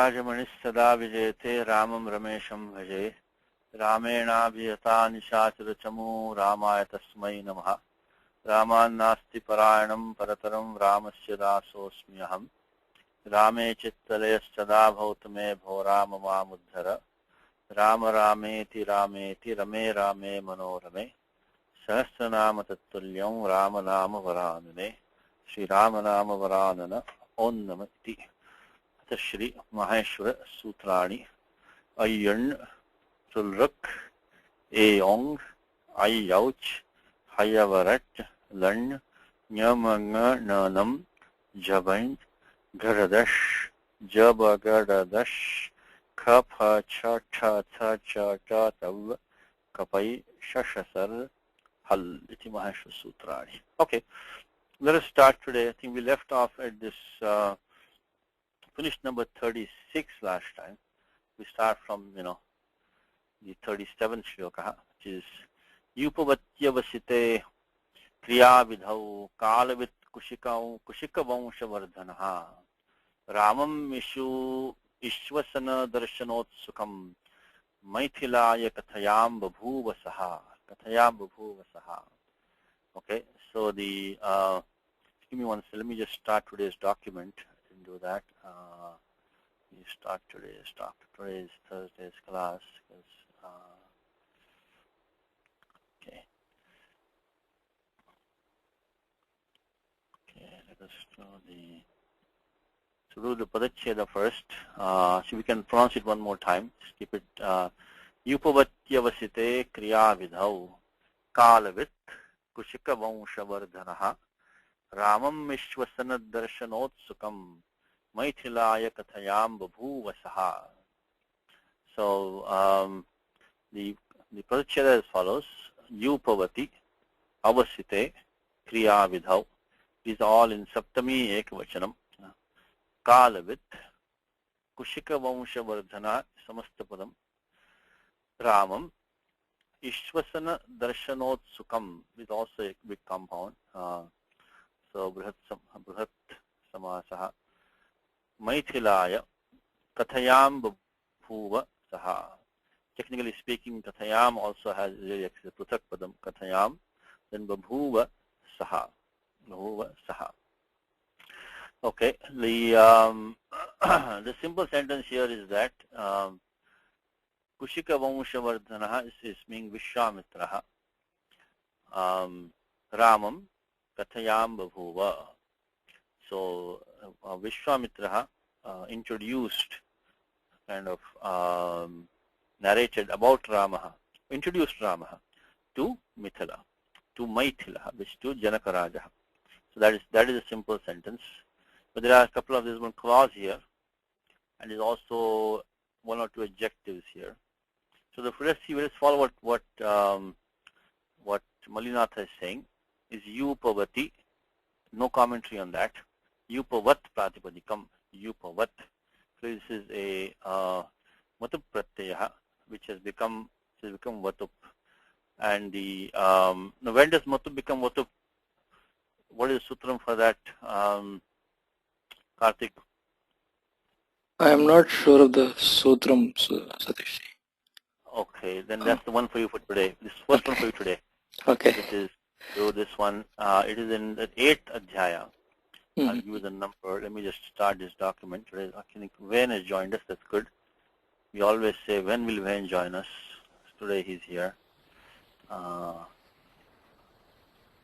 विराजमणिस्तदा विजयते रामं रमेशं भजे रामेणाभिहता निशाचरचमू रामाय तस्मै नमः रामान्नास्ति परायणं परतरं रामस्य दासोऽस्मि अहम् रामे चित्तलयस्तदा भवतु मे भो राम मामुद्धर राम रामेति रामेति रमे रामे मनोरमे सहस्रनाम तत्तुल्यं राम नाम वरानने श्रीराम नाम वरानन ओं नमः इति श्री महेश्वर सूत्राणि अय्यण् सुलृक् एयोंग अय्यौच हयवरट लण् ञमङ ननम जबञ् घरदश जबगडदश खफ छ ठ थ च ट तव कपै शशसर हल इति महेश्वर सूत्राणि. Okay, let us start today. I think we left off at this finished number 36 last time. We start from, the 37th shloka, which is Yupavattyavasite kriyavidhau kalavit kushikavamshavardhanaha ramam ishvasana darshanotsukham maithilaya kathayam babhuvasaha. Okay, so give me one second. Let me just start today's document and do that. We start today's Thursday's class. Okay, let us do the Padacheda first. So we can pronounce it one more time. Just keep it. Yupavattyavasite kriyavidhau kalavit kushikavamshavardhanaha ramam ishvasana darshanotsukham maithilaya kathayam babhuvasaha. So the Padacheda as follows: Yupavati avasite kriyavidhau. These are all in Saptami Ekavachanam. Kalavit kushikavamshavardhana samastapadam. Ramam Ishvasana Darshanotsukham is also a big compound. So Brihat Samasaha. Maithilaya Kathayam Babhuva Saha. Technically speaking, Kathayam also has a Pruthak Padam Kathayam, then Babhuva Saha. Okay, the simple sentence here is that Kushikavamshavardhanaha is meaning Vishwamitraha. Ramam Kathayam Babhuva. So Vishwamitraha introduced, kind of narrated about Ramaha, introduced Ramaha to Mithila, to Maithila, which to Janakaraja. So that is a simple sentence. But there are a couple of this one clause here, and there's also one or two adjectives here. So let's follow what Malinatha is saying. Is Yupavati, no commentary on that. Yupavat pratipadikam, Yupavat. So this is a matup pratyaya, which has become vatup. And now when does matup become vatup? What is the sutram for that, Karthik? I am not sure of the sutram, Satish. Okay, then that's the one for you for today. This first one for you today. Okay. This is this one. It is in the 8th adhyaya. I'll give you the number. Let me just start this document. Today, I think Vain has joined us. That's good. We always say, when will Vain join us? Today he's here.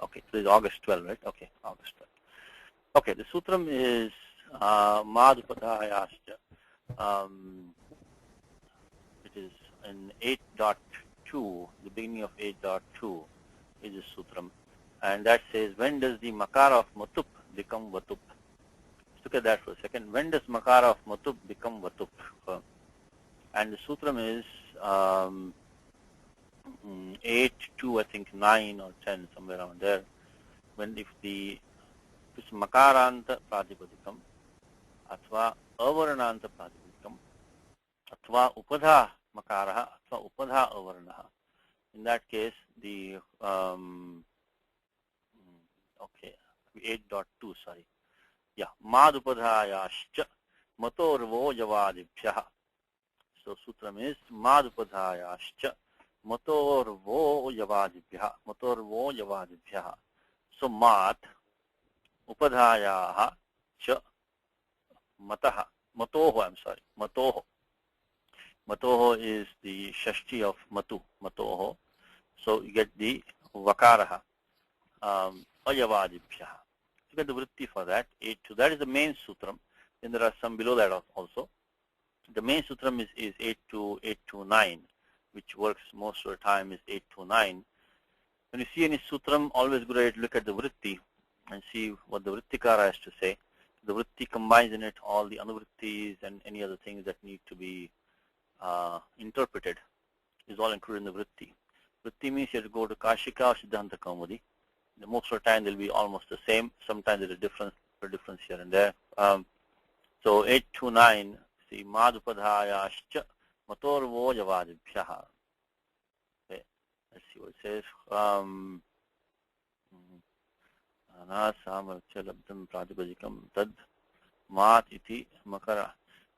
Okay, today is August 12, right? Okay, August 12. Okay, the sutram is Madhupadayascha. It is in 8.2, the beginning of 8.2 is the sutram. And that says, when does the makara of matup become vatup? Let's look at that for a second. When does makara of matup become vatup? And the sutram is 8.2, I think 9 or 10, somewhere around there. When if it's makaranta pratipadikam, athva avarananta pratipadikam, athva upadha makaraha, athva upadha avaranaha. In that case, the okay, 8.2, sorry. Yeah, madupadhayascha matorvo yavadibhyah. So sutram is madupadhayascha matorvo yavadibhyah. Matorvo yavadibhyah. So mat upadhayaha cha mataha. Matoho, I'm sorry. Matoho. Matoho is the shashti of matu. Matoho. So you get the vakaraha. Ayavadibhyah. You get the vritti for that. So that is the main sutram. Then there are some below that also. The main sutram is 8 to 9, which works most of the time is 8 to 9. When you see any sutram, always go ahead, look at the vritti and see what the vrittikara has to say. The vritti combines in it all the anuvrittis and any other things that need to be interpreted is all included in the vritti. Vritti means you have to go to Kashika or Siddhanta Kaumudi. Most of the time they'll be almost the same. Sometimes there's a difference here and there. So 8 to 9, see, Madhupadhayascha Matorvo Javadibhyaha. Okay, let's see what it says. Anasamarchalabdam Pratipajikam Tad Mat iti Makara.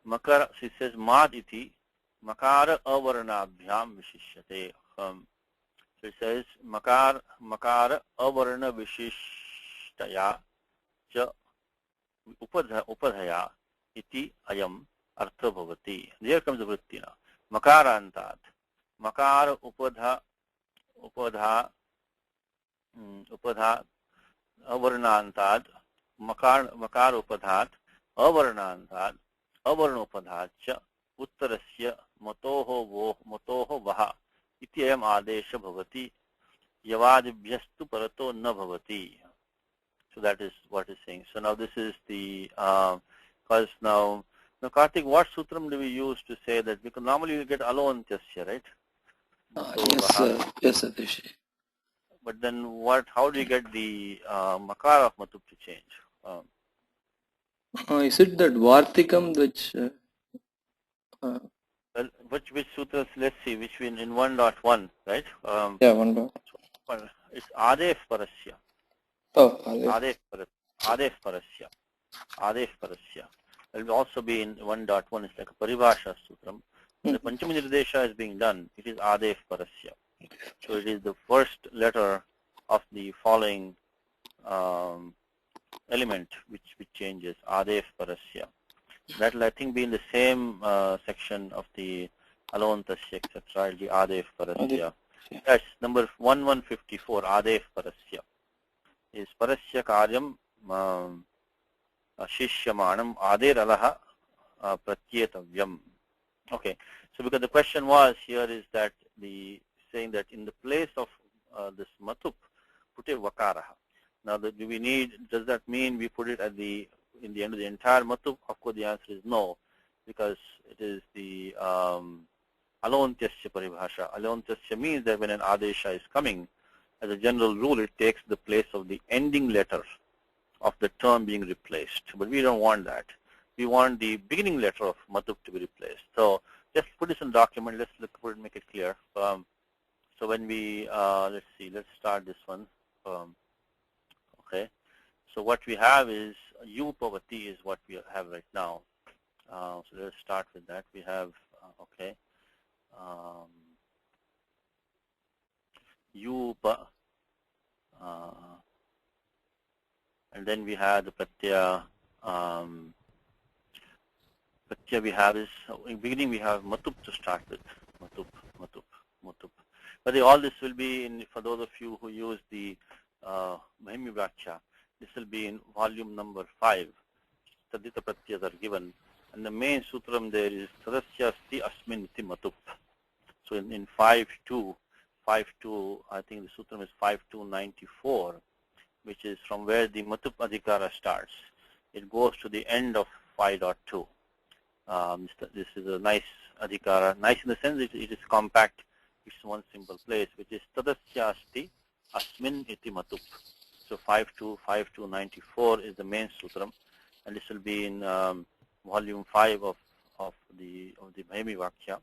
Makara, she says, Mat iti Makara Avarnabhyam Vishishyate. So it says, Makara Avarna Vishishtaya Cha Upadhaya iti ayam artha bhavati. Here comes the vritti now. Makarantat. Makara upadha avarnantad. Makar upadhat avarnantad avarnopadhat cha uttarasya matoho vaha iti ayam adesha bhavati yavadibhyastu parato na bhavati. So that is what it's saying. So now this is the because now Karthik, what sutram do we use to say that? Because normally you get alontyasya, right? Yes, Satish. But then what? How do you get the makar of matup to change? Is it that Vartikam which? Well, which sutras? Let's see. Which in 1.1, right? Yeah, 1. It's adef parasya. Oh, adef parasya. Adef parasya. It will also be in 1.1. It's like a paribhasha sutram. When the Panchami Nirdesha is being done, it is adef parasya. So it is the first letter of the following element which changes, adef parasya. That will, I think, be in the same section of the alontasya, etc. It will be adef parasya. Yes, number 1154, adef parasya. Is parasya karyam shishyamanam ader alaha pratyetavyam. Okay, so because the question was here is that the saying that in the place of this matup, put a vakaraha. Now, do we need? Does that mean we put it at in the end of the entire matup? Of course, the answer is no, because it is the alontyasya paribhasha. Alontyasya means that when an adesha is coming, as a general rule, it takes the place of the ending letter of the term being replaced. But we don't want that. We want the beginning letter of matup to be replaced. So just put this in document. Let's look for it, make it clear. So when we let's see, let's start this one. Okay. So what we have is upavati is what we have right now. So let's start with that. We have okay. Upa, and then we have the pratyaya. Pratyaya we have is in the beginning we have matup to start with. Matup. But all this will be in, for those of you who use the Mahimi Vakya, this will be in volume number 5. Tadita Pratyas are given. And the main sutram there is Tadasyasti Asmin Iti Matup. So in 5.2, I think the sutram is 5.294, which is from where the Matup Adhikara starts. It goes to the end of 5.2. This is a nice Adhikara. Nice in the sense it is compact. It's one simple place, which is Tadasyasti Asmin Iti Matup. So 5.294 is the main sutram, and this will be in volume 5 of the Mahimi Vakya.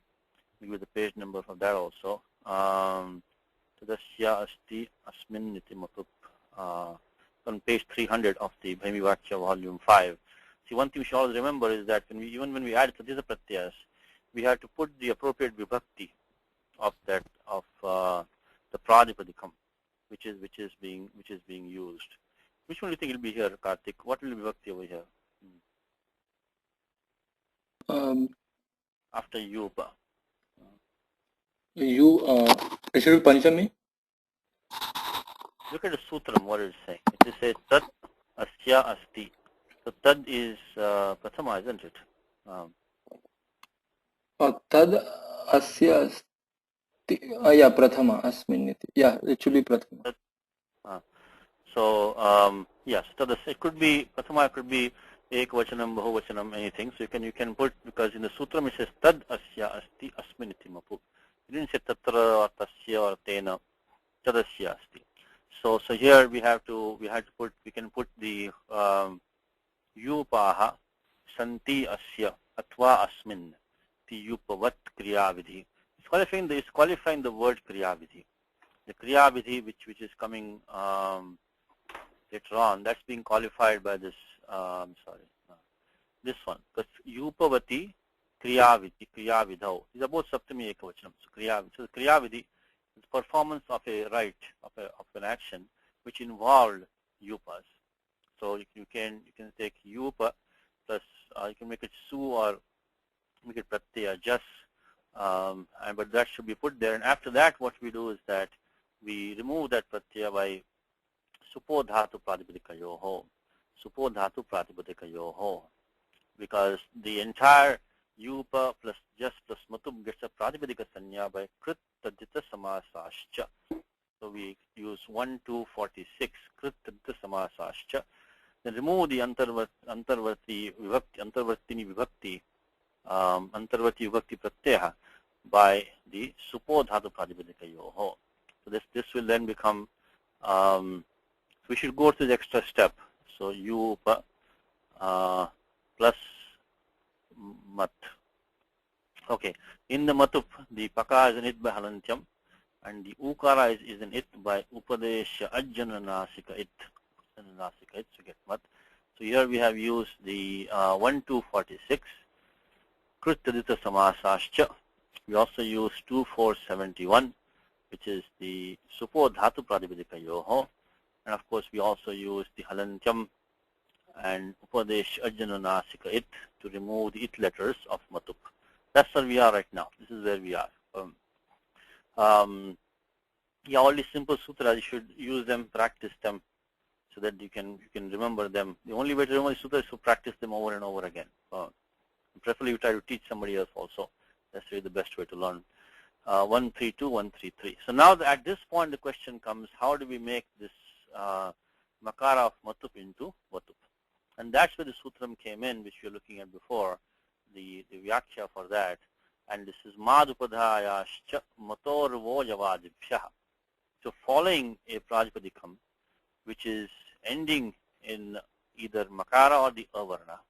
We give the page number for that also. Tadasya Asti Asmin Iti Matup. On page 300 of the Mahimi Vakya volume 5. See, one thing we should always remember is that even when we add Tadisa Pratyayas, we have to put the appropriate vibhakti of that the Pradipadikam, which is being used. Which one do you think will be here, Karthik? What will be vibhakti over here? After Yupa. It should be Panchami. Look at the sutram, what it is saying. It says Tat Asya Asti. So Tad is Prathama, isn't it? Tad Asya Asti. Yeah, Prathama. Asminiti. Yeah, it should be Prathama. So yes, it could be Prathama, it could be Ekvachanam, Bahuvachanam, anything. So you can put, because in the sutram it says Tad Asya Asti Asminiti Mapu. It didn't say Tatra or Tasya or Tena. Tad Asya Asti. So here we can put the Yupaha Santi Asya Atva Asmin the Yupavat Kriya Vidhi. It's qualifying the word Kriya Vidhi. The Kriya Vidhi which is coming later on, that's being qualified by this this one. Because Yupavati Kriya Vidhau. These are both Saptami Ekavachanam. So Kriya Vidhi is performance of a rite, of an action which involved yupas. So you can take yupa plus you can make it su or make it pratyaya just, but that should be put there. And after that, what we do is that we remove that pratyaya by supo dhatu pratipadikayoho. Supo dhatu pratipadikayoho, because the entire yupa plus just plus matub gets a pratipadika sanya by krit tadita samasascha. So we use 1, 2, 46 krit tadita samasascha. Then remove the antarvartini vibhakti pratyaya by the supo dhatu pratipadikayoho. So this will then become, we should go to the extra step. So yupa plus mat. Okay, in the matup, the paka is in it by halantyam, and the ukara is in it by upadesha ajjananasika it. So get mat. So here we have used the 1, 2, 46 kritadita samasascha. We also use 2, 4, 71, which is the supo dhatu pratipadikayoho, and of course we also use the halantyam and upadesh ajjananasika it to remove the it letters of matup. That's where we are right now. This is where we are. Yeah, all these simple sutras, you should use them, practice them, so that you can remember them. The only way to remember the sutras is to practice them over and over again. Preferably you try to teach somebody else also. That's really the best way to learn. 132, 133. So now at this point the question comes, how do we make this makara of matup into vatup? And that's where the sutram came in, which we were looking at before, the vyakhya for that. And this is madupadhayascha matorvo javadibhyah. So following a prajpadikam, which is ending in either makara or the avarna,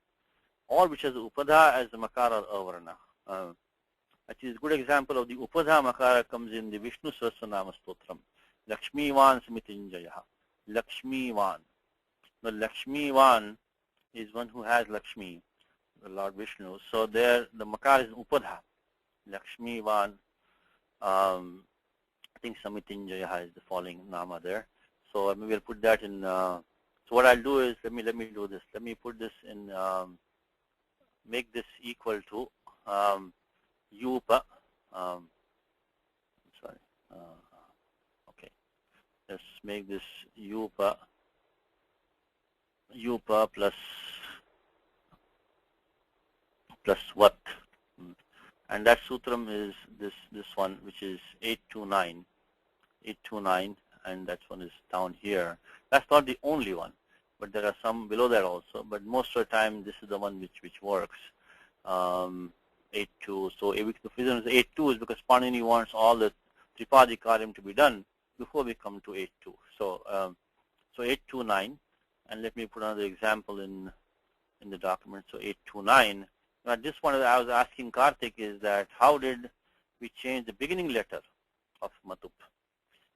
or which has upadha as the makara or avarna. Actually, it's a good example of the upadha makara comes in the Vishnu Sahasranama Stotram. Lakshmivan Smitinjayaha. Lakshmivan. The Lakshmivan is one who has Lakshmi, the Lord Vishnu. So there the makara is upadha. Lakshmivan. I think Samitinjayaha is the following nama there. So maybe I'll put that in. So what I'll do is, let me do this. Let me put this in, make this equal to yupa. Sorry. Okay. Let's make this yupa plus what? And that sutram is this one, which is 829, and that one is down here. That's not the only one, but there are some below that also. But most of the time, this is the one which works. 8.2. So the reason is 8.2 is because Panini wants all the Tripadi Karyam to be done before we come to 8.2. So 8.2.9, and let me put another example in the document. So 8.2.9. Now this one I was asking Karthik is that how did we change the beginning letter of Matup?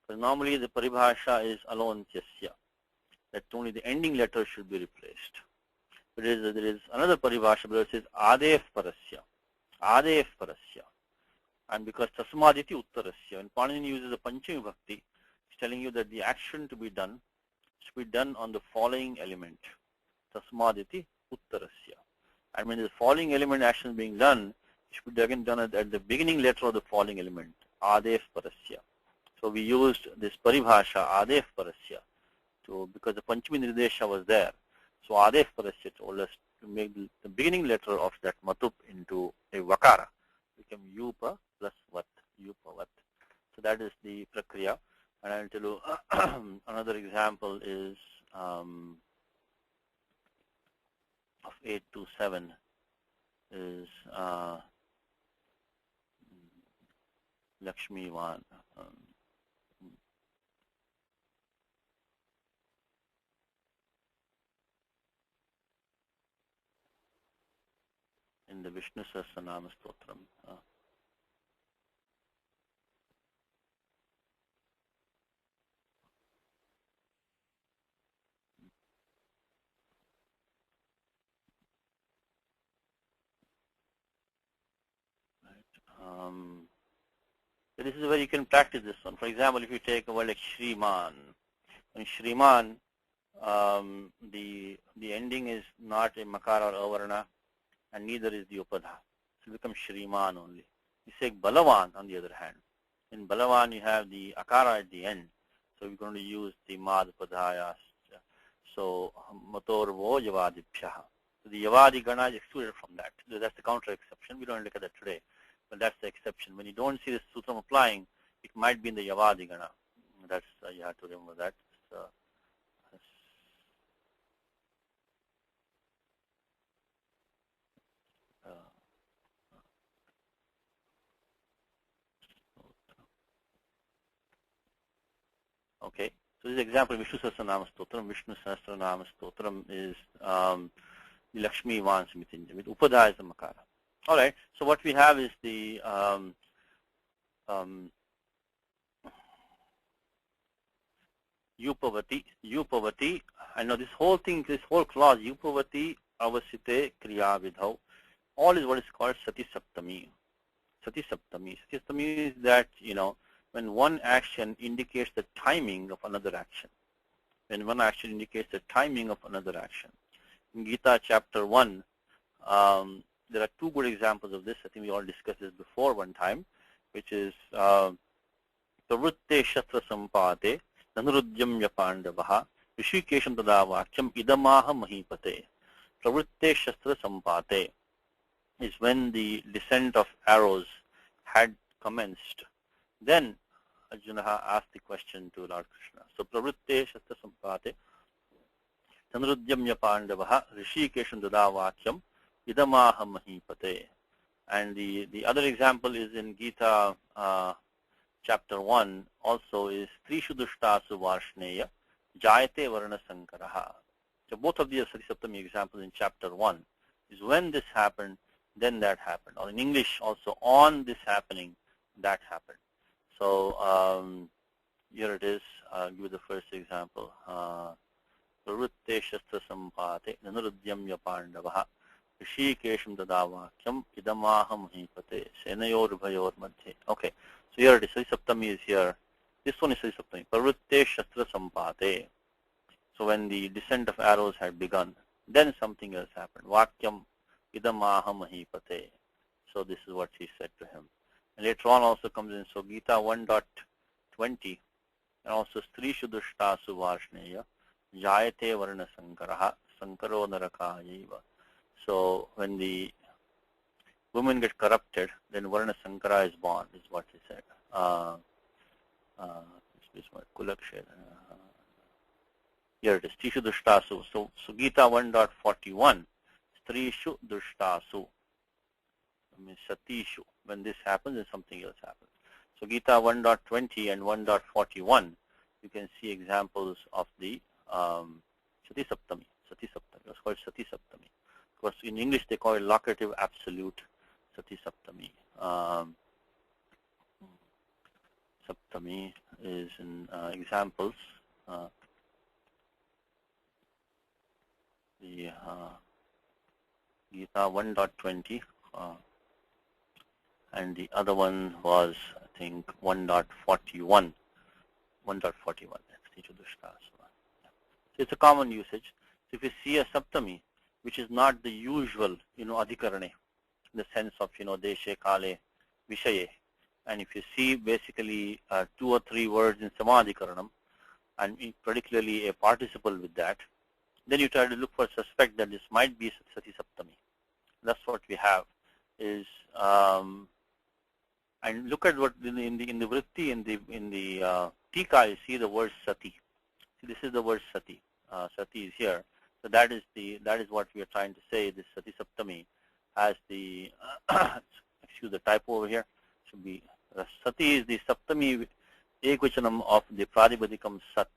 Because normally the paribhasha is alon tyasya, that only the ending letter should be replaced. There is another paribhasha where it says Adef Parasya. Adef Parasya. And because Tasmaditi Uttarasya, when Panini uses the Panchami Bhakti, it's telling you that the action to be done should be done on the following element. Tasmaditi Uttarasya. And when the following element action is being done, it should be again done at the beginning letter of the following element, Adef Parasya. So we used this paribhasha, Adef Parasya, because the Panchami Nirdesha was there. So Adef Parasya told us to make the beginning letter of that Matup into a Vakara. Become Yupa plus Vat, Yupa Vat. So that is the Prakriya. And I'll tell you another example is of 827 is Lakshmi Van. In the Vishnu Sahasranama Stotram. This is where you can practice this one. For example, if you take a word like Shriman, in Shriman, the ending is not a Makara or Avarna, and neither is the Upadha. So it becomes Shriman only. You say Balavan on the other hand. In Balavan you have the Akara at the end. So we're going to use the Mad Padhaya. So Matorvo Yavadipshaha. So the Yavadi Gana is excluded from that. So that's the counter exception. We don't look at that today. But that's the exception. When you don't see the sutram applying, it might be in the Yavadi Gana. That's you have to remember that. Okay, so this example, Vishnu Sahasranama Stotram. Vishnu Sahasranama Stotram is the Lakshmi Van Smitinja. With Upada is the Makara. All right, so what we have is the Upavati. I know this whole thing, this whole clause, Upavati, Avasite, Kriya Vidhau, all is what is called Sati Saptami. Sati Saptami. Sati Saptami is that, when one action indicates the timing of another action. When one action indicates the timing of another action. In Gita chapter 1, there are two good examples of this. I think we all discussed this before one time, which is Pravrutte Shastra Sampate, Nanurudyamya Pandavaha, Rishikesham Tadavakyam Idamaha Mahipate. Pravrutte Shastra Sampate is when the descent of arrows had commenced. Then Arjuna asked the question to Lord Krishna. So Pravrutte Shastra Sampate, Nanurudyamya Pandavaha, Rishikesham Tadavakyam Idamaha Mahipate. And the other example is in Gita chapter 1 also is Trishu Dushtasu Varshneya Jayate Varana Sankaraha. So both of these Sati Saptami examples in chapter 1 is when this happened, then that happened. Or in English also, on this happening, that happened. So here it is. I'll give you the first example. Pravrutte Shastra Sampate Nanurudyamya Pandavaha Rishikesham Tadavakyam Idamaha Mahipate Senayor Bhayor Madhye. Okay, so here it is. Sati Saptami is here. This one is Sati Saptami. Pravrutte Shastra Sampate. So when the descent of arrows had begun, then something else happened. Vakyam Idamaha Mahipate. So this is what she said to him. And later on also comes in, so Gita 1.20 and also Strishu Dushtasu Varshneya Jayate Varna Sankaraha Sankaro Narakayeva. So when the women get corrupted, then Varna Sankara is born, is what he said. Here it is, Strishu Dushtasu. So Gita 1.41, Strishu Dushtasu. Means Satishu. When this happens, then something else happens. So Gita 1.20 and 1.41, you can see examples of the Sati Saptami. Sati Saptami. It's called Sati Saptami. Of course, in English they call it locative absolute Sati Saptami. Saptami is in examples. Gita 1.20, and the other one was, I think, 1.41. 1.41. So it's a common usage. So if you see a saptami, which is not the usual, adhikarane, in the sense of, deshe, kale, vishaye, and if you see basically 2 or 3 words in samadhikaranam, and particularly a participle with that, then you try to look for suspect that this might be sati saptami. That's what we have. Is and look at what in the vritti in the tika, you see the word sati. See, this is the word sati. Sati is here. So that is what we are trying to say. This sati saptami has the excuse the typo over here. Should be sati is the saptami ekvachanam of the pradibadikam sat.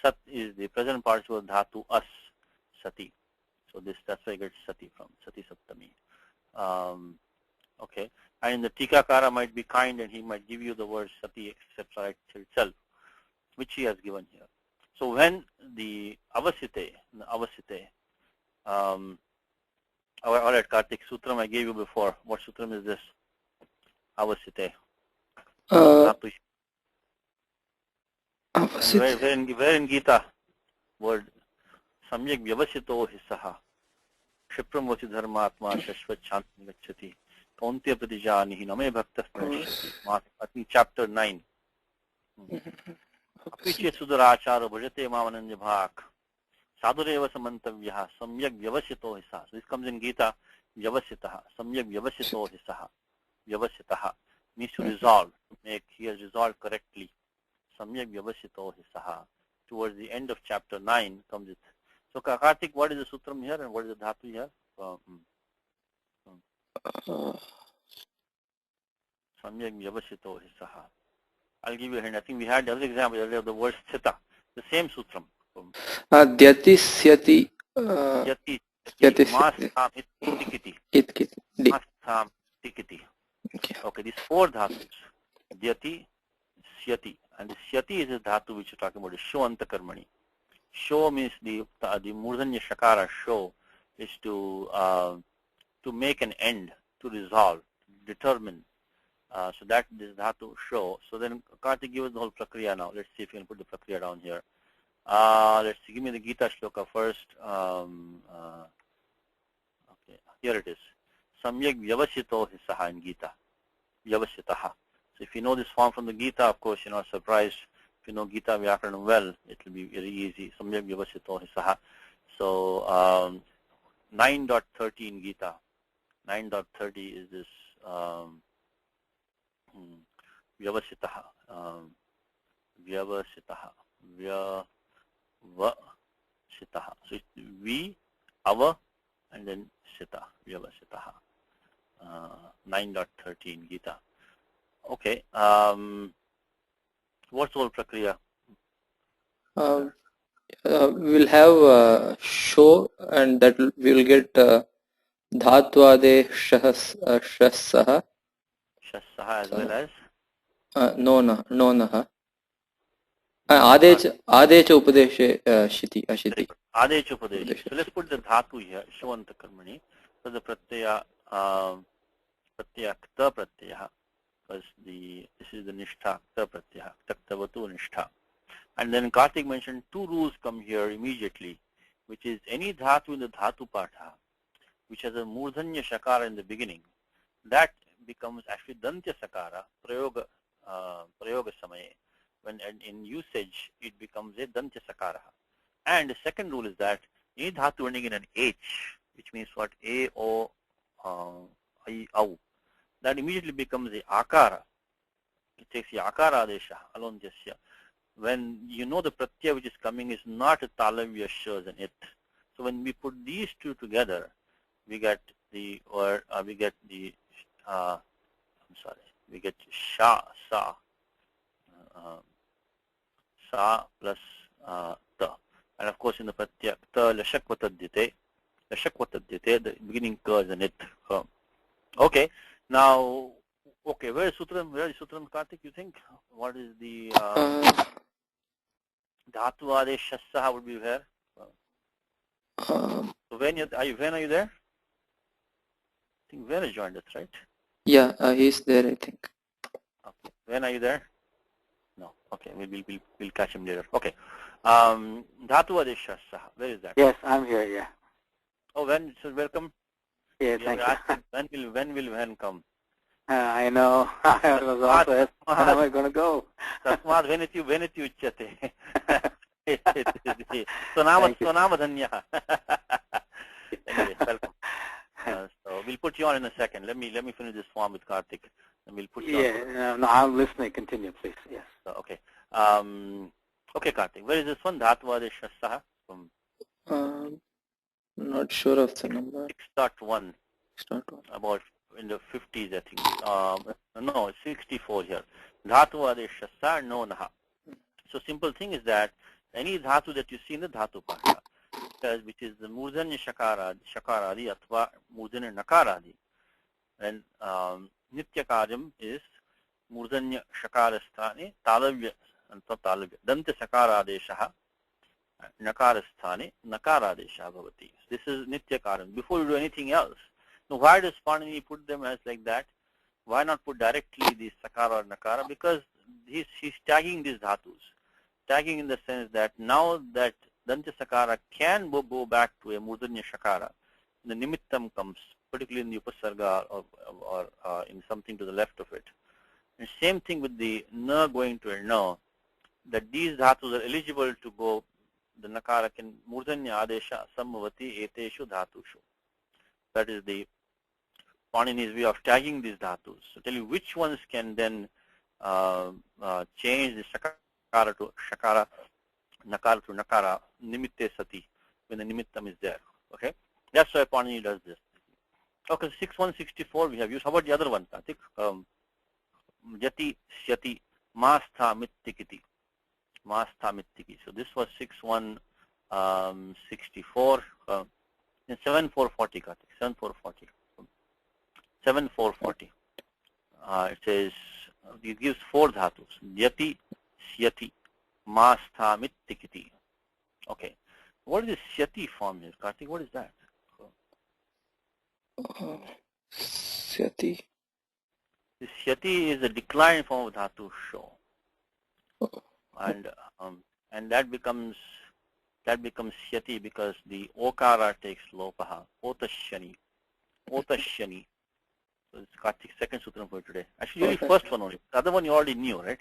Sat is the present participle dhatu as sati. So that's where I get sati from. Sati saptami. Okay. And the tikakara might be kind and he might give you the word sati, etc. itself, which he has given here. So when the avasite, all right, Karthik, sutram I gave you before. What sutram is this? Avasite. Where in Gita? Word samyak vyavasito hisaha. Kshipram vasi dharmatma shashvat shanti gacchati. Kauntiya pratijanihi name bhaktas pranashyati. I think chapter 9. Apichet sudaracharo bhajate mamananya bhak. Sadhureva samantavyaha samyak vyavasito hisaha. So this comes in Gita, vyavasitaha. Samyak vyavasito hisaha. Vyavasitaha means to resolve, he has resolved correctly. Samyak vyavasito hisaha. Towards the end of chapter 9 comes it. So Karthik, what is the sutram here and what is the dhatu here? Samyak vyavasito hisaha. I'll give you a hint. I think we had the other example earlier of the word sthita. The same sutram. Dyati syati. Yati. Mastham itkiti. Mastham tikiti. Okay, these 4 dhatus. Dyati, syati. And the syati is a dhatu which you're talking about, is sho antakarmani. Sho means the murdhanya shakara sho is to make an end, to resolve, to determine. So that this dhatu sho. So then Karthik, give us the whole prakriya now. Let's see if you can put the prakriya down here. Let's see, give me the Gita shloka first. Okay, here it is. Samyak vyavasito hisaha in Gita. Vyavasitaha. So if you know this form from the Gita, of course, you're not surprised. If you know Gita Vyakaranam well, it will be very easy. Samyak vyavasito hisaha. So 9.30 in Gita. 9.30 is this vyavasitaha. Vyavasitaha. Vyavasitaha. So it's V, Ava, and then Sita. Vyavasitaha. 9.30 in Gita. Okay. What's the whole prakriya? We'll have show, and that we will get dhatwade shassaha. Shassaha as well as? Nonaha. Adecha upadeshe shiti ashiti. Adecha upadeshe. So let's put the dhatu here, shvanta karmani. So the pratyaya kta pratyaya, because this is the nishtha kta pratyaya, taktavatu nishtha. And then Karthik mentioned 2 rules come here immediately, which is any dhatu in the dhatu patha, which has a murdhanya shakara in the beginning, that becomes actually dantya sakara, prayoga samaye. When in usage, it becomes a dantya sakara. And the second rule is that any dhatu ending in an H, which means what? A, O, I, Au, that immediately becomes a akara. It takes the akara adesha, alonjasya. When you know the pratyaya which is coming is not a talavya shas and it. So when we put these 2 together, we get the we get sha, sa, sa plus ta. And of course in the pratyaya ta lashakvatadhyate, the beginning ka is an it. Okay. Now, okay, where is sutram? Where is sutram, Karthik, you think? What is the dhatu adesh shassaha would be where? So when are you there? think Ven has joined us, right? Yeah, he's there, I think. Okay. Ven, are you there? No. Okay, we'll catch him later. Okay. Dhatu Adesha Saha. Where is that? Yes, I'm here, yeah. Oh, Ven, so welcome. Yeah, We thank have you. asked him, when will Ven come? I know. I was also asked, when am I going to go? Tasmad veniti uchyate. Thank you. Sonama dhanya. Anyway, welcome. So we'll put you on in a second. Let me finish this form with Karthik, and we'll put you on. Yeah, no, I'm listening. Continue, please. Yes. So, okay. Okay, Karthik. Where is this one? Dhatva Saha from Not sure of the number. 6.1. It's not one. About in the 50s, I think. No, it's 64 here. Dhatu adesha sa no naha. So simple thing is that any dhatu that you see in the dhatu pasha, which is the murdanya shakaradi athva murdanya nakaradi, and nitya karyam is murdanya shakarasthane talavya anta talavya danta sakaradesha nakarasthane nakaradesha bhavati. This is nitya karyam. Before you do anything else. Now, why does Panini put them as like that? Why not put directly the sakara or nakara? Because he's tagging these dhatus. Tagging in the sense that now that danta sakara can go back to a murdanya shakara, the nimittam comes, particularly in the upasarga or in something to the left of it. And same thing with the na going to a na, that these dhatus are eligible to go, the nakara can murdanya adesha samavati eteshu dhatushu. That is the Panini's way of tagging these dhatus. So tell you which ones can then change the shakara to shakara, nakara to nakara, nimitte sati, when the nimittam is there. Okay? That's why Panini does this. Okay, 6164 we have used. How about the other one? I think Jati, Syati, Mastha Mittikiti. Mastha Mittiki. So this was 6164. 7440, Karthik. 7440. 7440. It says, it gives four dhatus. Yati, Syati, Mastha, Mittikiti. Okay. What is this Syati form here, Karthik? What is that? Syati. This Syati is a decline form of dhatu show. And that becomes Syati because the Okara takes lopaha. Otashani. Otashani. So it's Karthik's second sutram for today. Actually, only first one only. The other one you already knew, right?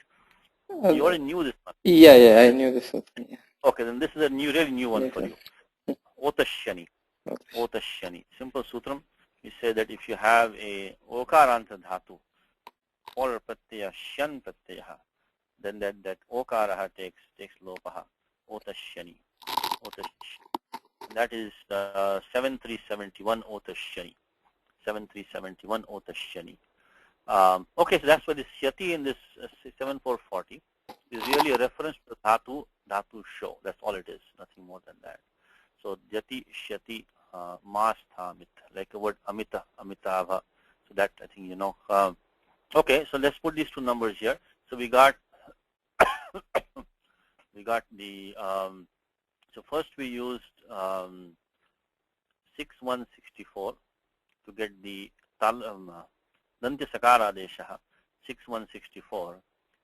You already knew this one. Yeah, I knew this one. Yeah. Okay, then this is a really new one for you. Otashani. Okay. Otashani. Simple sutram. We say that if you have a Okaranta dhatu or pratyaya shan pratyaya, then that Okaraha takes lopaha. Otashani. That is 7371 Otashani. 7371 Otashani. Okay, so that's why this Syati in this 7440 is really a reference to dhatu show. That's all it is, nothing more than that. So Jati, Syati, Mastha, like the word Amita, Amitava. So that I think you know. Okay, so let's put these two numbers here. So we got the so first we used 6164 to get the Dantya Sakara Desha 6164.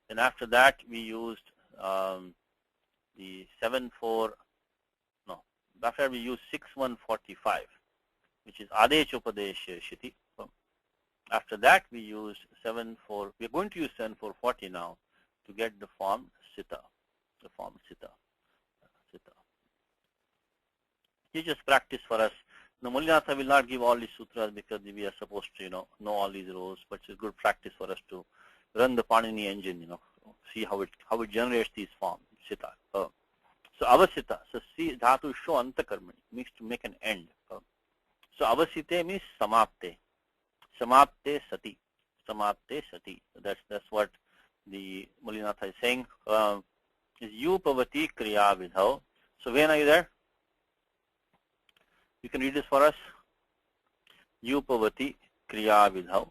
Then after that we used the 6145, which is Adesh Upadesha Shiti. After that we used 74. We're going to use 7440 now to get the form Sita. The form Sita. You just practice for us. Now, Mulinatha will not give all these sutras because we are supposed to, know all these rows, but it's a good practice for us to run the Panini engine, see how it generates these forms, Sita. So Avasita, so see dhatu show antakarmani, means to make an end. So Avasite means samapte. Samapte sati. Samapte sati. So that's what the Mulinatha is saying. Is Yupavati Kriya Vidhau. So when are you there? You can read this for us. Yupavati Kriya Vidhau.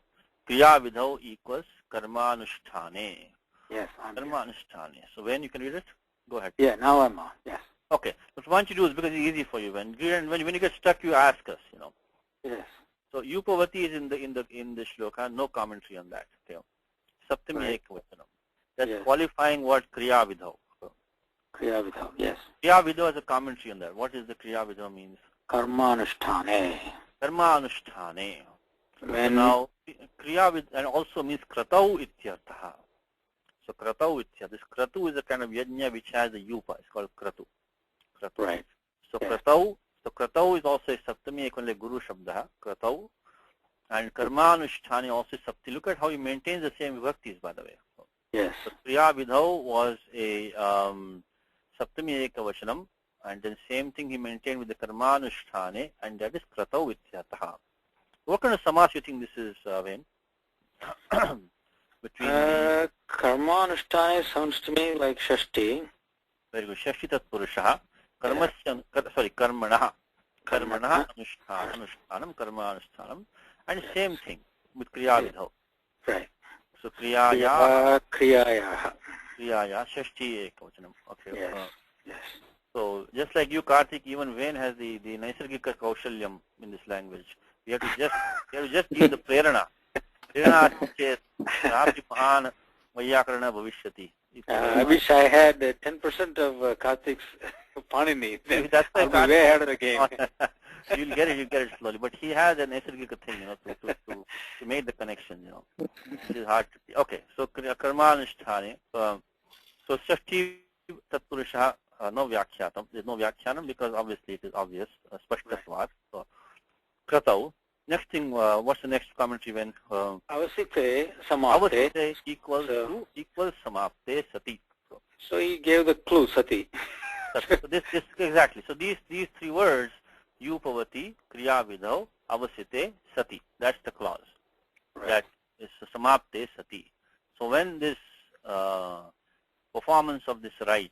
Kriya Vidhau equals Karmanusthane. Yes, I'm Karmanusthane. So when you can read it? Go ahead. Yeah, now I'm on. Yes. Okay. So what you do is because it's easy for you. When you get stuck, you ask us, Yes. So Upavati is in the shloka, no commentary on that. Okay. Saptami Right. Ekavachanam. That's Yes. qualifying what Kriya Vidho. Kriya Vidha. Yes. Kriya Vidho is a commentary on that. What is the Kriya Vidho means? Karmanusthane. Karma Anusthane. So When now Kriya Vidho and also means Kratau Ityartha. So Kratau Ityartha. This Kratu is a kind of yajna which has a yupa. It's called Kratu. Kratu. right. So Yes. Kratau is also a Saptami Ekavale Guru Shabda. Kratau. And Karma Anusthane also Sapti. Look at how he maintains the same vibhaktis, by the way. Yes. So Kriya Vidhau was a Saptami Ekavachanam, and then same thing he maintained with the Karmanusthane, and that is Kratau Ityataha. What kind of samas you think this is, Ven? Between Karmanusthane sounds to me like Shashti. very good. Shashti Tat Purushaha. Karmanaha. Karmanaha Anushtanam, Karmanusthanam. And same thing with Kriya Vidhau. Right. So Kriyaya, Kriyaya. Shashti Ekavachanam. Okay. Yes. Yes. So just like you, Karthik, even Vain has the Naisargika Kaushalyam in this language. You have to just give the prerana. Prerana chet Rapipan Vayakarana Bhavishyati. I wish I had 10% of Karthik's Panini. Then That's why I'll be way ahead of the game. You'll get it slowly. But he has a Naisargika thing, to make the connection, It is hard to see. Okay, so Karma Anusthane. So Shashti Tatpurusha. No Vyakhyatam. There's no Vyakhyanam because obviously it is obvious. Spashtasvat. So, Kratau. Next thing, what's the next commentary when? Avasite Samapte. Avasite equals Samapte Sati. So he gave the clue, Sati. So this exactly. So these three words, Upavati, Kriya Vidhau, Avasite, Sati. That's the clause. Right. That is Samapte Sati. So when this performance of this rite,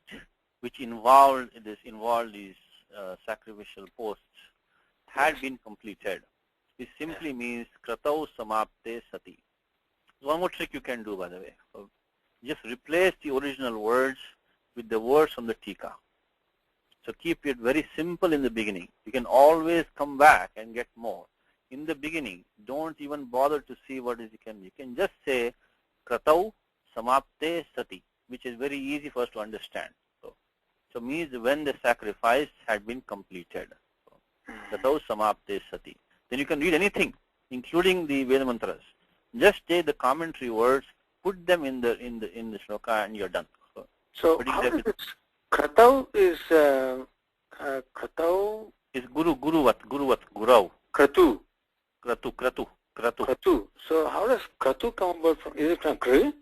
which involved these sacrificial posts, had been completed. It simply means Kratau Samapte Sati. One more trick you can do, by the way. Just replace the original words with the words from the Tika. So keep it very simple in the beginning. You can always come back and get more. In the beginning, don't even bother to see what is you can just say Kratau Samapte Sati, which is very easy for us to understand. So means when the sacrifice had been completed. Kratau Samapte Sati. Then you can read anything, including the Veda mantras. Just take the commentary words, put them in the shloka, and you're done. So how does this Kratau is Kratau is Guruvat, Gurau. Kratu. Kratu. So how does Kratu come about from? Is it from Kru?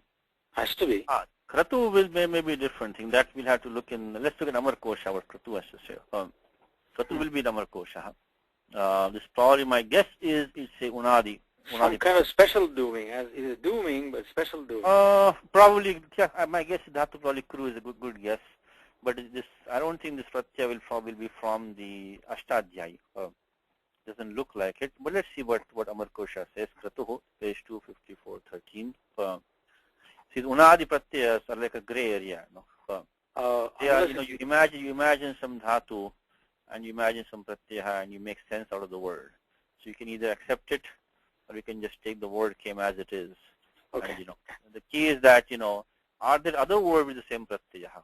Has to be. Kratu may be a different thing. That we'll have to look in. Let's look at Amar Kosha, what Kratu has to say. Kratu will be the Amar Kosha. This probably, my guess is it's a Unadi. Some kind of special doing. It is doing, but special doing. Probably, yeah, my guess is that probably Kru is a good guess. But this, I don't think this Pratyaya will probably be from the Ashtadhyay. Doesn't look like it. But let's see what Amar Kosha says. Kratuhu, page 254-13. See, Unadi Pratyayas are like a gray area. You imagine some dhatu, and you imagine some pratyaya, and you make sense out of the word. So you can either accept it, or you can just take the word came as it is. Okay. And, the key is that, are there other words with the same pratyaya,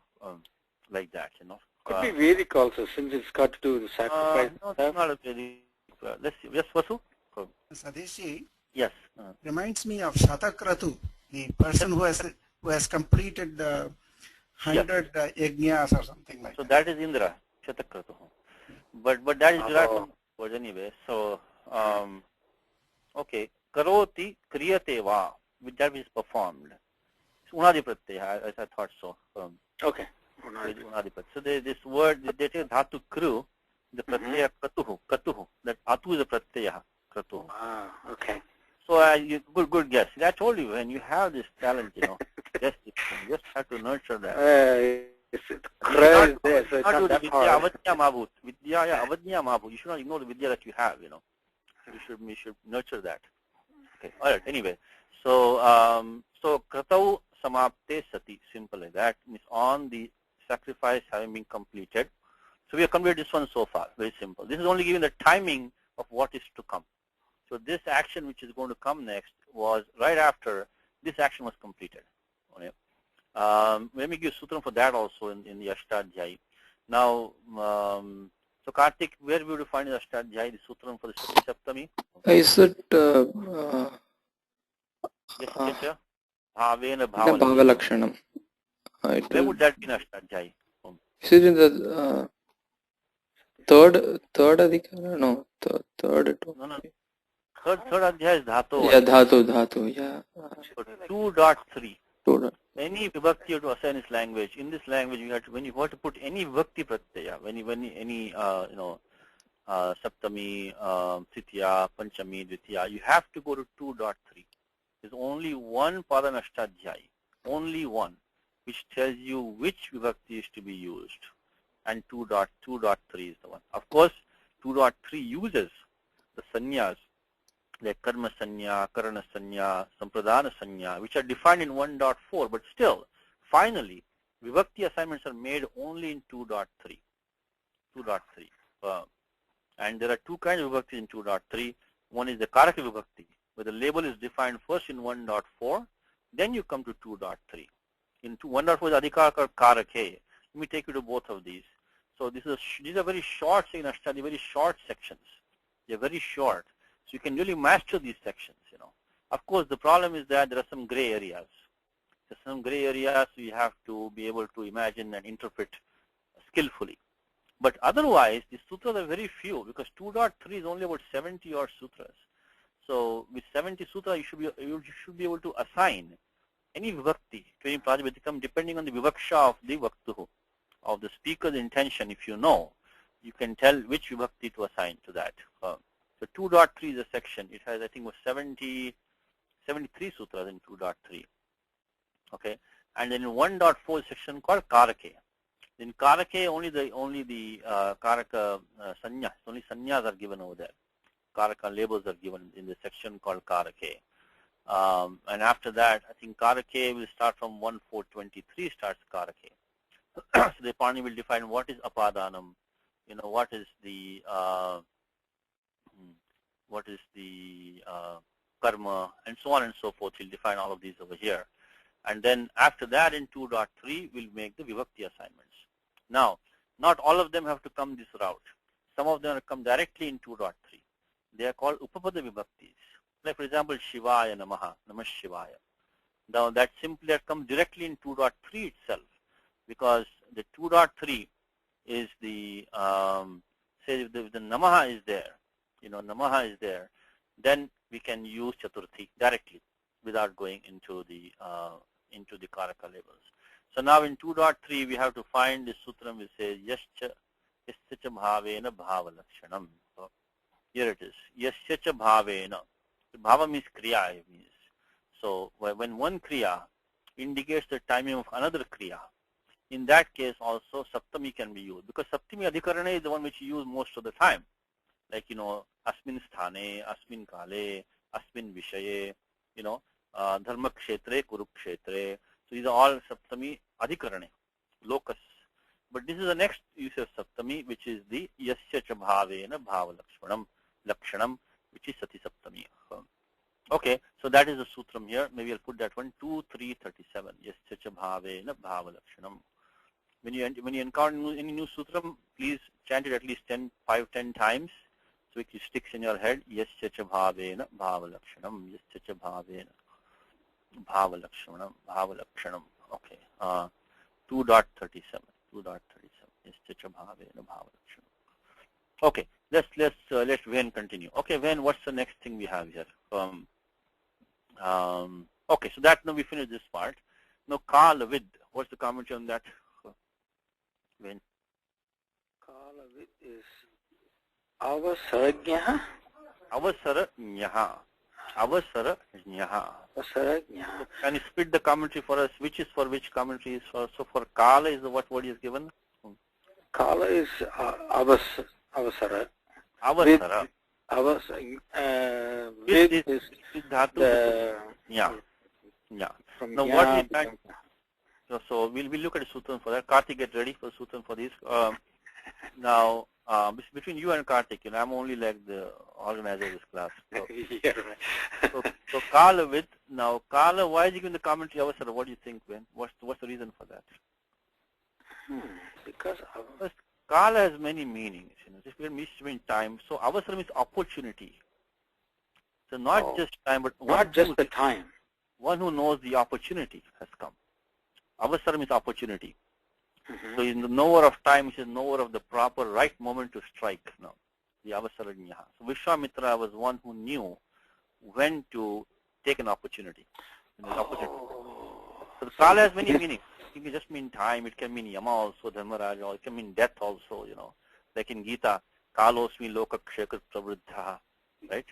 like that, Could be Vedic also, since it's got to do with the sacrifice. No, it's not a Vedic. Let's see. Yes, Vasu? Sadeshi Yes. reminds me of Shatakratu, the person who has completed 100 yajnas or something like So that. that is Indra, Shatakratu. But that is Virat word anyway. So, okay. Karoti kriyate va, which that is performed. Unadi pratyaya, as I thought so. Okay. Unadi pratyaya. So this word, they take dhatu kru, the pratyaya katuhu. That atu is a pratyaya, kratuhu. Ah, okay. So good guess. I told you, when you have this talent, just have to nurture that. It's there, so it's not not that vidya hard. avadnya mabhut. Vidya avadnya mabhut. You should not ignore the vidya that you have, You should nurture that. Okay. All right. Anyway, so Kratau Samapte Sati, simple like that, means on the sacrifice having been completed. So we have completed this one so far. Very simple. This is only giving the timing of what is to come. So this action which is going to come next was right after this action was completed. Okay. Let me give sutram for that also in the Ashtadhyayi. Now, so Karthik, where would you find the Ashtadhyayi, the sutram for the Sati Saptami? Is it Yasya Bhavena Bhavalakshanam? Where would that be in Ashtadhyayi? Is it in the third adhikara? No, third. No. Third adhyaya is dhatu. Yeah, dhatu. Yeah. So 2.3. 2. Any vibhakti you have to assign this language. In this language, you have to, when you want to put any vibhakti pratyaya, any saptami, titya, panchami, dvitiya, you have to go to 2.3. There's only one pada in Ashtadhyayi, only one, which tells you which vibhakti is to be used, and 2.3 is the one. Of course, 2.3 uses the sannyas like karma sanya, karana sanya, sampradana sanya, which are defined in 1.4, but still, finally, vibhakti assignments are made only in 2.3. And there are two kinds of vibhakti in 2.3. One is the karaka vibhakti, where the label is defined first in 1.4, then you come to 2.3. In 1.4 is adhikar or karake. Let me take you to both of these. So these are very short, very short sections. They're very short. So you can really master these sections, Of course, the problem is that there are some gray areas. There's some gray areas you have to be able to imagine and interpret skillfully. But otherwise, the sutras are very few because 2.3 is only about 70 odd sutras. So with 70 sutras, you should be able to assign any vibhakti to any prajapatikam depending on the vivaksha of the vaktuhu, of the speaker's intention. If you know, you can tell which vibhakti to assign to that. So 2.3 is a section. It has, I think, 73 sutras in 2.3. Okay, and then in 1.4 section called Karake. In Karake, only the Karaka sanyas, only sanyas are given over there. Karaka labels are given in the section called Karake. And after that, I think Karake will start from 1.4.23 starts Karake. So the Pani will define what is apadanam, what is the karma, and so on and so forth. We'll define all of these over here. And then after that, in 2.3, we'll make the vibhakti assignments. Now, not all of them have to come this route. Some of them have come directly in 2.3. They are called upapada vibhaktis. Like, for example, Shivaya Namaha, Namah Shivaya. Now, that simply comes directly in 2.3 itself, because the 2.3 is the, say if the Namaha is there, Namaha is there, then we can use Chaturthi directly without going into the Karaka labels. So now in 2.3 we have to find the sutram which says Yascha Bhavena Bhavalakshanam. So here it is. Yascha Bhavena. Bhava means Kriya. Means. So when one Kriya indicates the timing of another Kriya, in that case also Saptami can be used, because Saptami Adhikarana is the one which you use most of the time. Like, Asmin Sthane, Asmin Kale, Asmin Vishaye, Dharma Kshetre, Kurukshetre. So these are all Saptami Adhikarane, locus. But this is the next use of Saptami, which is the Yasya Cha Bhavena Bhava Lakshanam, which is Sati Saptami. Okay, so that is the sutram here. Maybe I'll put that one, 2.3.37. Yasya Cha Bhavena Bhava Lakshanam. When you encounter any new sutram, please chant it at least 5-10 times. So it sticks in your head. Yasya Cha Bhavena Bhava Lakshanam. Yasya Cha Bhavena Bhava Lakshanam. Okay. 2.37. 2.37. Yasya Cha Bhavena Bhava Lakshanam. Okay. Let's Ven continue. Okay, Ven, what's the next thing we have here? Okay, so that now we finish this part. Now Kalavid, what's the commentary on that? Ven. Kalavid is Avasarajnaha. Avasarajnaha. Avasarajnaha. Avasarajnaha. Can you split the commentary for us? Which is for which commentary is for? So for Kala is what word is given? Kala is Avasara. Avasara. With is dhatu. Yeah. From now what is that? So we'll look at the sutram for that. Karthik, get ready for sutram for this. Now between you and Karthik, I'm only like the organizer of this class. So, Yeah, right. so Kala with, now Kala, why is he giving the commentary Avasara? What do you think, Ben? What's the reason for that? Because First, Kala has many meanings. If we mean time, so Avasara means opportunity. So not just time, but not just the time. One who knows the opportunity has come. Avasara means opportunity. So in the knower of time, which is knower of the proper right moment to strike. Now, the Avasarajñaha. So Vishwamitra was one who knew when to take an opportunity. So the Kala has many meanings. It can just mean time. It can mean Yama also, Dharmaraj, or it can mean death also. Like in Gita, Kalosmi Loka Kshekat Pravriddha, right?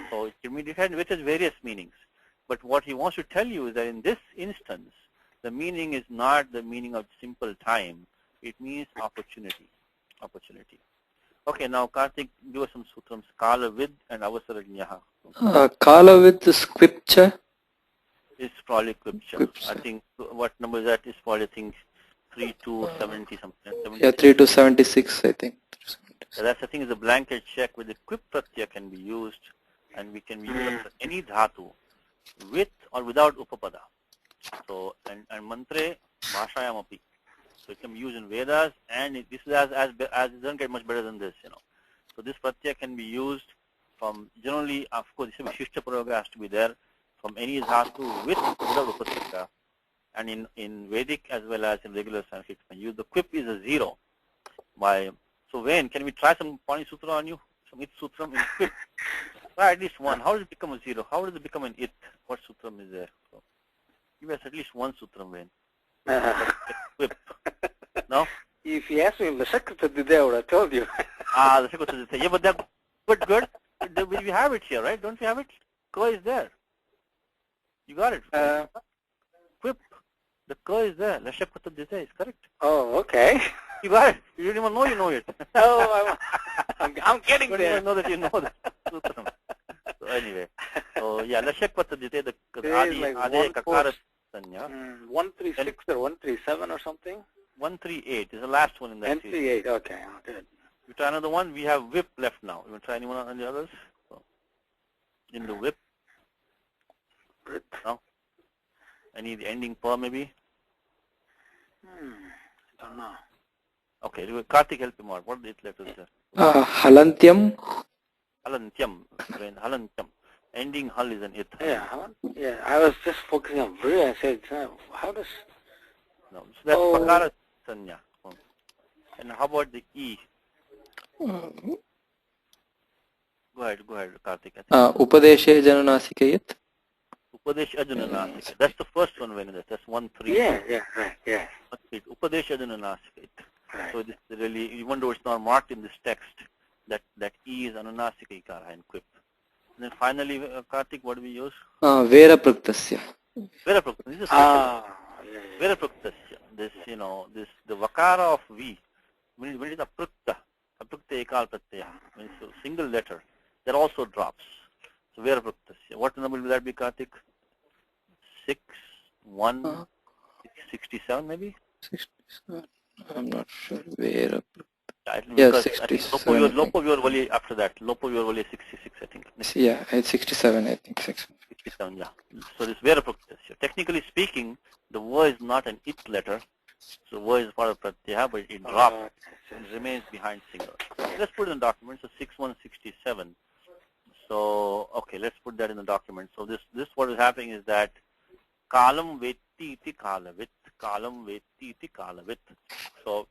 So it can mean which has various meanings. But what he wants to tell you is that in this instance, the meaning is not the meaning of simple time. It means opportunity. Opportunity. Okay, now Karthik, give us some sutrams. Kala vid and Avasarajñaha. Kala with scripture. It's probably scripture. I think what number is that? Is probably, I think, 3 to 70 something. 76. Yeah, 3 to 76, I think. So that's, I think, is a blanket check where the quip pratyaya can be used, and we can use it for any dhatu with or without upapada. So, and mantre bhashayam api. So it can be used in Vedas, and this is as it doesn't get much better than this, So this pratyaya can be used from generally, of course, this vishishta prayoga has to be there from any dhatu with or without upapada. And in Vedic as well as in regular Sanskrit, when you use the quip is a 0. So Wayne, can we try some Pani Sutra on you? Some It Sutram in quip. Try at least one. How does it become a 0? How does it become an It? What Sutram is there? So, give us at least one Sutram, Wayne. Quip. No? If you asked me the Secretary, I would have told you. The Secretary. Yeah, but that good. We have it here, right? Don't we have it? Ka is there. You got it. Quip. The ka is there. Lashakvatadita is correct. Oh, okay. You got it. You didn't even know you know it. Oh, I'm getting you there. don't even know that you know that. So anyway, so yeah, Lashakvatadita, the Adi Kakarat Sanya. 136 or 137 or something? 138 is the last one in that series. 138, okay, good. We try another one. We have whip left now. You want to try anyone on the others? So, in the whip? No? Any ending per maybe? I don't know. Okay, Karthik, help him out. What are the letters there? Halantyam. Halantyam. Halantyam. Ending hal is an it. Yeah, I was just focusing on Vriya. I said, how does... No, so that's Pakara Sanya. And how about the E? Go ahead, Karthik. Upadeshe Jananasikayat. Upadesh Ajananasika. That's the first one, that's 1, 3. Yeah, right, yeah. Upadesh Ajananasika. Right. So this is really, even though it's not marked in this text, that E is Ananasika Ikara and quip. And then finally, Karthik, what do we use? Vera Praktasya. Vera Praktasya. This is special. Vera Praktasya. This, the Vakara of V, when it is Aprukta Ekal Pratyaya, when it's a single letter, that also drops. So Vera Praktasya. What number will that be, Karthik? 67 maybe? 67. I'm not sure. Vera Praktasya. Yeah, 67. Lopo Vyorvali after that. Lopo Vyorvali 66, I think. Yeah, it's 67, I think. 67, yeah. So this Vera Praktasya. Technically speaking, the va is not an it letter. So va is part of pratyaya, but it drops and remains behind single. Let's put it in the document. So 6167. So okay, let's put that in the document. So this what is happening is that kalam vetti iti kalavit, kalam vetti iti kalavit. So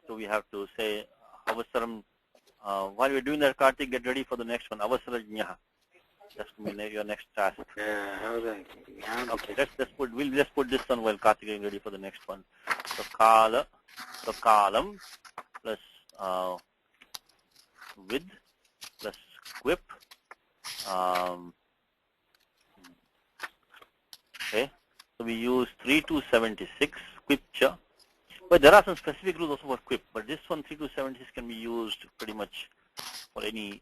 we have to say avasaram. While we're doing that, Karthik, get ready for the next one. Avasarajñaha. That's going to be your next task. Okay, we'll just put this one while Karthik getting ready for the next one. So kalam plus with plus quip. Okay, so we use 3 to 76 quipcha. But there are some specific rules also for quip. But this one 3 to 76 can be used pretty much for any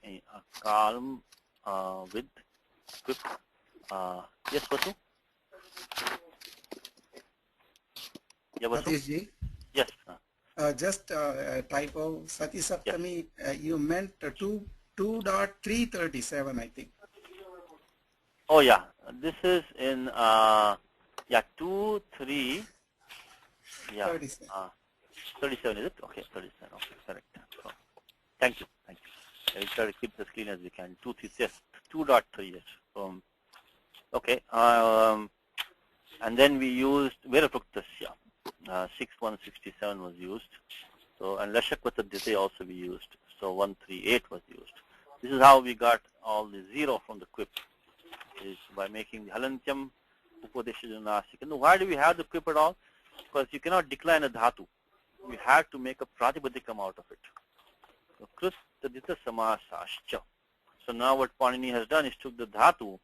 kalam with quip. Yes, Vasu? Yeah, Vasu? Satishji? Yes. just a typo. Sati Saptami, you meant 2.337, I think. Oh yeah, this is in 2, 3, 37. 37 is it? Okay, 37. Okay, correct. So, thank you. I will try to keep this clean as we can. 2, 3, yes, 2.3. Yes. Okay. And then we used Verapuktasya. 6167 was used. So, and Lashakvatadhyate also we used. So 138 was used. This is how we got all the 0 from the quip, is by making the Halantyam Upadeshajanasik. And why do we have the quip at all? Because you cannot decline a dhatu. You have to make a pratipadikam out of it. So Krit Tadita Samasascha. So now what Panini has done is took the dhatu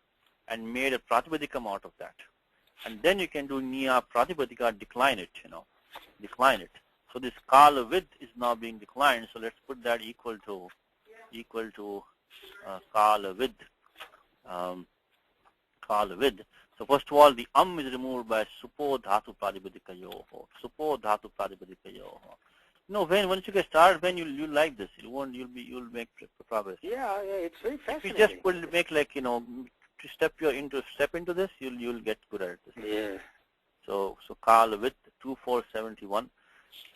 and made a pratipadikam out of that. And then you can do Niya Pratipadika, decline it, decline it. So this Kala Vid is now being declined. So let's put that equal to Kala Vid. Kala Vid. So first of all, the is removed by Supo Dhatu Pratipadika Yoho. Supo Dhatu Pratipadika Yoho. Once you get started, when you'll like this, you'll make progress. Yeah, it's very fascinating. If you just make to step into this, you'll get good at this. Yeah. So Kala with 2471,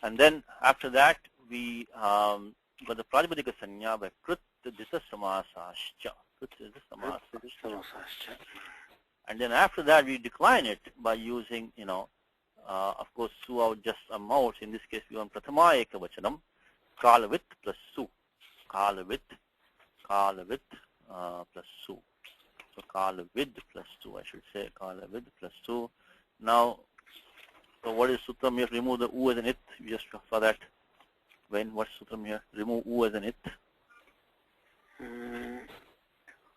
and then after that we got the Pratipadika Sanya by Krit Dita Samasascha. And then after that we decline it by using of course su out just a mouse. In this case we want Prathama Ekavachanam, Kala with plus su, Kala with plus su. So Kala with plus 2, I should say, Kala with plus 2. Now, so what is Sutram? You have to remove the U as an it. We just saw that. What's Sutram here? Remove U as an it.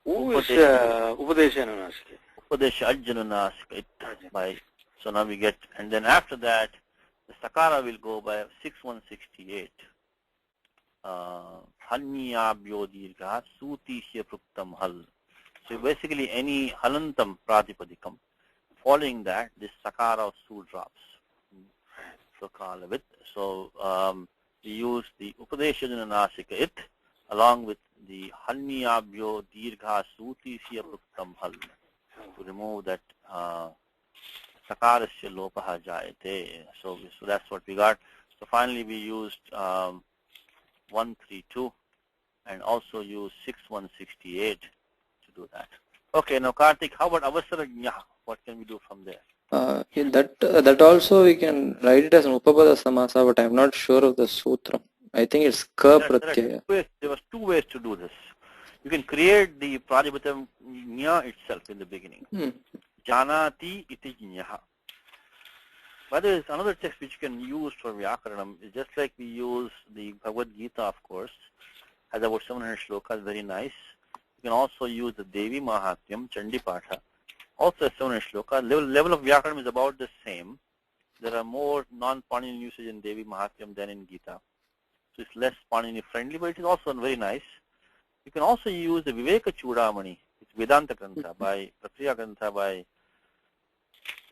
U is Upadesha Anunasika. Upadesha Ajjanunasika it by. So now we get, and then after that, the Sakara will go by 6168. Hanyabhyo dirgha sutisya pruktam hal. So basically any halantam pratipadikam, following that this sakara of su drops. So Kala with. So we use the Upadeshajanasika it along with the Hanyabhyo dirgha sutisya pruktam hal to remove that sakarasya lopaha jayate. So that's what we got. So finally we used 132 and also used 6168 to do that. Okay, now Karthik, how about Avasarajnya? What can we do from there? That also we can write it as an Upapada Samasa, but I'm not sure of the Sutram. I think it's Ka Pratyaya. There was 2 ways to do this. You can create the Pratipadikam Nya itself in the beginning. Janati iti Nyaha. But there is another text which you can use for Vyakaranam. It's just like we use the Bhagavad Gita, of course, has about 700 shlokas, very nice. You can also use the Devi Mahatyam, Chandi Patha, also 700 shlokas. Level of Vyakaranam is about the same. There are more non-Panini usage in Devi Mahatyam than in Gita. So it's less Panini friendly, but it is also very nice. You can also use the Viveka Chudamani. It's Vedanta Grantha by Pratriya Grantha by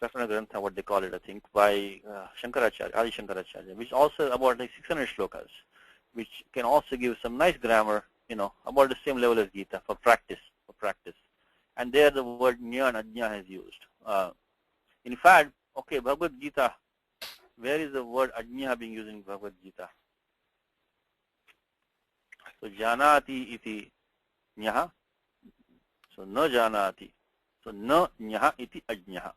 Prasana Grantha, what they call it, I think, by Shankaracharya, Adi Shankaracharya, which also about like 600 shlokas, which can also give some nice grammar, about the same level as Gita for practice. And there the word Nya and Ajna is used. In fact, okay, Bhagavad Gita, where is the word Ajna being used in Bhagavad Gita? So Janati iti Nyaha. So na Janati. So na Nyaha iti Ajnaha.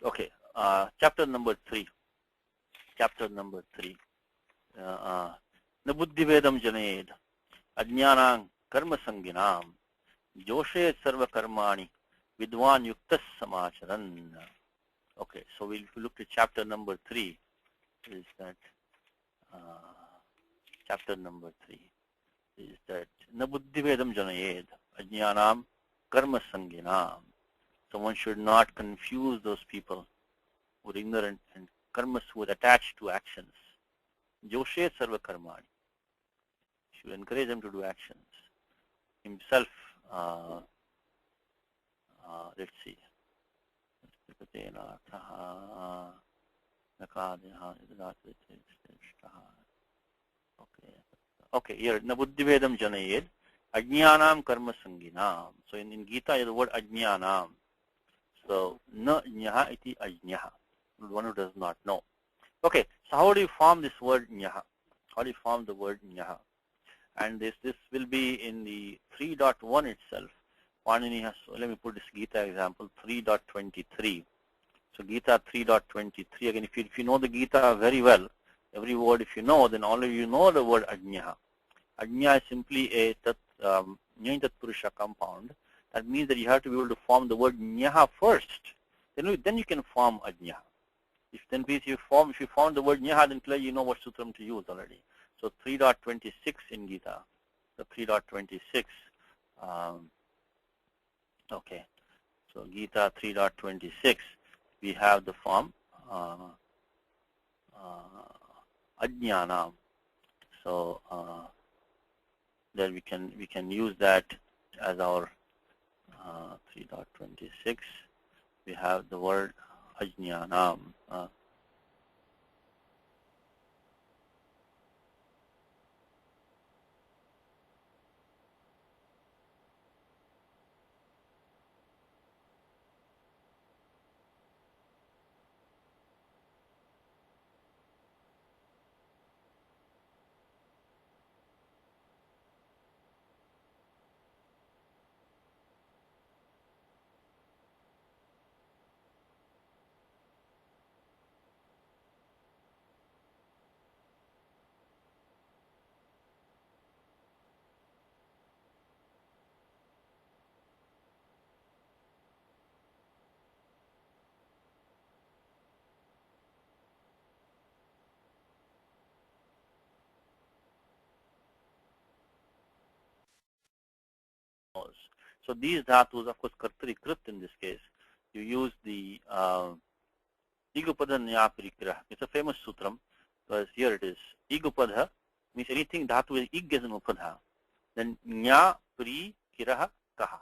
Okay, chapter number 3. Na buddhivedam janed ajnanam karma sanginam joshe sarva karmani vidwan yuktas samacharan. Okay, so we'll look at chapter number 3. Is that chapter number 3? Is that na buddhivedam janayed ajnanam karma sanginam. So one should not confuse those people who are ignorant and karmas who are attached to actions. Joshe sarva karmani. Should encourage them to do actions. Himself, let's see. Okay, here, na buddhivedam janayed, ajnanam karma sanginam. So in Gita, is the word ajnanam. So, na nyaha iti ajnaha, one who does not know. Okay, so how do you form this word nyaha? How do you form the word nyaha? And this will be in the 3.1 itself. Panini has, let me put this Gita example, 3.23. So Gita 3.23, again, if you know the Gita very well, every word if you know, then already you know the word ajnaha. Ajna is simply a Nyantat Purusha compound. That means that you have to be able to form the word nyaha first. Then you can form ajnaha. If you form the word nyaha, then clearly you know what sutram to use already. So 3.26 in Gita. So 3.26. Okay. So Gita 3.26. We have the form ajnanam. So then we can use that as our 3.26. We have the word ajnanam. So these dhatus, of course, kartari krit in this case, you use the igupada nyapirikrah. It's a famous sutram, because here it is. Igupada means anything dhatu is ig as an upadha. Then nya pri kiraha kaha.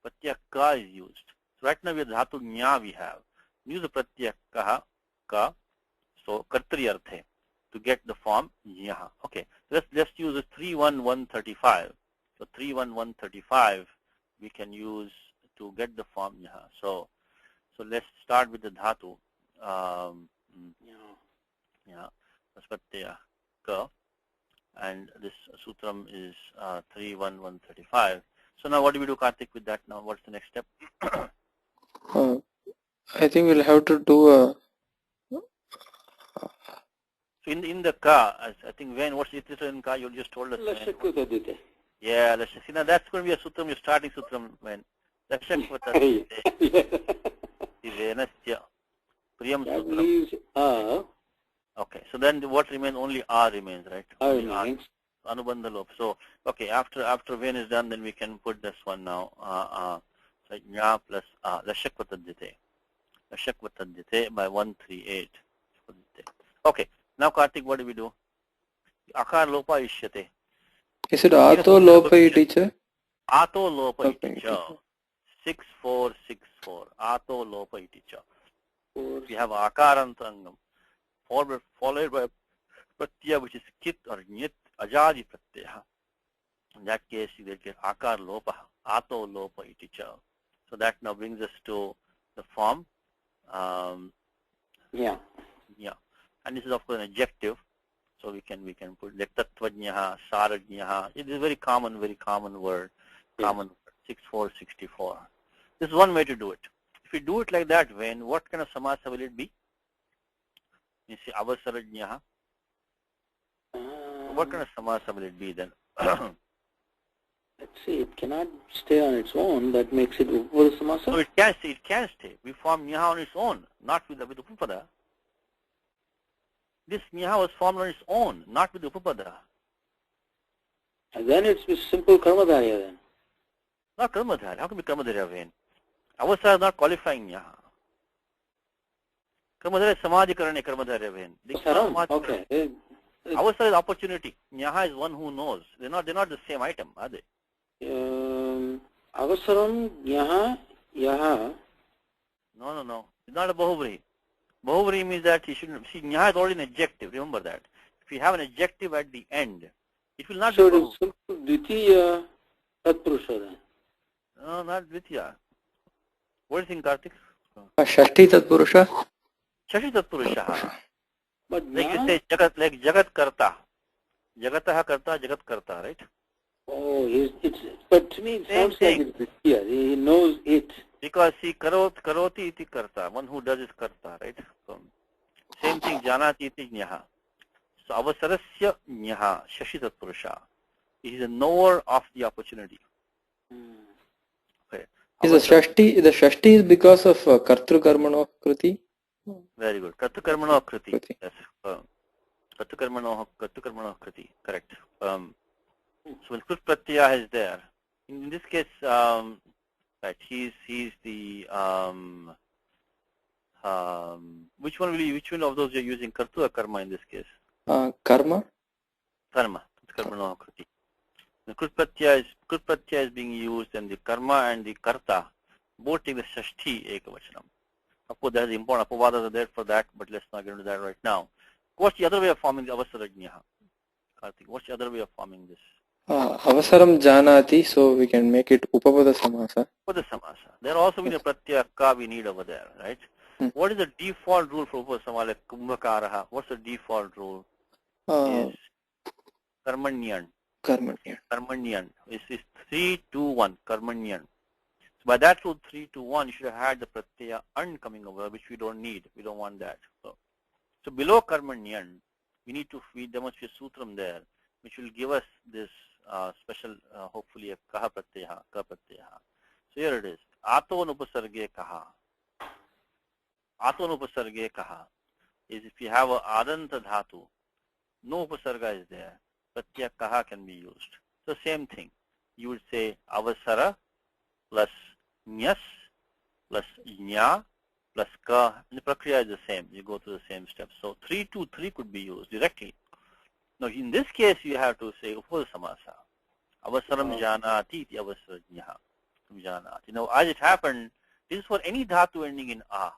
Pratyaya ka is used. So right now we have dhatu nya we have. Use the pratyaya kaha ka. So kartari arthe to get the form nyaha. Okay. So let's use the 31135. So 31135 we can use to get the form nyaha. So let's start with the dhatu. Pratyaya ka. And this sutram is 31135. So now what do we do, Karthik, with that now? What's the next step? I think we'll have to do a... So in the ka, I think when, what's it in ka? You just told us. Yeah, see, now that's going to be a sutram, your starting sutram when. Priyam sutram. Okay, so then what remains? Only A remains, right? Only remains. Anubandha lop. So, okay, after when is done, then we can put this one now. So, nya plus A. Lashakvatadjite. Lashakvatadjite by 138. Okay, now Karthik, what do we do? Akar lopa ishyate. Is it Ato lopa teacher? Ato lopa teacher. 6464. Ato lopa teacher. We have akarantangam. Followed by pratyaya, which is kit or nyit ajadi pratyaya. In that case, you will get akar lopa, ato lopa iticha. So that now brings us to the form. Yeah. And this is of course an adjective. So we can put like tattvajnaha, sarajnaha. It is a very common word. Common word, 6464. This is one way to do it. If you do it like that, when what kind of samasa will it be? You see, avasarajnaha. What kind of samasa will it be then? Let's see, it cannot stay on its own. That makes it upada samasa. So it can stay. We form nyaha on its own, not with upada. This nyaha was formed on its own, not with upada. And then it's simple karmadharya then. Not karmadharya. How can it be karmadharya when? Avasara is not qualifying nyaha. Karmadharya is samadhikarane karmadharya when. Okay. Avasara is opportunity. Nyaha is one who knows. They're not the same item, are they? Avasaram, nyaha, yaha. No. It's not a bahubri. Bahuvri means that he shouldn't, see, Nya is already an adjective, remember that. If you have an adjective at the end, it will not be Bahu. So Dvitiya Tatpurusha then. No, not Dvitiya. What do you think, Karthik? Shashti Tatpurusha? Shashi Tatpurusha. But Like you now, say, Jagat, like Jagat Karta. Jagataha Karta, Jagat Karta, right? oh, but to me it Same sounds thing. like it's Dvitiya. He knows it. Because see, karoti iti karta, one who does is karta, right? So, same thing, janati iti nyaha. So, avasarasya nyaha, shashi tatpurusha. He is a knower of the opportunity. Okay. Is the Shashti is because of Kartru Karmano Kriti? Very good. Kartu karmano kriti. Kriti. Yes. Kartu karmano kriti. Correct. So when Krut Pratyaya is there, in this case, right, he's the which one of those you're using, Kartu or Karma in this case? Karma. Karma. Karmano kriti. The Krut Pratyaya is being used, and the Karma and the Karta both take the Shashti Ekavachanam. Of course, that is important. Apovadas are there for that, but let's not get into that right now. What's the other way of forming the avasarajnyaha? Karthik, what's the other way of forming this? Avasaram Janati, so we can make it Upapada Samasa. Upapada Samasa. There also be a pratyaya ka we need over there, right? What is the default rule for Upapada Samasa, like Kumbhakaraha? What's the default rule? Is Karmanyan. Karmanyan. It's 3, 2, 1. Karmanyan. So by that rule 3, 2, 1, you should have had the pratyaya an coming over, which we don't need. We don't want that. So below Karmanyan, we demonstrate sutram there, which will give us this special, hopefully, a kaha pratyaya, ka pratyaya. So here it is. Ato nupasarge kaha. Ato nupasarge kaha is if you have a adanta dhatu, no upasarga is there, pratyaya kaha can be used. So same thing. You would say avasara plus nyas plus nya plus ka, and the prakriya is the same. You go through the same steps. So 3, 2, 3 could be used directly. Now in this case, you have to say upada samasa. Avasaram janati iti avasarajnyaha. Janati. Now as it happened, this is for any dhatu ending in a.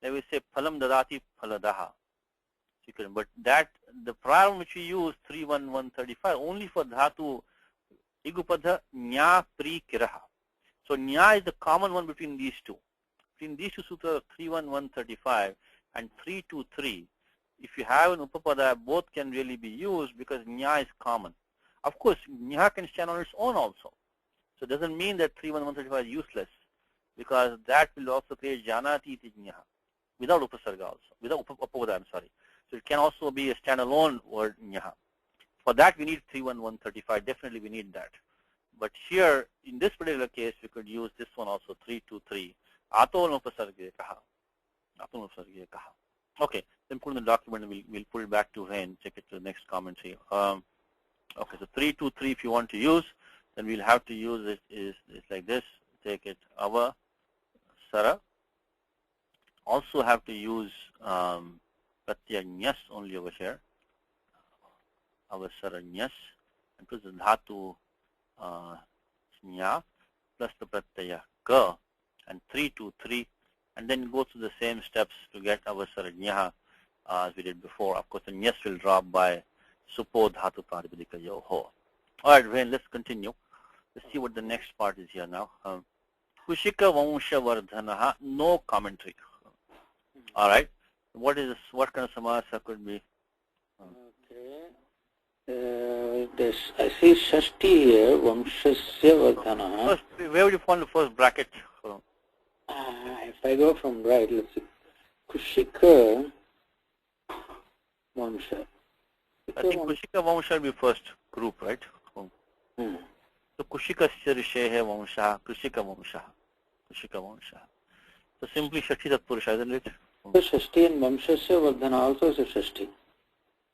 They will say phalam dadati phaladaha. But that, the prior one which we use, 3, 1, 135, only for dhatu igupada nya pri kiraha. So nya is the common one between these two. Between these two sutras, 3, 1, 135 and 3, 2, 3, if you have an upapada, both can really be used because nya is common. Of course, nya can stand on its own also. So it doesn't mean that 3, 1, 135 is useless, because that will also create janati iti nyaha without upasarga also, without upapada, I'm sorry. So it can also be a standalone word nyaha. For that we need 3, 1, 135. Definitely we need that. But here, in this particular case, we could use this one also, 3, 2, 3. Ato nupasarge kaha. Ato nupasarge kaha. Okay, then put in the document and we'll put it back to here and check it to the next commentary. Okay, so 3, 2, 3 if you want to use, then we'll have to use it is like this. Take it avasara. Also have to use pratyanyas only over here. Avasaranyas. And put the dhatu nya plus the pratyaya ka, and 3, 2, 3, and then go through the same steps to get avasarajnyaha as we did before. Of course, the nyas will drop by supo dhatu paripadika yoho. Alright, Rain, let's continue. Let's see what the next part is here now. Kushika Vamsha Vardhanaha, no commentary. Alright, what is this? What kind of samasa could be? Okay. I see Shashti here, Vamshasya Vardhanaha. First, where would you find the first bracket? If I go from right, let's see. Kushika Vamsha. I think Kushika Vamsha will be first group, right? So Kushika Rishehe Vamsha, Kushika Vamsha, Kushika Vamsha. So simply Shashti Tatpurusha, isn't it? So Shashti and Vamshasya Vardhana also is a Shashti.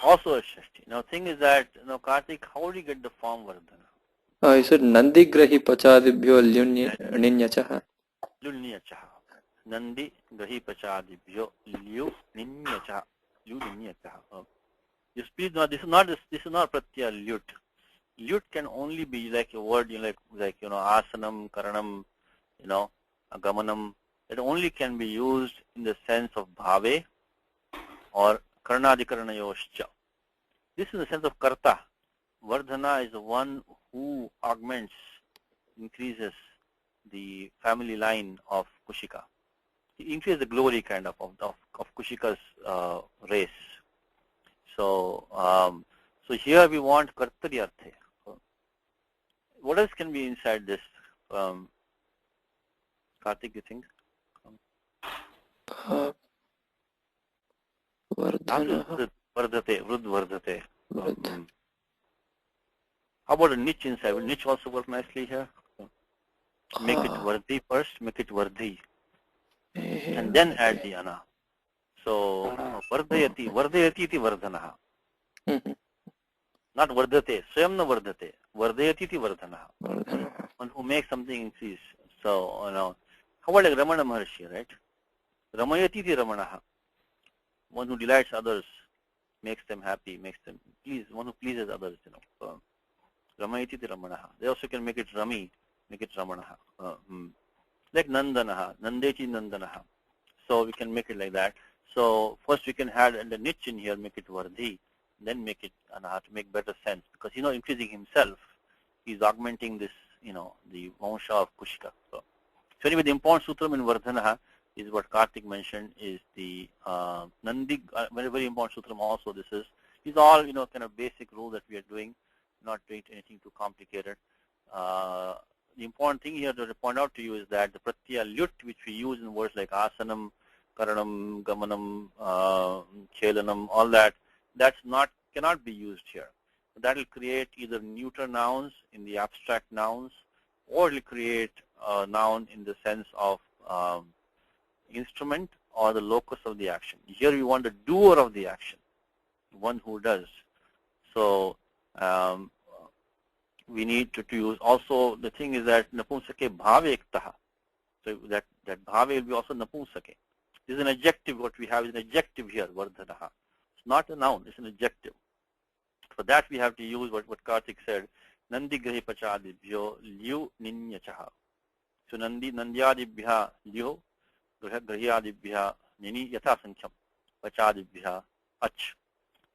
Also a Shashti. Now thing is that, Karthik, how do you get the form Vardhana? You said Nandi Grahi Pachadibhyo Linyachaha. Lulnyachaha. Nandi Grahi Pachadibhyo Lulnyachaha. Lulnyachaha. You speak now, this is not pratyaya lyut. Lyut can only be like a word, like asanam, karanam, agamanam, that only can be used in the sense of bhave or karnadikaranayoscha. This is the sense of karta. Vardhana is the one who augments, increases the family line of Kushika. He increases the glory kind of Kushika's race. So, so here we want kartaryarthe. What else can be inside this? Karthik, you think? Vardhana. Vardhate, vrud vardhate. How about a niche inside? Will niche also work nicely here? Make it vardhi first, make it vardhi. And then add the ana. So, vardhayati, vardhayati iti vardhanaha. Not vardhate, swayam na vardhate. Vardhayati iti vardhanaha. One who makes something increase. So, how about like Ramana Maharshi, right? Ramayati iti Ramanaha. One who delights others, makes them happy, makes them please, one who pleases others, So, Ramayati iti Ramanaha. They also can make it Rami, make it Ramanaha. Like Nandanaha, Nandeti Nandanaha. So we can make it like that. So first we can add the niche in here, make it Vardhi, then make it Anaha to make better sense. Because increasing himself, he's augmenting this, the Vansha of Kushika. So anyway, the important sutram in Vardhanaha is what Karthik mentioned, is the Nandi, very, very important sutram also. This is, these all, kind of basic rule that we are doing, not doing anything too complicated. The important thing here to point out to you is that the pratyaya lyut, which we use in words like asanam, karanam, gamanam, chelanam, all that, cannot be used here. That will create either neuter nouns in the abstract nouns, or it will create a noun in the sense of instrument or the locus of the action. Here we want the doer of the action, one who does. So we need to use also, the thing is that napunsake bhave ektaha. So that bhave will be also napunsake. This is an adjective. What we have is an adjective here, vardhanaha. It's not a noun, it's an adjective. For that we have to use what Karthik said, nandi grahi pachadibhyo liu ninyachaha. So nandyadibhya liu grahiyadibhya nini yatha sankham pachadibhya ach.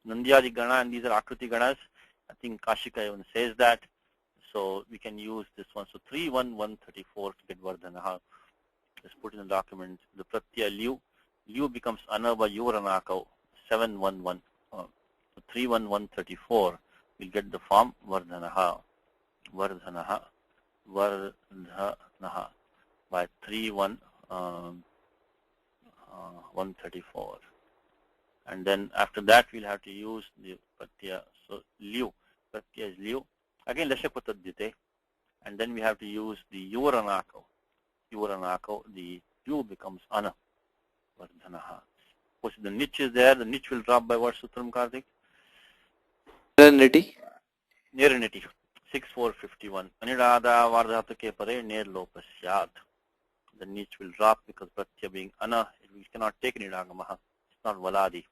Nandyadi gana, and these are akriti ganas. I think Kashika even says that. So we can use this one. So 31134 to get Vardhanaha. Just put in the document. The pratyaya liu. Liu becomes anava yuranakau 711. So 31134 we'll get the form Vardhanaha. Vardhanaha. Vardhanaha by 31134. And then after that we'll have to use the pratyaya. So liu. Pratyaya is liu. Again, lashapatadyate, and then we have to use the yuvaranako. Yuvaranako, the yu becomes ana, vardhanaha. Of course, the niche is there. The niche will drop by what sutram, Karthik? Niti. Neraniti, 6451. Anidada vardhatake pare ner lopasyat. The niche will drop because pratyaya being ana, we cannot take nidagamaha. It's not valadi.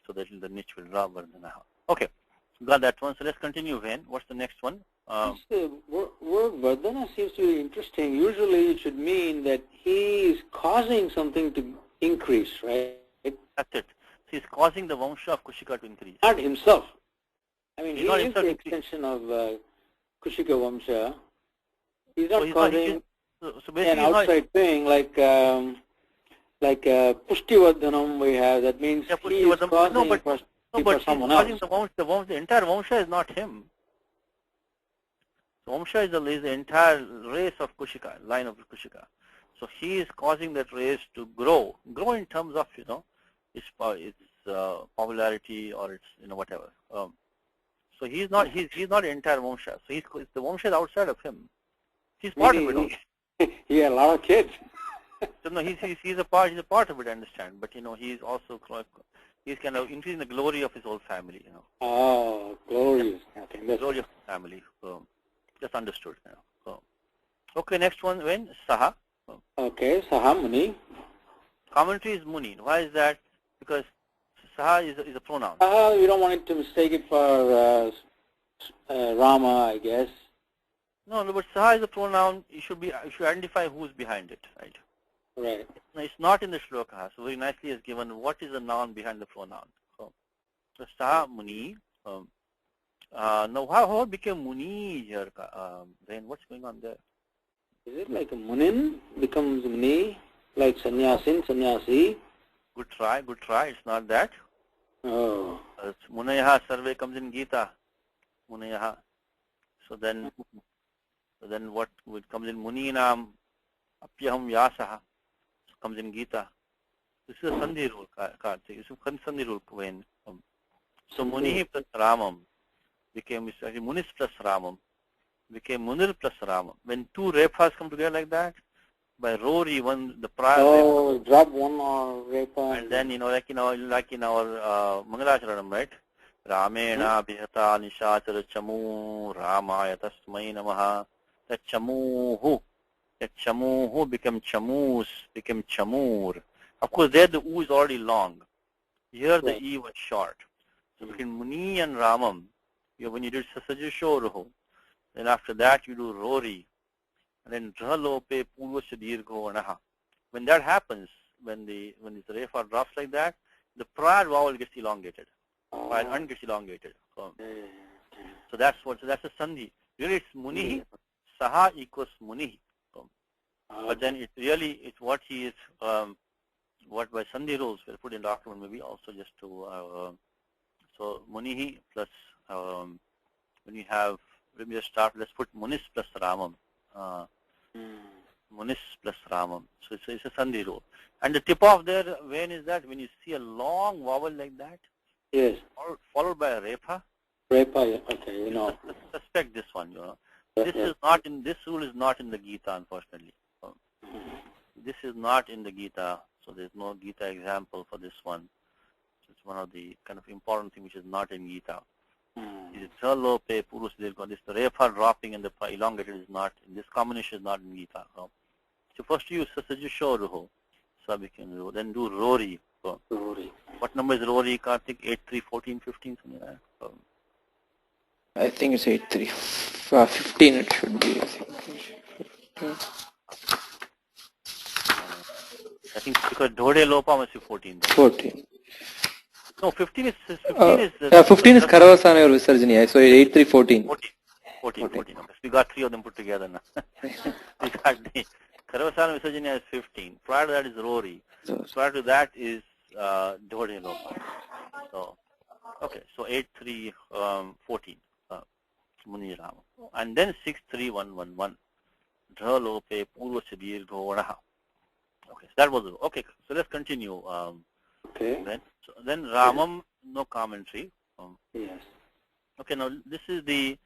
So that the niche will drop vardhanaha. Okay. Got that one. So let's continue, Vain. What's the next one? The word vardhana seems to be interesting. Usually it should mean that he is causing something to increase, right? That's it. So he's causing the Vansha of Kushika to increase. Not himself. I mean, he not is the extension of Kushika Vamsha. He's not causing an outside thing like Pushti Vardhanam we have. That means he is causing for someone else. The entire Vansha is not him. The Vansha is the entire race of Kushika, line of Kushika. So he is causing that race to grow in terms of its popularity or its whatever. So he's not the entire Vansha. So the Vansha is outside of him. He's part of it. He had a lot of kids. So no, he's a part of it. I understand, but he's also he's kind of increasing the glory of his whole family. Oh, glorious! Okay, glory of the family. So just understood. So okay, next one. When Saha. Okay, Saha Muni. Commentary is Muni. Why is that? Because Saha is a pronoun. We don't want it to mistake it for Rama, I guess. No, but Saha is a pronoun. You should identify who's behind it, right? Right. No, it's not in the shloka. So very nicely is given what is the noun behind the pronoun. So Saha Muni. Now how it became Muni here? Then what's going on there? Is it like a munin becomes muni, like sannyasin, sannyasi? Good try. It's not that. Oh. Munayaha survey comes in Gita. Munayaha. So then what comes in Muninam Apyaham Vyasaha comes in Gita. This is a Sandhi rule, Karthik. This is a Sandhi rule when so Muni plus Ramam became Munis plus Ramam became Munir plus Ramam. When two rephas come together like that, by Rory one the prior Oh, drop one or repa. and then like in our Mangalacharanam, right? Ramena Bhihata Nishachara Chamu Ramaya Tasmai Namaha. That Chamuhu became Chamus, became Chamur. Of course, there the U is already long. Here the E was short. So between Muni and Ramam, when you did Sasajushoruhu, then after that you do Rory, and then Dralope Purvasya Dirgho Anaha. When that happens, when the refa drops like that, the prior vowel gets elongated. Prior un gets elongated. So that's a Sandhi. Really it's Muni, Saha equals Muni. But then it's what he is, what by Sandhi rules we'll put in document maybe also just to, so Munihi plus, when you have, let me just start, let's put Munis plus Ramam. Munis plus Ramam. So it's a Sandhi rule. And the tip of their vein is that when you see a long vowel like that, yes, followed by a repa. Repa, okay, you know. Suspect this one, you know. This rule is not in the Gita, unfortunately. This is not in the Gita, so there's no Gita example for this one. So it's one of the kind of important things which is not in Gita. This the refa dropping and the elongated is not, this combination is not in Gita. So first you use Sasajushoruho, so then do Rory. So Rory. What number is Rory, Karthik? 8, 3, 14, 15, something like that? So I think it's 8-3. 15 it should be. I think because Dhode Lopa must be 14. Then. 14. No, 15 is 15 is Karavasana or Visarjani. So 8-3, 14. 14. Okay. So we got three of them put together now. We got the Karavasana Visarjani is 15. Prior to that is Rory. Prior to that is Dhode Lopa. So okay, so 8-3, 14. Muni Rama. And then 6-3-1-1-1. Dha Lope Purvasya Dirgho Anaha. Okay, so that was it. Okay, so let's continue. Okay. Then Ramam, no commentary. Yes. Okay, now this is the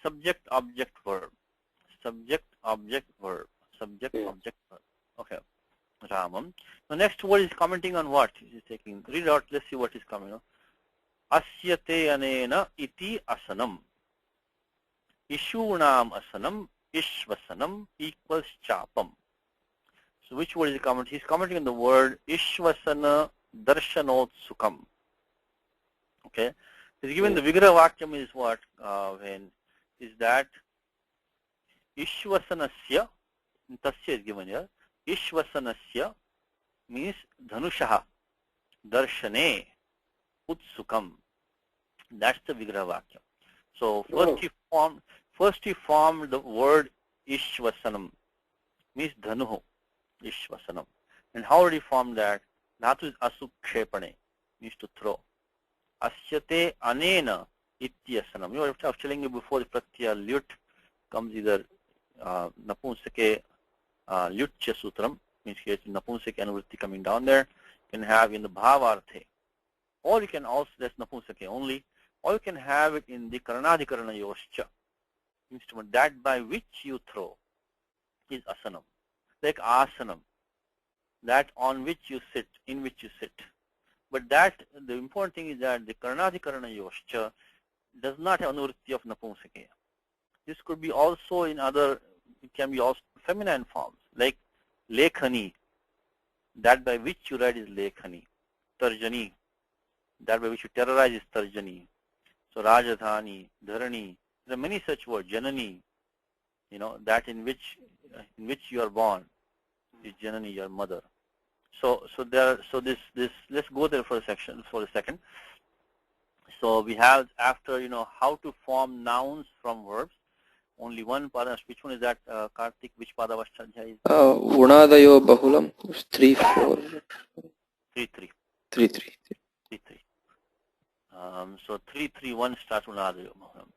subject-object verb. Subject-object verb. Subject-object verb. Okay, Ramam. The next word is commenting on what? He's taking. Read out. Let's see what is coming. Asyate anena iti asanam. Ishunam asanam. Ishvasanam equals chapam. So which word is he commenting? He's commenting on the word Ishvasana Darshanot Sukam. Okay. He's given the Vigraha Vakyam is what? When is that Ishvasanasya, Tasya is given here. Ishvasanasya means Dhanushaha Darshane Utsukam. That's the Vigraha Vakyam. So first he formed the word Ishvasanam, means Dhanuho. Ishvasanam. And how did he form that? Dhatu is asukshepane, means to throw. Asyate anena ityasanam. You know, I was telling you before, the pratyaya lyut comes either napunsake lyutya sutram, means here napunsake anuvritti coming down there. You can have in the bhavarthe. Or you can also, that's napunsake only, or you can have it in the karanadhikarana yoscha. Means that by which you throw is asanam. Like asanam, that on which you sit, in which you sit. But that, the important thing is that the karanadhikarana yoscha does not have anuvritti of napunsake. This could be also in other, it can be also feminine forms, like lekhani, that by which you write is lekhani. Tarjani, that by which you terrorize is tarjani. So rajadhani, dharani, there are many such words, janani, you know, that in which you are born. is Janani, your mother. So this let's go there for a second. So we have, after how to form nouns from verbs, only one pada. Which one is that, Karthik? Which pada was Chadhya? Unadayo bahulam, 3, 4. 3, 3. 3, 3. 3, 3. So 3, 3, 1 starts Unadayo bahulam.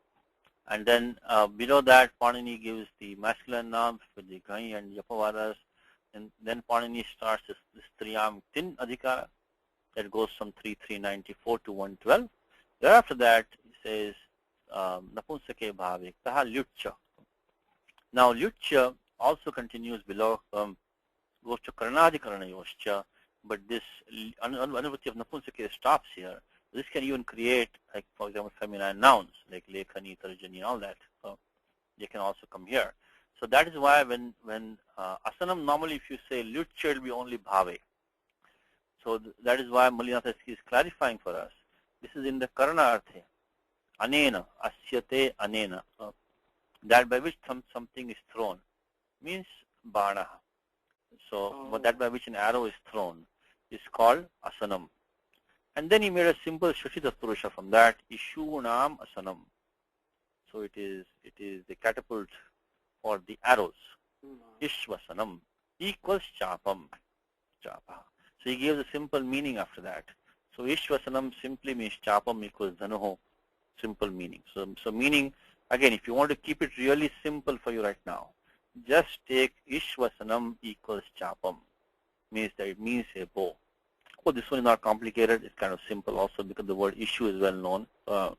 And then below that, Panini gives the masculine nouns with the Gai and Yapavadas. And then Panini starts this Triyam Tin Adhikara that goes from 3394 to 112. Thereafter that, it says Napunsake Bhavik Taha Lyutcha. Now Lyutcha also continues below, goes to Karnadikarana Yoscha, but this Anuvati of Napunsake stops here. This can even create, like, for example, feminine nouns like Lekhani, Tarjani, all that. So they can also come here. So that is why when asanam, normally if you say Lyutcha, it will be only Bhave. So that is why Malinath is clarifying for us. This is in the Karana Arthe. Anena, Asyate Anena. That by which something is thrown means Bana. So that by which an arrow is thrown is called Asanam. And then he made a simple Shashita Purusha from that, Ishunam Asanam. So it is the catapult for the arrows. Ishvasanam equals Chapam. Chapa. So he gives a simple meaning after that. So Ishvasanam simply means Chapam equals Dhanuho. Simple meaning. So meaning, again, if you want to keep it really simple for you right now, just take Ishvasanam equals Chapam. Means that it means a bow. Oh, this one is not complicated. It's kind of simple also because the word issue is well known. Okay,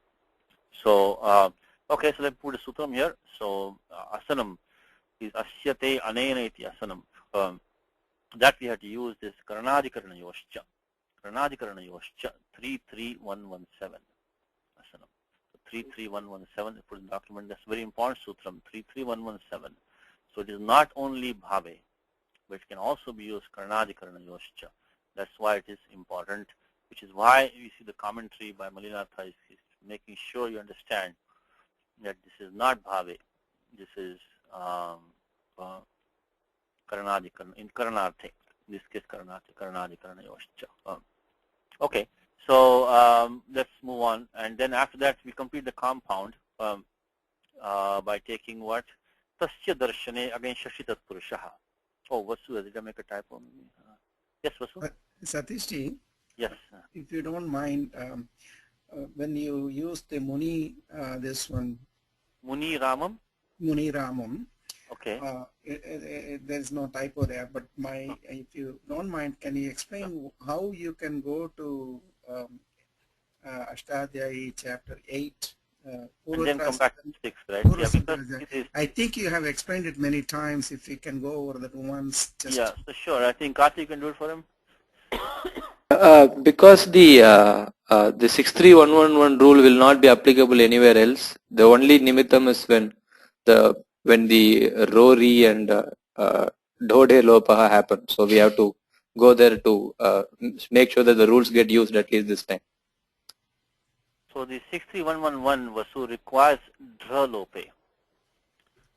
so let's put a sutram here. So asanam is asyate anena iti asanam. That we have to use this Karnadikarana Yoscha. Karnadikarana Yoscha 33117 asanam. So 33117, put in the document. That's very important sutram, 33117. So it is not only bhave, but it can also be used Karnadikarana Yoscha. That's why it is important, which is why you see the commentary by Malinatha is making sure you understand that this is not bhave. This is Karanadikarana, in Karanarthe. In this case, Karanadikarana Yoscha. Okay, so let's move on. And then after that, we complete the compound by taking what? Tasya Darshane, again, Shashitat Purushaha. Oh, Vasu, did I make a typo? Yes, Vasu? Satishji, yes. If you don't mind, when you use the Muni, this one, Muni Ramam? Muni Ramam, okay. There's no typo there, but if you don't mind, can you explain how you can go to Ashtadhyayi chapter 8? And then come back to 6, right? Yeah, I think you have explained it many times. If you can go over that once. Just yeah, so sure. I think Karthik can do it for him. Because the 63111 rule will not be applicable anywhere else. The only nimittam is when the Rori and Dhodhe Lopaha happen. So we have to go there to make sure that the rules get used at least this time. So the 63111 Vasu requires Dra Lope.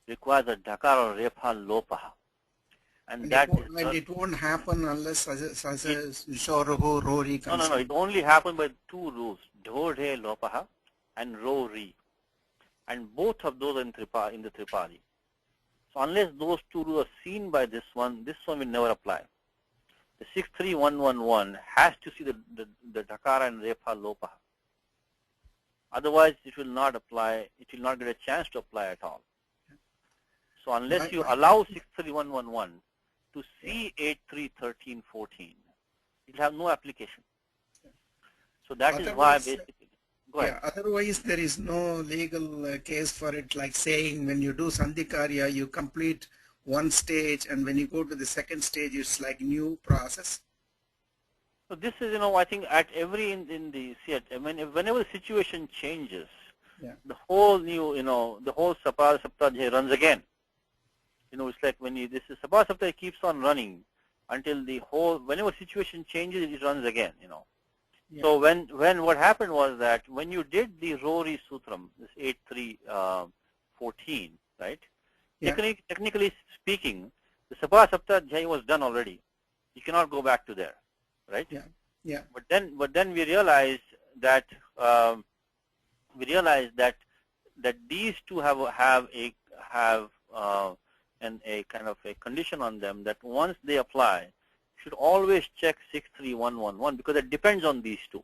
Requires a Dakar or Repha Lopaha. And that it won't happen unless such as Shoraho, Rori comes. No. It only happens by two rules, Dhodhe Lopaha and Rori. And both of those are in the Tripadi. So unless those two rules are seen by this one will never apply. The 63111 has to see the Dakara and Repha Lopaha. Otherwise, it will not apply. It will not get a chance to apply at all. So unless you allow 63111 to see 831314, it will have no application. So that is why basically. Go ahead. Yeah, otherwise there is no legal case for it, like saying when you do Sandhikarya, you complete one stage, and when you go to the second stage, it's like new process. So this is, I think at every whenever the situation changes, the whole new, the whole Sapara Saptadhya runs again. It's like when this is Sapara Saptadhya keeps on running until whenever situation changes, it runs again, Yeah. So when what happened was that when you did the Rori Sutram, this 8314, right? Yeah. Technically speaking, the The Sapara Sapta Adhyaya was done already. You cannot go back to there, right? Yeah. Yeah. But then we realized that these two have a kind of a condition on them that once they apply, you should always check 63111 because it depends on these two.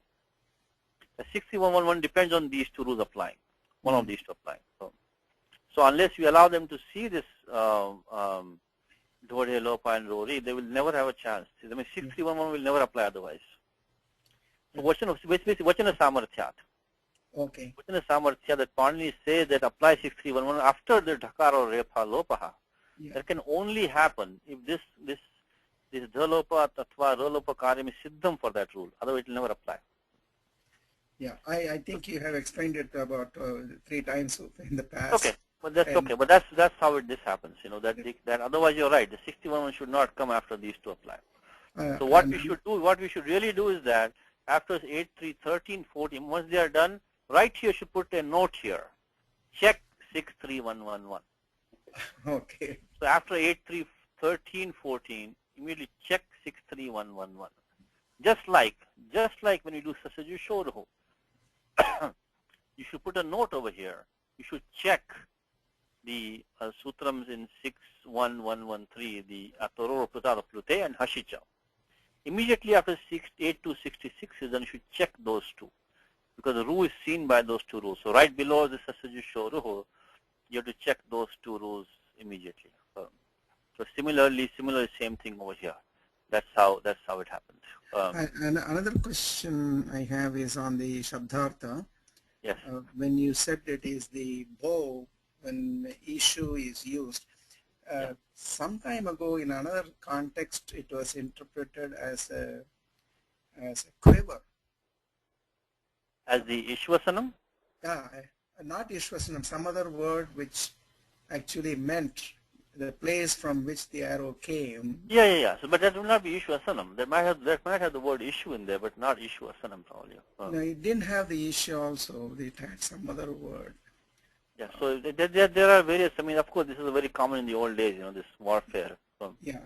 The 63111 depends on these two rules applying, one of these two applying. So unless you allow them to see this Dhodhe, Lopa and Rori, they will never have a chance. I mean, 63111 will never apply otherwise. So Vachana Samarthyat. Okay. Vachana Samarthya, that Pandini says that apply 63111 after the Dhakara or Repa Lopaha. Yeah. That can only happen if this Dhalopa, Tattva, Rolopa Karyam is Siddham for that rule. Otherwise it will never apply. Yeah, I think you have explained it about 3 times in the past. Okay, but that's okay. But that's how this happens. You know that otherwise you're right. The 61 should not come after these two apply. So what we should really do is that after 8, 3, 13, 14, once they are done, right here should put a note here. Check 63111. Okay. So after 8, 3, 13, 14, immediately check 63111. Just like when you do Sasaju Shodho, you should put a note over here. You should check the sutrams in 61113, the Atororo Pratara Plute and Hashicha. Immediately after 8 to 66, then you should check those two, because the rule is seen by those two rules. So right below the Sasaju Shodho, you have to check those two rules immediately. So similarly, same thing over here. That's how it happened. And another question I have is on the Shabdartha. Yes. When you said it is the bow when issue is used, some time ago in another context it was interpreted as a quiver. As the Ishwasanam? Yeah, not Ishwasanam, some other word which actually meant the place from which the arrow came. Yeah. So, but that will not be Ishwasanam. That might have the word issue in there, but not Ishwasanam probably. No, it didn't have the issue also. It had some other word. Yeah. So there are various. I mean, of course, this is very common in the old days. You know, this warfare. Yeah.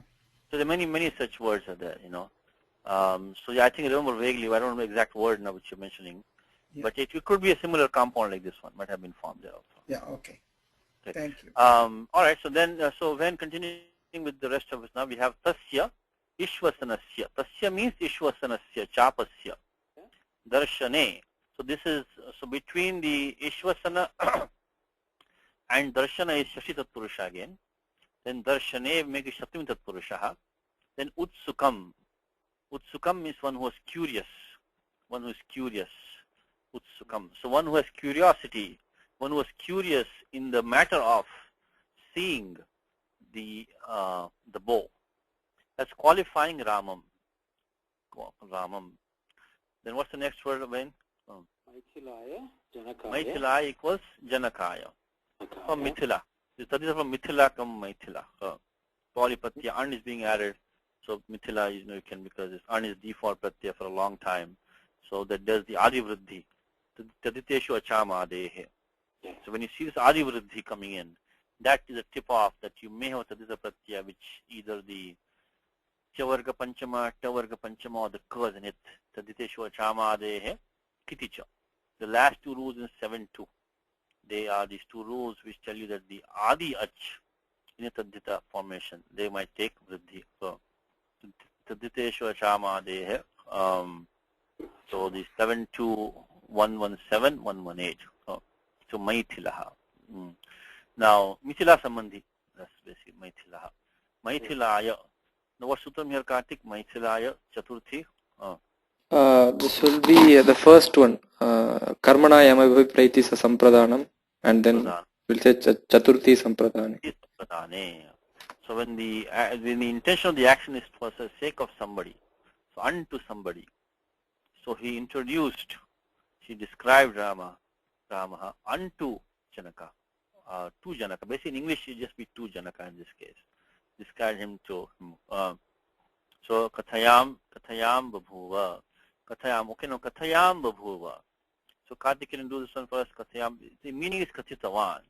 So there are many such words are there. You know. So yeah, I think I remember vaguely. I don't know the exact word now which you're mentioning, but it could be a similar compound like this one. Might have been formed there also. Yeah. Okay. Thank you. All right. So then, when continuing with the rest of it now, we have Tasya Ishwasanasya. Tasya means Ishwasanasya, Chapasya. Darshane. So this is, between the Ishwasana and Darshana is Shashi Tatpurusha again. Then Darshane make Shatimi Tatpurusha. Then Utsukam. Utsukam means one who is curious. One who is curious. Utsukam. So one who has curiosity. One who was curious in the matter of seeing the bow. That's qualifying Ramam. Then what's the next word again? Maithilaya, Janakaya. Maithilaya equals Janakaya. From Mithila. This is from Mithila come Maithila. Polypatya, An is being added. So Mithila, you can, because An is default Pratya for a long time. So that does the Adi Vriddhi. Taditeshu Achama Adehe. So when you see this Adi Vriddhi coming in, that is a tip-off that you may have a Tadita Pratyaya, which either the Chavarga Panchama, Tavarga Panchama, or the K is in it. Taditeshu Achama Adehe, Kiticha. The last two rules in 7-2. They are these two rules which tell you that the Adi Ach in a Tadita formation, they might take Vriddhi. So Taditeshu Achama Adehe. So the 7-2, 117, 118. So Maithilaha. Now Mithila Sambandhi, that's basically Maithilaha. Maithilaya. Now what sutram here, Kartik? Maithilaya Chaturthi. This will be the first one. Karmana Yamavipraitisa Sampradhanam, and then we'll say Chaturthi Sampradhane. So when the intention of the action is for the sake of somebody, so unto somebody. So he described Rama unto Janaka, to Janaka. Basically in English it just be to Janaka in this case. Described him to him. So Kathayam Babhuva. Kathayam, okay, no, Kathayam Babhuva. So Kartik can do this one first. Kathayam, the meaning is Kathitavan.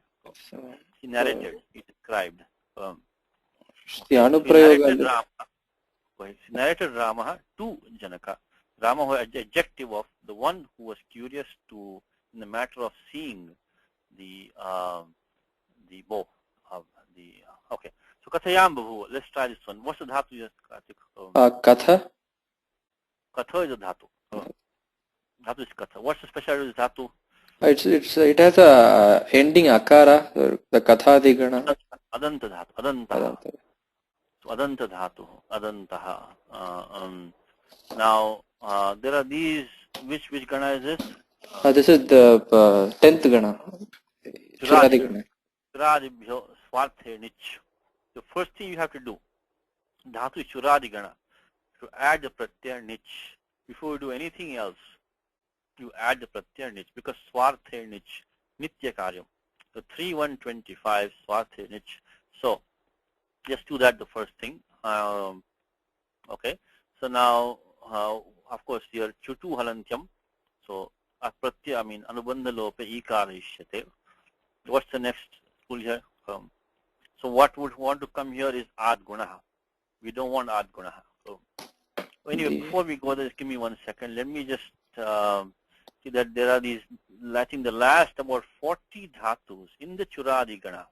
He narrated, he described. The He anuprayogalu. narrated Rama to Janaka. Rama was adjective of the one who was curious to in the matter of seeing the bow of the okay. So Kathayam Bhavu, let's try this one. What's the dhatu? Yes, Katha. Katha is a dhatu. Dhatu is Katha. What's the specialty of dhatu? It has a ending akara. The Katha Digana. Adanta dhatu. Adanta. So Adanta dhatu. Adantaha. Now there are these. Which gana is this? This is the 10th Gana. Churadi Gana. Churadibhyo Swarthe Nich. The first thing you have to do, dhatu is Churadi Gana, to add the pratyaya nich. Before you do anything else, you add the pratyaya nich because Swarthe Nich, Nitya Karyam. So 3-1-25 Swarthe Nich. So just do that the first thing. Okay. So now, of course, your Chutu Halantyam. So pratyaya, Anubandha lope ikarishyate. What's the next school here? So what would want to come here is ad gunaha. We don't want ad gunaha. So anyway, before we go there, just give me 1 second. Let me just see that there are these, I think the last about 40 dhatus in the Churadi Gana.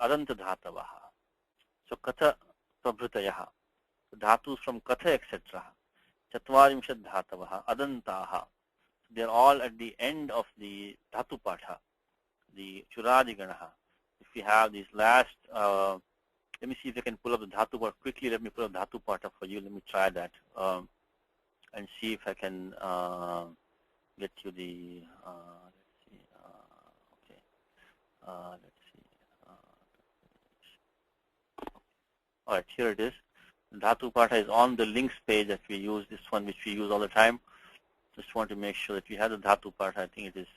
Adanta dhatavaha. So Katha prabhrutayaha. Dhatus from Katha etc. Chatvarimshat dhatavaha. Adantaha. They're all at the end of the dhatu patha. The Churadi Ganaha. If we have these last, let me see if I can pull up the dhatu part quickly. Let me pull up dhatu part for you. Let me try that and see if I can get you the. Let's see. Okay. Let's see. All right, here it is. Dhatu Patha is on the links page that we use. This one, which we use all the time. Just want to make sure that we have the Dhatu Patha. I think it is.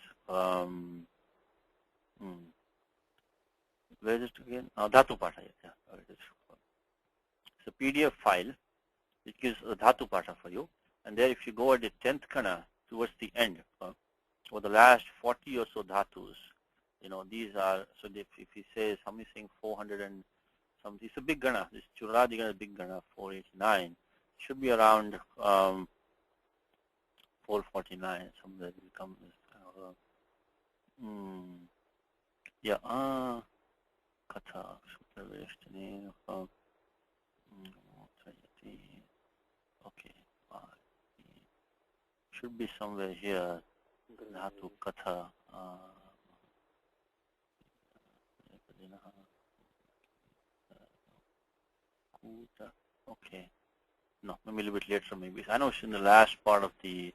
Where is it again? Dhatu Patha. Yeah, it is. It's a PDF file which gives a Dhatu Patha for you. And there, if you go at the 10th Kana towards the end, for the last 40 or so dhatus, these are, so if he says, somebody saying 400 and something, it's a big Gana. This Churadi Gana is a big Gana, 489. Should be around 449, somewhere will come. Yeah, Katha, okay, should be somewhere here. Dhatu Katha. Okay, no, maybe a little bit later, maybe. I know it's in the last part of the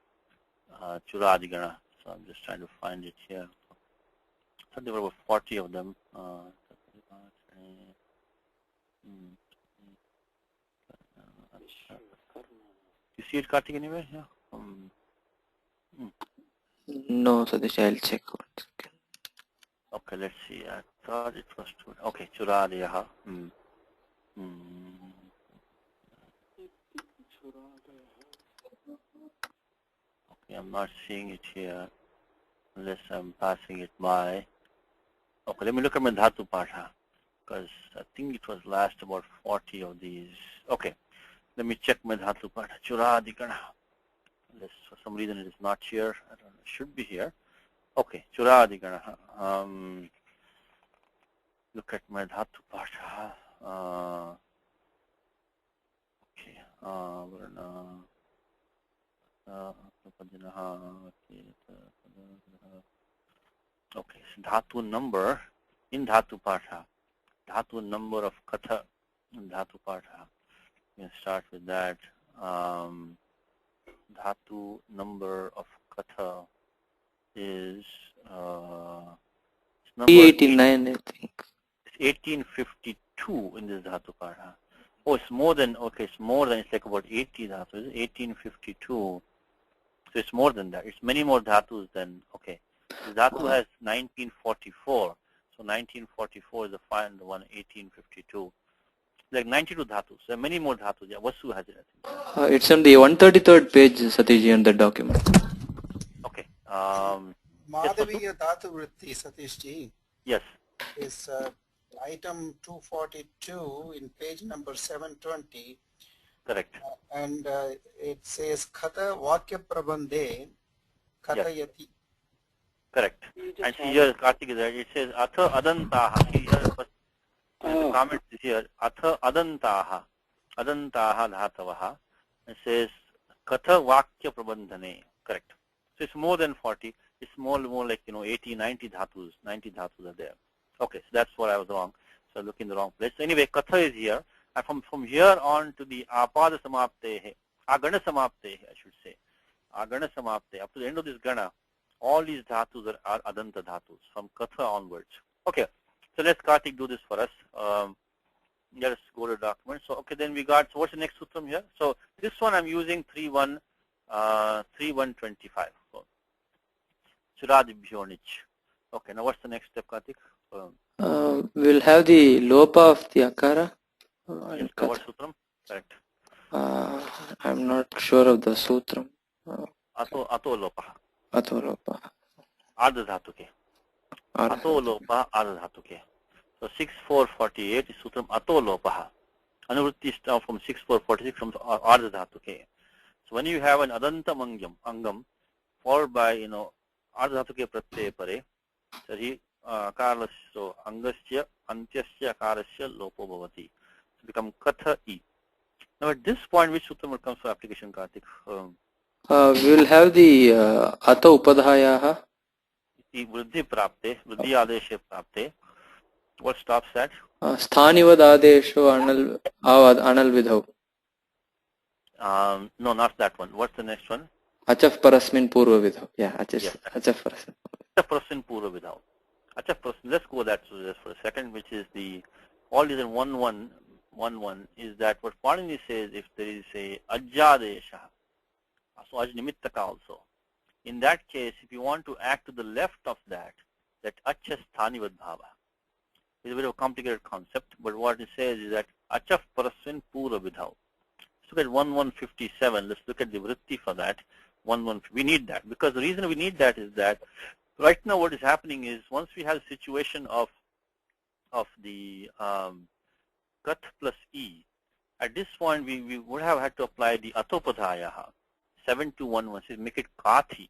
Churadi Gana, so I'm just trying to find it here. So there were about 40 of them. You see it, Kartik, anywhere? Yeah. No, Satish, I'll check. Okay, let's see. I thought it was okay. Churadiyaha. Okay, I'm not seeing it here unless I'm passing it by. Okay, let me look at my Dhatu Patha because I think it was last about 40 of these. Okay, let me check my Dhatu Patha. Churadi Gana. Unless for some reason it is not here. I don't know. It should be here. Okay, Churadi Gana. Look at my Dhatu Patha. Okay, okay, so Dhatu number in Dhatu Patha. Dhatu number of Katha in Dhatu Patha. We can start with that. Dhatu number of Katha is 389, I think. It's 1852 in this Dhatu Patha. Oh, it's more than, okay, it's more than, it's like about 80 dhatus, 1852. So it's more than that. It's many more dhatus than, okay. The dhatu has 1944. So 1944 is the final one, 1852. Like 92 dhatus. There are many more dhatus. Yeah, Vasu has it, I think. It's on the 133rd page, Satishji, in the document. Okay. Madhaviya Dhatu Vritti, Satishji. Yes. Is item 242 in page number 720. Correct. And it says Kata Vakya Prabandhe Katayati. Correct. And see here, Karthik is right. It says Atha Adantaha. See here, the comment is here. Atha Adantaha. Adantaha Dhatavaha. It says Katha Vakya Prabandhane. Correct. So it's more than 40. It's more like 80, 90 dhatus. 90 dhatus are there. Okay, so that's what I was wrong. So I look in the wrong place. So anyway, Katha is here. And from here on to the Apada Samaptehe, Agana Samaptehe, I should say. Agana Samaptehe, up to the end of this Gana, all these dhatus are Adanta dhatus, from Katha onwards. Okay, so let's Karthik do this for us. Let us go to the document. So, okay, then we got, so what's the next sutram here? So, this one I'm using 3125. So, Chirad. Okay, now what's the next step, Karthik? We'll have the lopa of the akara. Yes, what sutram? Correct. I'm not sure of the sutram. Ato lopa. Ato lopa. Ardha dhatuke. Ato lopa ardha dhatuke. So 6448 is sutram ato lopaha. Anuvritti is from 6446 from ardha dhatuke. So when you have an adanta angam followed by ardha dhatuke pratyaya pare, tari akalasya angasya antyasya akarasya lopo bhavati. So become katha e. Now at this point, which sutram comes for application, Karthik? We will have the ato upadhayaha. Vriddhi prapte, vriddhi adeshe prapte. What stops that? Sthanivad adesho anal vidhav. No, not that one. What's the next one? Achaf parasmin purva vidhav. Yeah, achaf parasmin. Achaf parasmin purva vidhav. Achaf parasmin. Let's go that just for a second, which is the all these in 1-1 is that what Panini says if there is a ajjadesha, so aj nimittaka also. In that case, if you want to act to the left of that acha sthanivad bhava. It's a bit of a complicated concept, but what it says is that achaf parasmin pura vidhav. Let's look at 1157. Let's look at the vritti for that. 11. We need that because the reason we need that is that right now what is happening is once we have a situation of the kat plus e, at this point we would have had to apply the atopadhayaha 72116, make it kathi,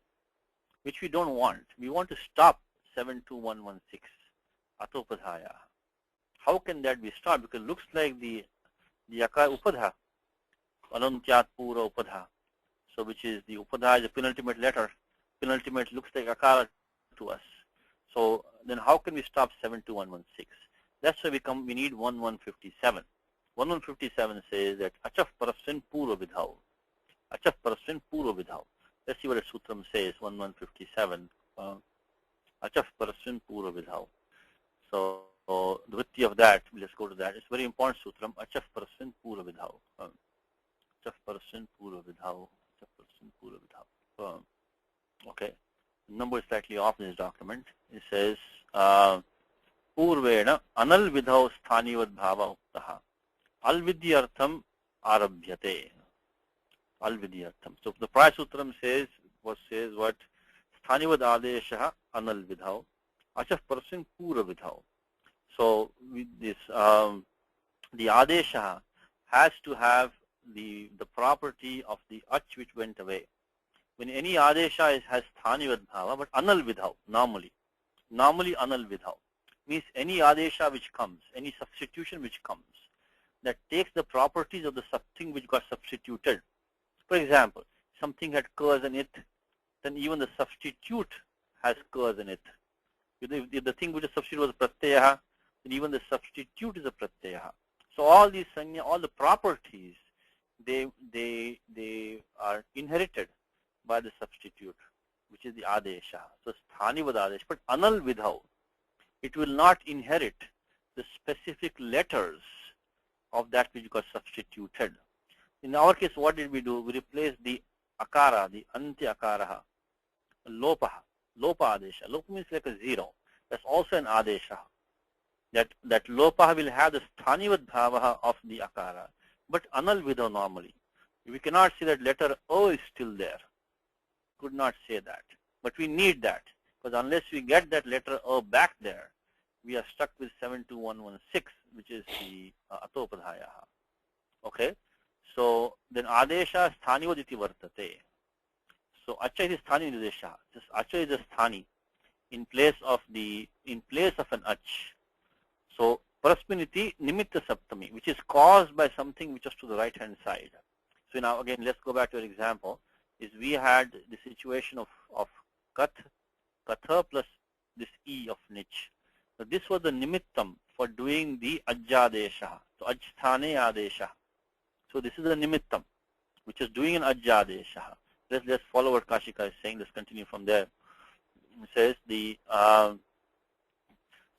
which we don't want. We want to stop 72116 atopadhaya. How can that be stopped? Because it looks like the akar upadha, anantyat pura upadha. So which is the upadha is a penultimate letter. Penultimate looks like akara to us. So then how can we stop 72116? That's why we need 1157. 1157 says that achaf parasmin pura vidhav. Achaf parasmin pura vidhav. Let's see what the sutram says. 1157. Achaf parasmin pura vidhav. So the vritti of that, let's go to that. It's very important sutram. Achaf parasmin pura vidhav. Achaf parasmin pura vidhav. Achaf parasmin pura vidhav. Okay. The number is slightly off in this document. It says Purvena anal vidhav sthanivad bhava uktaha. Alvidyartham arabhyate. Alvidyartham. So the prior sutram says what? Sthanivad adeshaha anal vidhav. Achaf parasmin pura vidhav. So with this, the adesha has to have the property of the ach which went away. When any adesha has sthanivad bhava, but anal vidhav normally anal vidhav means any adesha which comes, any substitution which comes, that takes the properties of the something which got substituted. For example, something had kurs in it, then even the substitute has kurs in it. If the thing which is substituted was pratyaha, then even the substitute is a pratyaha. So all these sanya, all the properties, they are inherited by the substitute, which is the adesha. So sthanivad adesha, but anal vidhav, it will not inherit the specific letters of that which got substituted. In our case, what did we do? We replaced the akara, the antya akaraha, lopa adesha. Lopa means like a zero. That's also an adesha. That lopa will have the sthanivad bhava of the akara, but anal vidhav normally. We cannot say that letter O is still there. Could not say that. But we need that, because unless we get that letter O back there, we are stuck with 72116, which is the atopadhaya. Okay, so then adesha sthanivaditi vartate. So acha is sthani nidesha. This acha is a sthani in place of an ach. So parasminiti nimitta saptami, which is caused by something which is to the right hand side. So now again, let's go back to an example. Is we had the situation of katha plus this e of nich. So this was the nimittam for doing the ajjadesha. So ajsthane adesha. So this is the nimittam, which is doing an ajjadesha. Let's follow what Kashika is saying. Let's continue from there. It says the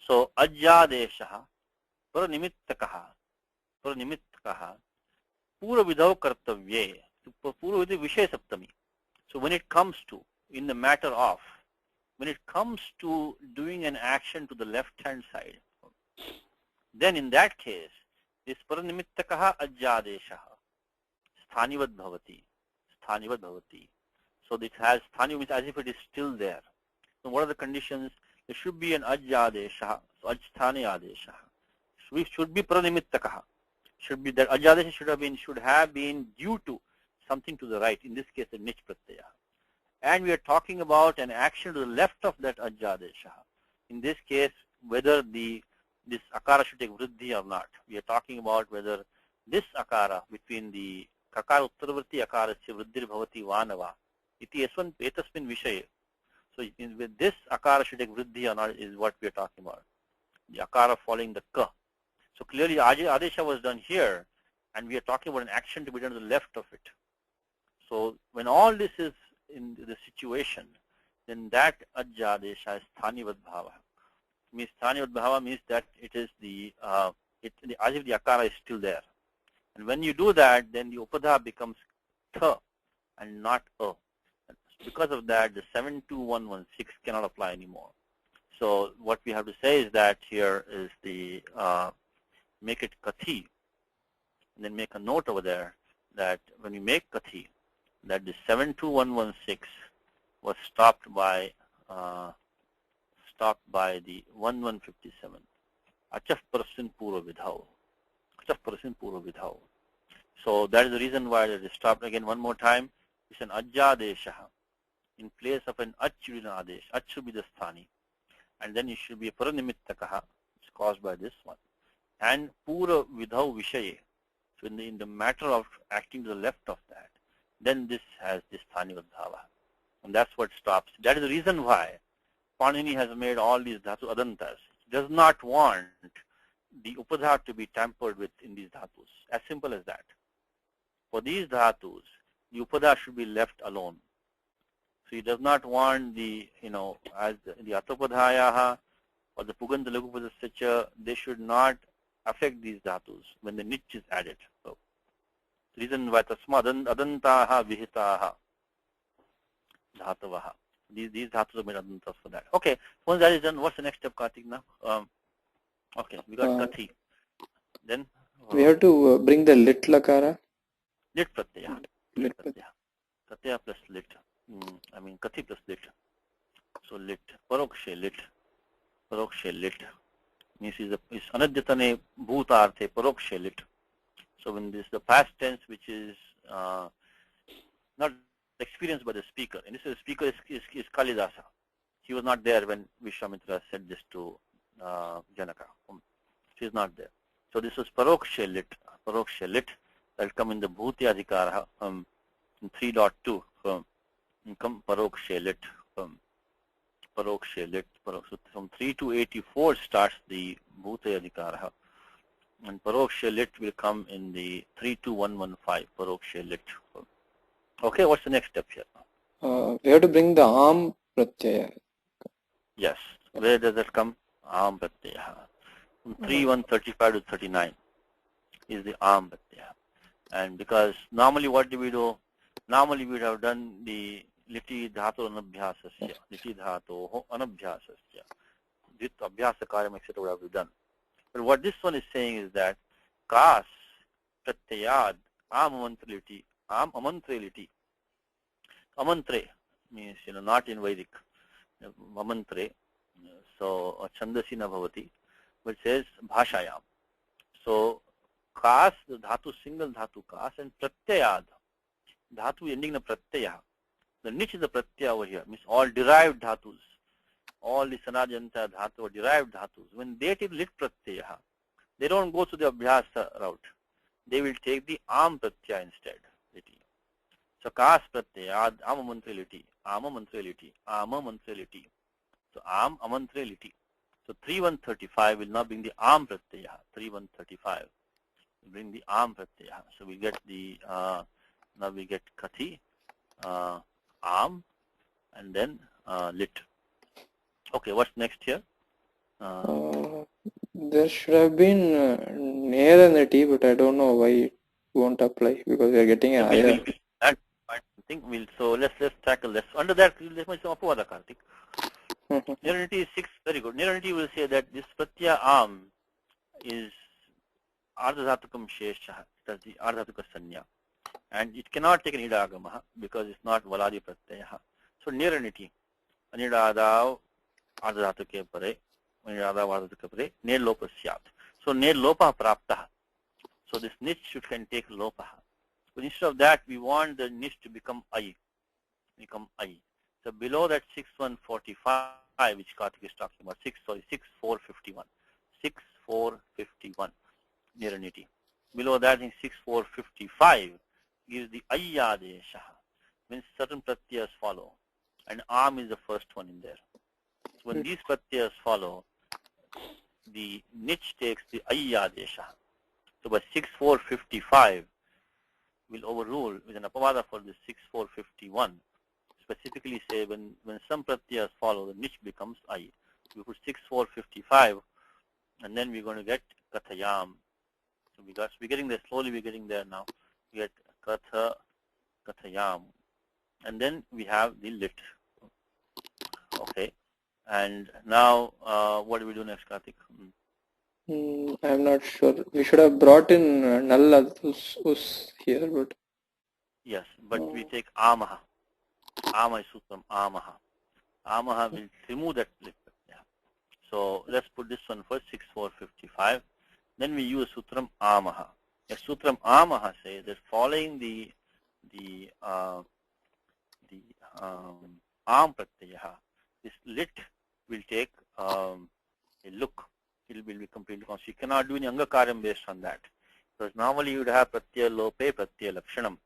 so ajjadesha paranimittakaha puravidau kartavye puravidhi vishay saptami. So when it comes to, in the matter of, when it comes to doing an action to the left hand side, then in that case this paranimittakaha ajjadesha sthanivad bhavati. So it has sthani means as if it is still there. So what are the conditions? There should be an ajjadesha, so ajsthane adesha. Should be pranimittakaha. Should be that ajjadesha should have been due to something to the right. In this case, a nich pratyaya. And we are talking about an action to the left of that ajjadesha. In this case, whether this akara should take vriddhi or not. We are talking about whether this akara between the kakara uttaravarti akarasya vriddhir bhavati vanava iti etasmin vishaye. So with this akara should take vriddhi or not is what we are talking about. The akara following the ka. So clearly adesha was done here, and we are talking about an action to be done to the left of it. So when all this is in the situation, then that ajjadesha is sthanivad bhava. Means sthanivad bhava means that it is as if the akara is still there. And when you do that, then the upadha becomes tha and not a. Because of that, the 72116 cannot apply anymore. So what we have to say is that here is the make it kathi, and then make a note over there that when you make kathi, that the 72116 was stopped by the 1157. Achaf parasin pura vidhau. So that is the reason why it is stopped. Again, one more time, it's an ajjadesha in place of an achudina adesh. Ach should be the sthani, and then it should be a paranimittakaha. It's caused by this one. And pura vidhau vishaye. So in the matter of acting to the left of that, then this has this sthani vadbhava. And that's what stops. That is the reason why Panini has made all these dhatu adantas. He does not want the upadha to be tampered with in these dhatus. As simple as that. For these dhatus, the upadha should be left alone. So he does not want as the atapadhayaha or the puganda lagupadasya, they should not affect these dhatus when the nich is added. So the reason why tasma adantaha vihitaha dhatavaha. These dhatus are made adantas for that. Okay, once that is done, what's the next step, Kartik, now? Okay, we got kathi. Then we have to bring the lit lakara. Lit pratyaya. Pratyaya plus lit. Kathi plus lit. So lit. Parokshe lit. Means is anadyatane bhutarthe parokshe lit. So when this the past tense which is not experienced by the speaker, and this is the speaker is Kalidasa. He was not there when Vishwamitra said this to Janaka. She is not there. So this was parokshe lit. That will come in the bhuti adhikara in 3.2. Come parokshe lit. So from 3 to 84 starts the bhuti adhikara. And parokshe lit will come in the 32115 parokshe lit. Okay, what's the next step here? We have to bring the arm pratyaya. Yes. Where does that come? Arm pratyaya. From 3135 to 39 is the arm pratyaya. And because normally what do we do? Normally we would have done the liti dhatu anabhyasasya. Liti dhatu anabhyasasya. Dit abhyasa karyam etc. would have been done. But what this one is saying is that kas pratyayad amantreliti. Amantre means not in Vedic. Amantre. So chandasi na bhavati, which says bhashayam. So kas, the dhatu, single dhatu kas, and pratyayad, dhatu ending in pratyaya. The nich is the pratyaya over here, means all derived dhatus. All the sanajanta dhatu are derived dhatus. When they take lit pratyaya, they don't go to the abhyasa route. They will take the am pratyaya instead. So kas pratyayad amamantre liti, amamantre liti, amamantre liti. So am amantre liti. So 3135 will now bring the am pratyaya. 3135 will bring the am pratyaya. So we get the now we get kati, am, and then lit. Okay, what's next here? There should have been near and the T, but I don't know why it won't apply because we are getting a higher. I think we'll. So let's tackle this. Under that, let's make some apavada, Karthik. Nearity is 6. Very good. Nearity will say that this pratyaya am is ardhadhatukam shesha. That's the ardhadhatuka sanya, and it cannot take an idagamaha because it's not valadi pratyaya. So nearity, anidadav ardhadhatuke pare, anidadav ardhadhatuke pare, ne lopa syat. So ne lopa prapta. So this nich can take lopa. But instead of that, we want the niche to become I. So below that 6145, which Karthik is talking about, 6451. 6451, Niraniti. Below that, in 6455, is the Ayyadesha, when certain pratyas follow. And Am is the first one in there. So when these pratyas follow, the niche takes the Ayyadesha. So by 6455, will overrule with an apavada for the 6451. Specifically say when some pratyas follow, the niche becomes I. We put 6455, and then we're going to get kathayam. So we're getting there slowly. We're getting there now. We get kathayam, and then we have the lit. Okay, and now what do we do next, Karthik? I'm not sure. We should have brought in null us here, but yes, but we take amaha. Ama is sutram amaha. Amaha will remove that lit. Yeah. So let's put this one first, 6455. Then we use sutram amaha. If sutram amaha says that following the am pratyaha, this lit will take a look. It will be completely conscious. You cannot do any anga karyam based on that. Because normally you would have pratyaya lope, pratyaya lakshanam.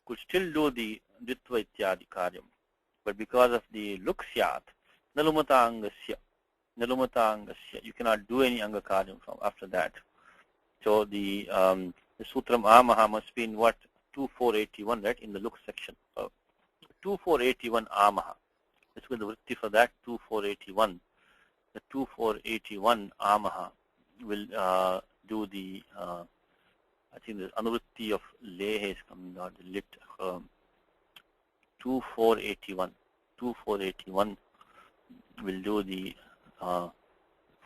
Could still do the ditva ityadi karyam. But because of the look syat, nalumata angasya, you cannot do any anga karyam from after that. So the sutram amaha must be in what? 2481, right? In the look section. 2481 amaha. Let's go to the vritti for that, 2481. The 2481 amaha will do the, I think the anuvritti of lehe is coming out, the lit 2481. 2481 will do the,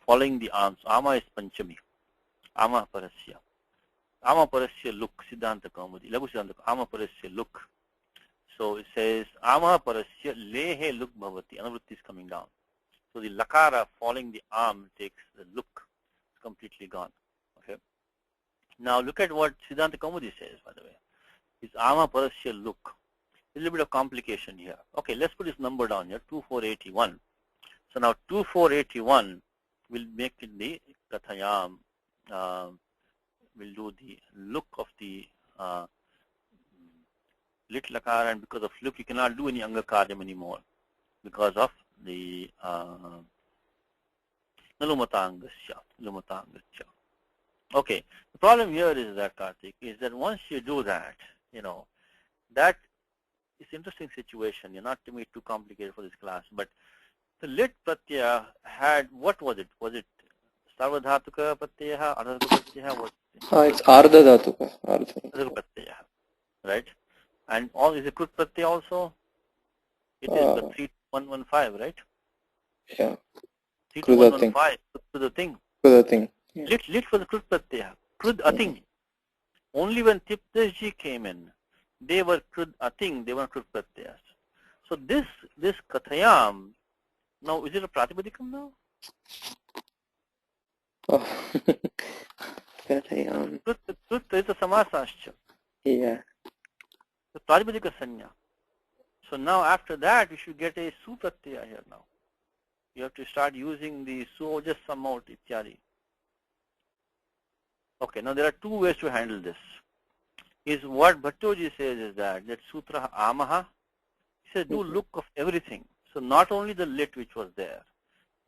following the arms. Ama is panchami. Ama parasya. Ama parasya look, siddhanta kaumudi. Lagu siddhanta, ama parasya look. So it says, ama parasya lehe look bhavati. Anuvritti is coming down. So the lakara following the arm takes the look. It's completely gone. Okay. Now look at what Siddhanta Kaumudi says, by the way. It's ama parasya look. A little bit of complication here. Okay, let's put this number down here, 2481. So now 2481 will make it the kathayam, will do the look of the lit lakara, and because of look you cannot do any anga karyam anymore because of the nalumatangasya. Okay, the problem here is that, Karthik, is that once you do that, that is an interesting situation. You're not to make it too complicated for this class, but the lit pratyaya had, what was it? Was it sarvadhatuka pratyaya, ardhadhatuka pratyaya? What? It's ardhadhatuka. Ardhadhatuka pratyaya, right? And all is a krut pratyaya also? It is the 3115, right? Yeah. 3115, to the thing. Yeah. Lit for the krut pratyaya. Krud ating. Only when Tiptaji came in, they were krud ating, they were krut pratyayas. So this kathayam, now is it a pratipadikam now? Oh. Kathayam. Krut is a samasascha. Yeah. The Prajpadika Sanya. So now after that, you should get a su pratyaya here now. You have to start using the su just samot ityadi. Okay, now there are two ways to handle this. Is what Bhattoji says is that sutra amaha, he says do look of everything. So not only the lit which was there,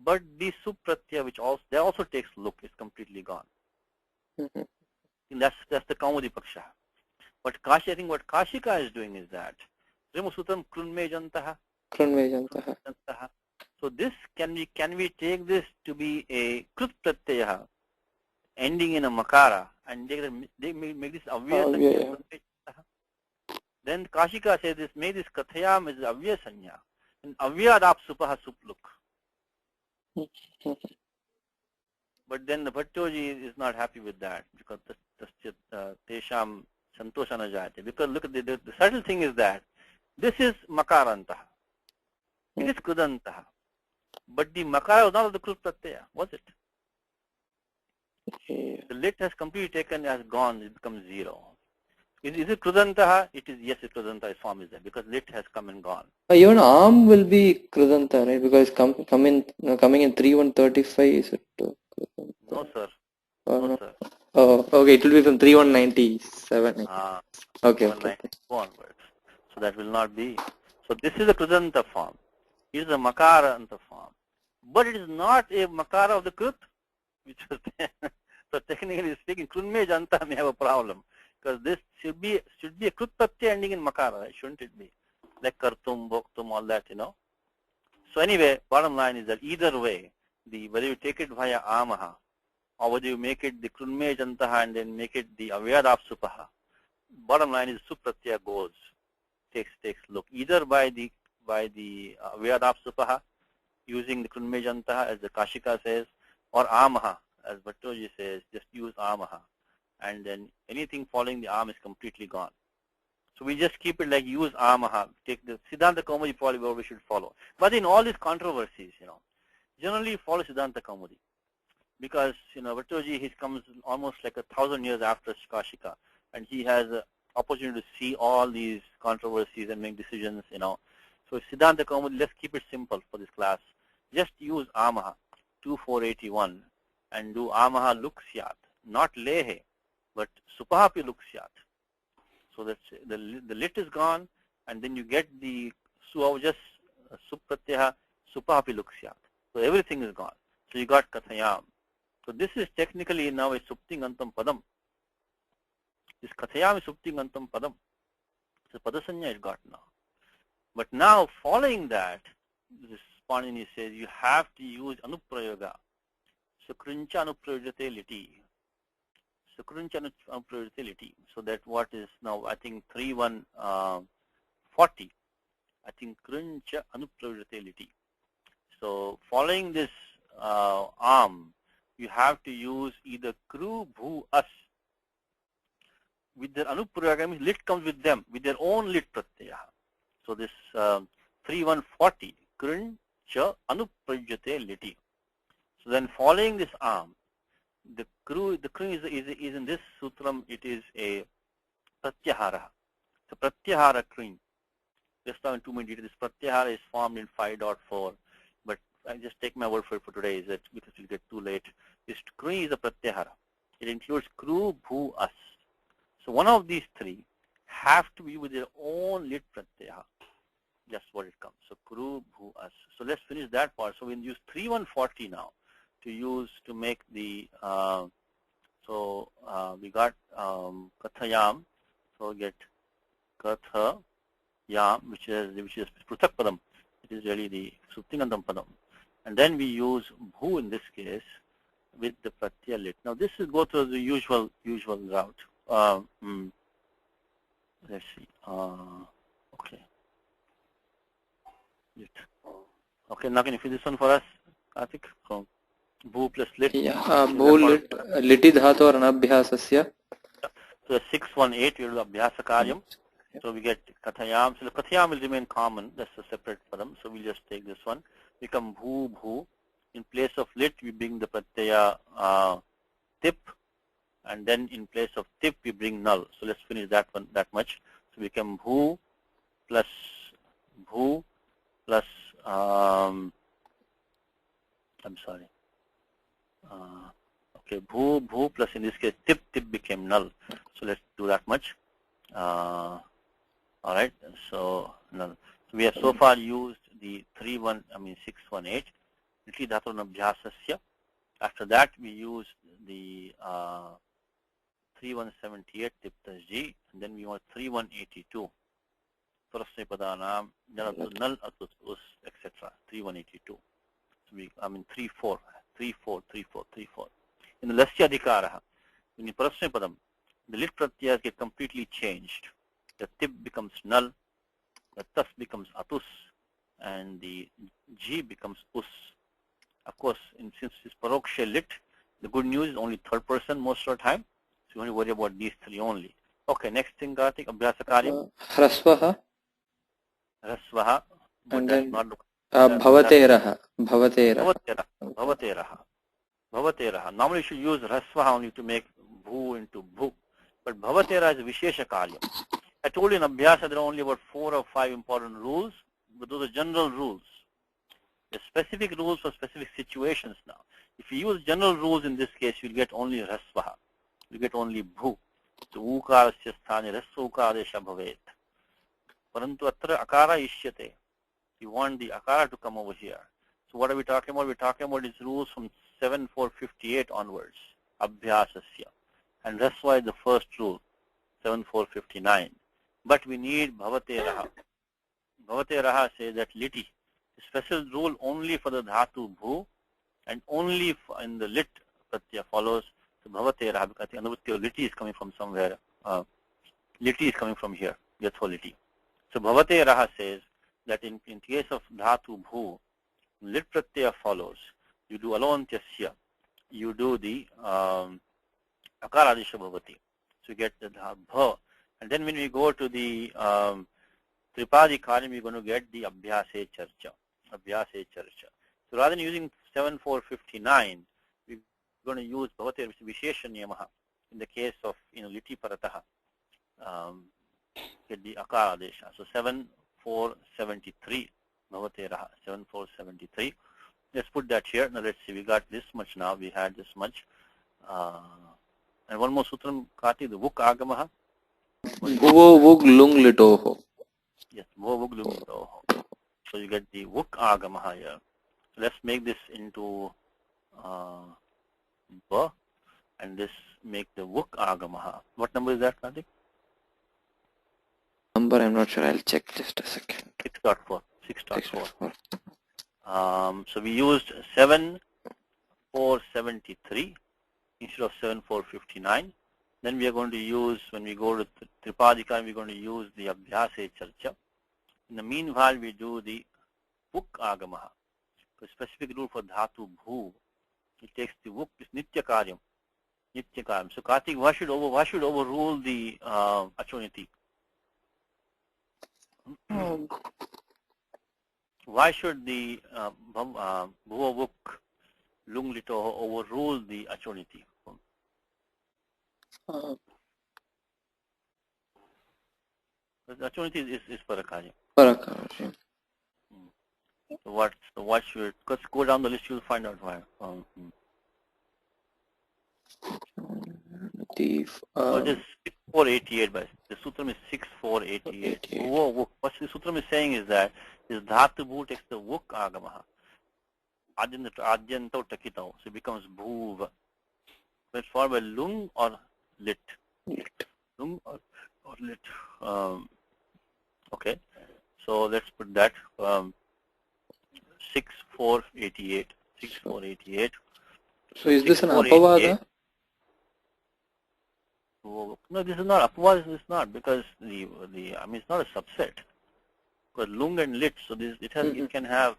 but the supratya which also takes look is completely gone. And that's the Kaumudi Paksha. But Kashi, I think what Kashika is doing is that Rimusutram Krunmejantaha. So this can we take this to be a Krut Pratyaya ending in a Makara and they make this Avya Sanya. Then Kashika says this, make this Kathayam is Avya Sanya. And Avya Adap Supaha Supluk. But then the Bhattoji is not happy with that because Tesham Santoshana Jayate. Because look at the subtle thing is that this is Makarantaha. It is Krudantaha. But the Makara was not of the Krut Pratyaya, was it? The lit has completely taken, has gone, it becomes zero. Is it Krudantaha? It is, yes, Krudantaha form is there because lit has come and gone. Even arm will be Krudanta, right? Because coming in 3135 is it? No, sir. No, sir. Oh, okay. It will be from 3197. Okay. Go onwards. So that will not be. So this is a Krudanta form. It is a Makaranta form. But it is not a Makara of the Krut, which was there. So technically speaking, Krunme Janta may have a problem. Because this should be a Krut Pratyaya ending in Makara, right? Shouldn't it be? Like Kartum, Bhoktum, all that, So anyway, bottom line is that either way, whether you take it via Amaha, or whether you make it the Krunme Jantaha and then make it the Avyadap Supaha, bottom line is Supratyaya goes, takes look, either by the Avyadap Supaha, using the Krunme Jantaha as the Kashika says, or Amaha, as Bhattoji says, just use Amaha. And then anything following the arm is completely gone. So we just keep it like use Amaha, take the Siddhanta Kaumudi probably what we should follow. But in all these controversies, generally follow Siddhanta Kaumudi. Because, Bhattoji, he comes almost like 1,000 years after Kashika, and he has an opportunity to see all these controversies and make decisions, So Siddhanta Kaumudi, let's keep it simple for this class. Just use Amaha, 2481, and do Amaha Luksyat, not Lehe, but Supahapi Luksyat. So that's the lit is gone, and then you get the just Supratyaha, Supahapi Luksyat. So everything is gone. So you got Kathayam. So this is technically now a Suptingantam Padam. This Kathayam is Suptingantam Padam. So Padasanya it got now. But now following that, this Panini says you have to use Anuprayoga. Sukruncha Anuprayojate Liti. Sukruncha Anuprayojate Liti. So that what is now, I think 3140. I think Kruncha Anuprayojate Liti. So following this arm, you have to use either Kru, Bhu, As. With their Anuprayoga, means lit comes with them, with their own lit pratyaya. So this 3140, Kruncha Anuprayojate Liti. So then following this arm, the kru is in this sutram, it is a pratyahara. So pratyahara kru. Just now in 2 minutes, this pratyahara is formed in 5.4. But I just take my word for it for today, is that because we'll get too late. This kru is a pratyahara. It includes kru, bhu, as. So one of these three have to be with their own lit pratyahara. Just what it comes. So kru, bhu, as. So let's finish that part. So we'll use 3140 now to make the we got Kathayam. So we get Kathayam, which is Pruthak Padam. It is really the Suptingantam Padam. And then we use Bhu in this case with the Pratyaya lit. Now this is go through the usual route. Let's see. Okay. Lit. Okay, now can you fill this one for us, Karthik? So, Bhu plus lit. Yeah, Bhu lit, liti dhatu or anabhyasasya. So 618 we will abhyasa karyam. So we get Kathayam. So the Kathayam will remain common. That's a separate padam. So we'll just take this one. Become Bhu, Bhu. In place of lit, we bring the pratyaya tip, and then in place of tip, we bring null. So let's finish that one, that much. So we become bhu plus bhu plus, I'm sorry. Okay, bhu plus, in this case, tip became null. So let's do that much. All right, so null. So we have so far used the 618 Iti Dhaturana Abhyasasya. After that, we used the 3178 Tiptasji, and then we want 3182. Parasnipadanam, null, atus, us, etc. 3182. So we, 34. In the Lasya Adhikara, in the Parasnipadam, the lit pratyayas get completely changed. The tip becomes null, the tas becomes atus, and the g becomes us. Of course, since it's paroksha lit, the good news is only third person most of the time. So you only worry about these three only. Okay, next thing, Karthik, Abhyasakaryam. Hrasvaha. Rasvaha. And then bhavateraha. Normally you should use rasvaha only to make bhu into bhu. But bhavatera is a vishesha karyam. I told you in Abhyasa there are only about 4 or 5 important rules, but those are general rules. The specific rules for specific situations now. If you use general rules in this case, you'll get only rasvaha. You get only bhu. So ukarasya sthane rasva ukaradesha bhavet. Parantu atra akara ishyate. You want the akara to come over here. So what are we talking about? We're talking about these rules from 7458 onwards. Abhyasasya. And rasva is the first rule, 7459. But we need bhavateraha. Bhavateraha says that liti. Special rule only for the dhatu bhu, and only in the lit pratyaya follows the bhavateraha, because the anuvritya liti is coming from somewhere. Liti is coming from here. That's all liti. So bhavateraha says that in case of dhatu bhu, lit pratyaya follows. You do alontyasya. You do the akaradisha bhavati. So you get the bha. And then when we go to the Tripadi Karyam, we're going to get the Abhyase Charcha. So rather than using 7459, we're going to use Bhavater Vishesha Niyamaha in the case of Liti Parataha. Get the Akara Desha. So 7473 Bhavateraha, 7473. Let's put that here. Now let's see, we got this much now, we had this much. And one more sutram, Kati, the Vuk Agamaha. Bhuvo vug lung litoho. Yes, Bhuvo vug lung litoho. So you get the Vuk Agamaha here. So let's make this into Ba, and this make the Vuk Agamaha. What number is that, Karthik? Number I'm not sure, I'll check just a second. 6.4. 6.4. So we used 7473 instead of 7459. Then we are going to use, when we go to Tripadika, we're going to use the Abhyase Charcha. In the meanwhile, we do the Vuk Agamaha. The specific rule for Dhatu Bhu, it takes the Vuk, is Nitya Karyam. So Karthik, why should overrule the Achoniti? Why should the Bhuva Vuk Lung Lito overrule the Achoniti? The Achoniti is Parakarya. Parakarya. So what should, because go down the list, you'll find out why. So it is 6488, but the sutram is 6488. What the sutram is saying is that this dhatu bhu takes the vuk agamaha. Adyanto takito, so it becomes bhuva. So it's followed by lung or lit. Lung or lit. Okay, so let's put that 6488. 6488. So is this an apavada? No, this is not apavada. This is not, because it's not a subset. Because lung and lit, so this it can have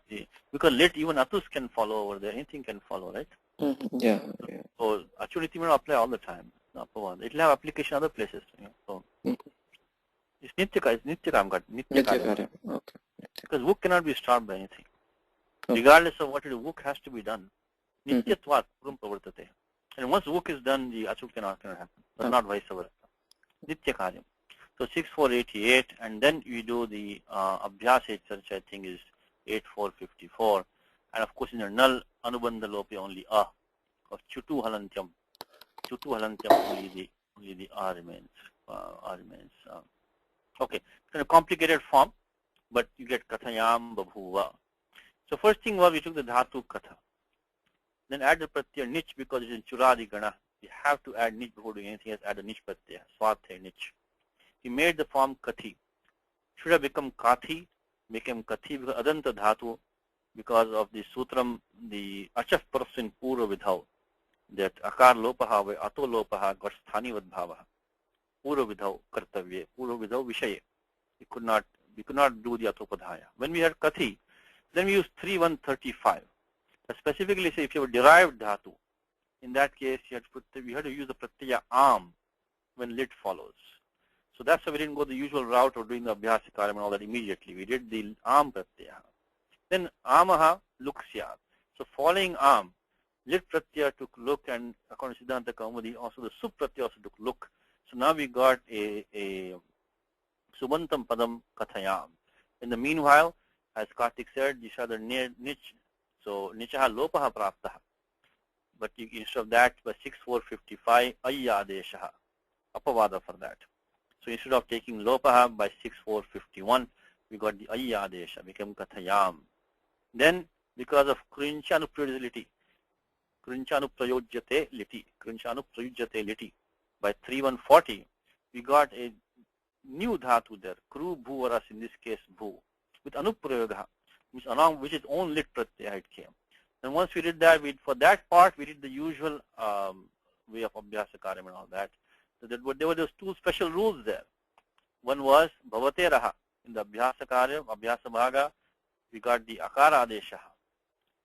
because lit, even atus can follow over there. Anything can follow, right? Yeah. So actually, it will not apply all the time. It will have application other places. So it's nityaka. It's nityakam. Nityakam. Okay. Because vuk cannot be stopped by anything. Regardless of what it is, vuk has to be done. Nityatvat puram pravartate. And once vuk is done, the achuk cannot happen. But not vice versa. Nitya karyam. So 6488, and then we do the abhyasa, which I think is 8454. And of course, in the null anubandha lope only a. Of chutu halantyam. Chutu halantyam only the a remains. Okay, it's in a complicated form, but you get kathayam babhuva. So first thing was we took the dhatu katha. Then add the pratyaya nich because it's in churadi gana. You have to add nich before doing anything else. Add a nich pratyaya. Swathe nich. He made the form kathi. Should have become kathi. Became kathi because adanta dhatu because of the sutram, the achaf person purva vidhav. That akar lopaha vai ato lopaha got sthani vadbhava. Purva vidhav kartavye. Purva vidhav vishaye. We could not do the atopadhaya. When we had kathi, then we used 3135. Specifically say if you have a derived dhatu, in that case we had to use the pratyaya am when lit follows. So that's why we didn't go the usual route of doing the abhyasa karyam and all that immediately. We did the am pratyaya. Then amaha luksyat. So following am, lit pratyaya took look, and according to Siddhanta Kaumudi also the sup pratyaya also took look. So now we got a subantam padam kathayam. In the meanwhile, as Kartik said, these are the niche. So nichaha lopaha praptaha. But instead of that, by 6455, ayyadeshaha. Apavada for that. So instead of taking lopaha by 6451, we got the ayyadesha, became kathayam. Then because of krinchanuprayojate liti, by 3140, we got a new dhatu there, kru bhuvaras, in this case bhu, with anuprayoga, which is own lit pratyaya it came. And once we did that, for that part we did the usual way of abhyasa karyam and all that. So there were those two special rules there. One was bhavate raha. In the abhyasa karyam, abhyasa bhaga, we got the akara adeshaha.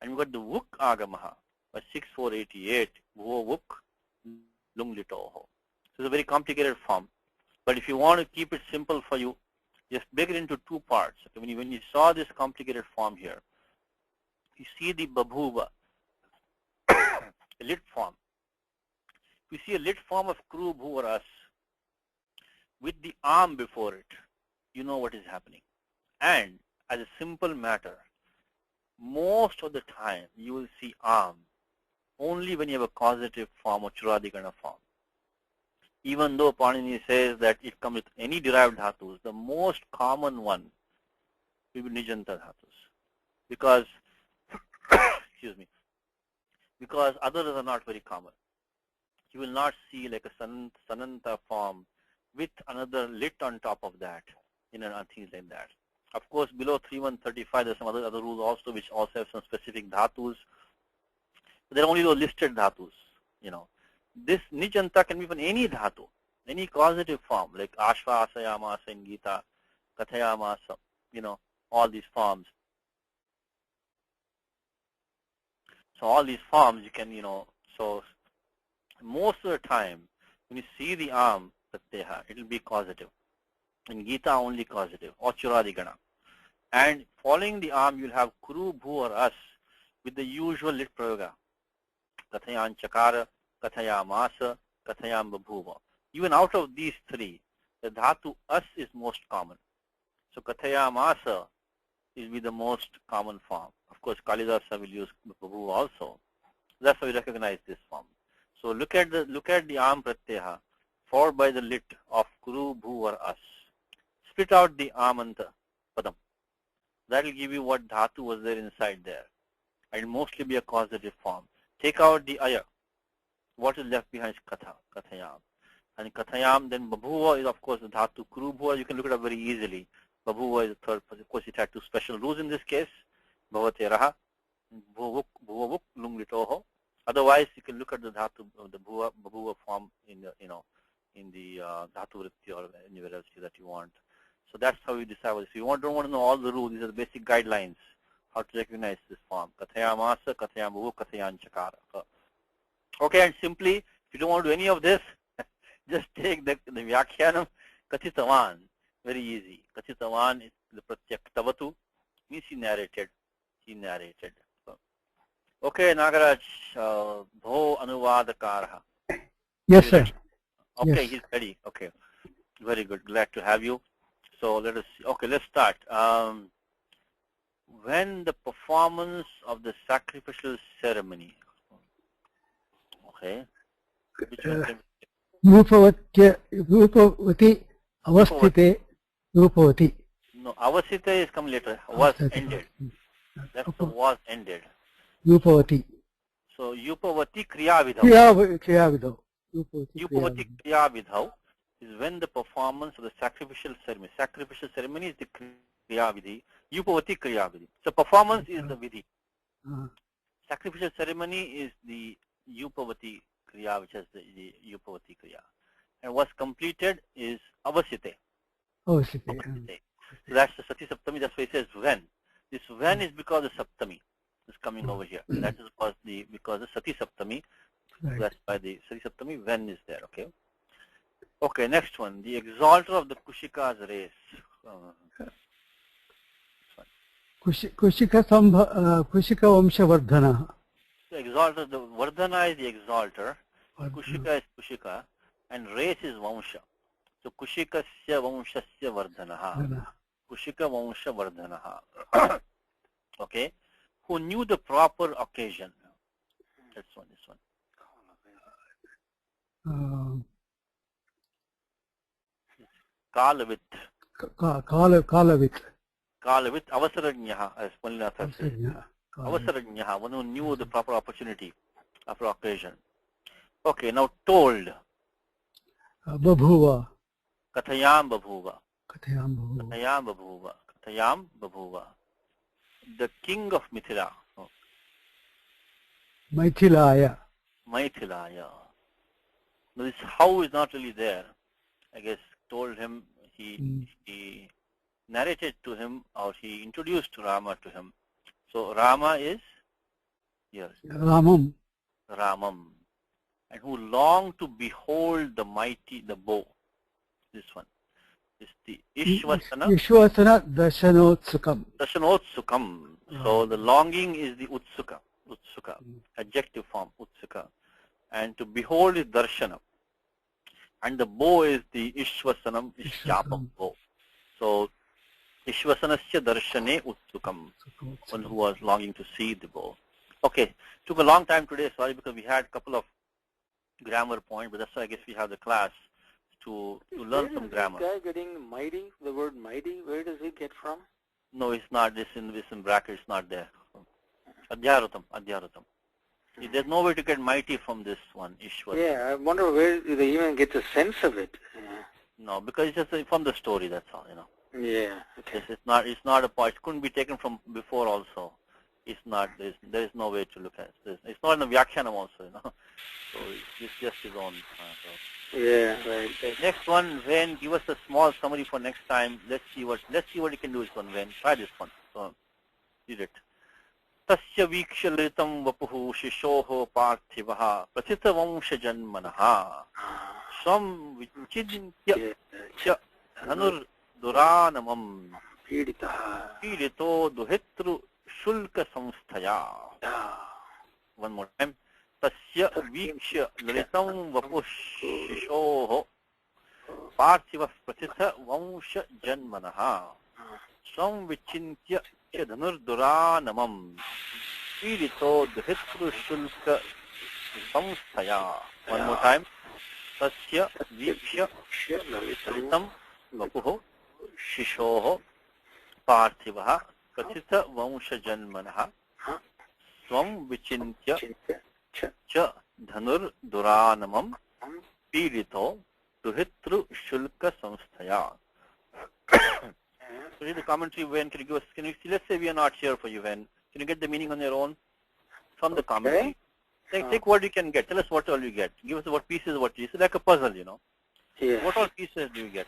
And we got the vuk agamaha by 6488, bhuva vuk lung litoho. So it's a very complicated form. But if you want to keep it simple for you, just break it into two parts. Okay, when you saw this complicated form here, you see the babhuva, a lit form. You see a lit form of kru bhuvaras with the arm before it, you know what is happening. And as a simple matter, most of the time you will see arm only when you have a causative form or churadikana form. Even though Panini says that it comes with any derived dhatus, the most common one will be nijanta dhatus. Because, excuse me, because others are not very common. You will not see like a sananta form with another lit on top of that, and things like that. Of course, below 3135, there's some other rules also, which also have some specific dhatus. But they're only those listed dhatus, This nijanta can be from any dhatu, any causative form, like ashva asayamasa in Gita, kathayamasa, all these forms. So all these forms you can, so most of the time when you see the arm pratyaha, it will be causative. In Gita only causative, or churadigana. And following the arm you'll have kuru, bhu or as with the usual lit prayoga. Kathayan chakara, kathayamasa, kathayam babhuva. Even out of these three, the dhatu as is most common. So kathayamasa will be the most common form. Of course, Kalidasa will use babhuva also. That's how we recognize this form. So look at the arm pratyaha followed by the lit of kuru, bhu or as. Split out the amanta padam. That will give you what dhatu was there inside there. And mostly be a causative form. Take out the aya. What is left behind is katha, kathayam. And kathayam, then babhuva is of course the dhatu. Kuru bhuva, you can look it up very easily. Babhuva is the third person. Of course, it had two special rules in this case. Bhavate raha, bhuva vuk, lung litoho. Otherwise, you can look at the dhatu, the babhuva form in the, in the dhatu vritti or anywhere else that you want. So that's how you decide. If you don't want to know all the rules, these are the basic guidelines how to recognize this form. Kathayamasa, kathayam bhuva, kathayan chakara. Okay, and simply, if you don't want to do any of this, just take the Vyakhyanam Kathitavan. Very easy. Kathitavan is the Pratyak Tavatu, means he narrated. he narrated. Okay, Nagaraj, Bho Anuvadakaraha. Yes, sir. Okay, Yes. he's ready. Okay, very good. Glad to have you. So let us see. Okay, let's start. When the performance of the sacrificial ceremony. Okay. Which one can Rupavati avasthite Rupavati. No, avasita is come later. Was ended. That's the was ended. Rupavati. So Yupavati Kriya Vidhau. Kriya Vidhau. Yupavati Kriya Vidhau is when the performance of the sacrificial ceremony. Sacrificial ceremony is the Kriya Vidhi. Yupavati Kriya Vidhi. So performance is the Vidhi. Sacrificial ceremony is the Yupavati Kriya, which is the Yupavati Kriya. And what's completed is Avasite. Avasite. So that's the Sati Saptami. That's why it says when. This when is because the Saptami is coming over here. That is because the Sati Saptami. Right. That's why the Sati Saptami when is there. Okay. Okay. Next one. The exalter of the Kushika's race. Kushika Vamshavardhana. The exalter. The Vardhana is the exalter. Kushika is Kushika, and race is Vamsha. So Kushikasya Vamshasya Vardhanaha. Kushika Vamsha Vardhanaha. Okay. Who knew the proper occasion. That's one. This one. Kalavit. Kalavit. Kalavit Avasarajnyaha, as Punilata says. Avasarajnyaha, one who knew the proper opportunity, proper occasion. Okay, now told. Babhuva. Kathayam Babhuva. Kathayam Babhuva. Kathayam Babhuva. Kathayam Babhuva. The king of Mithila. Maithilaya. Maithilaya. Now this how is not really there. I guess told him, he narrated to him, or he introduced Rama to him. So Rama is here. Ramam. Ramam. And who longed to behold the mighty, the bow. This one. Is the Ishvasana. Ishvasana Dashanotsukam. Dashanotsukam. So the longing is the Utsuka. Utsuka. Adjective form. Utsuka. And to behold is Darshana. And the bow is the Ishvasanam, Ishyapam bow. So Ishvasanasya Darshane Utsukam. One who was longing to see the bow. Okay. Took a long time today, sorry, because we had a couple of grammar points, but that's why I guess we have the class to learn some grammar. Is this guy getting mighty, the word mighty, where does he get from? No, it's not. This in brackets, not there. Adhyaratam. There's no way to get mighty from this one, Ishwar. Yeah, I wonder where they even get the sense of it. Yeah. No, because it's just from the story, that's all, Yeah. Okay. It's not a point. It couldn't be taken from before also. It's not, there is no way to look at it. It's not in the Vyakhyanam also, So it's just his own. Yeah, right. Next one, Ven, give us a small summary for next time. Let's see what you can do this one, Ven. Try this one. So, read it. Tasya vikshalitam vapuhu shishoho parthivaha prathita vamsha janmanaha swam vichidintya cha dhanur duranamam pidito duhetru shulka samsthaya. One more time. Tasya vikshya lalitam vapuh shishoho parthiva prathita vamsha janmanaha swam vichintya Dhanur Duranamam Pidito Dhitru Shulka Samsthaya. One more time. Tasya Vikshya Lalitam Vapuho Shishoho Parthivaha Prathita Vamsha Janmanaha Swam Vichintya Cha Dhanur Duranamam Pidito Dhitru Shulka Samsthaya. So read the commentary, Ven. Can you see, let's say we are not here for you, Ven. Can you get the meaning on your own from the commentary? Take what you can get. Tell us what all you get. Give us what pieces, it's like a puzzle, Yeah. What all pieces do you get?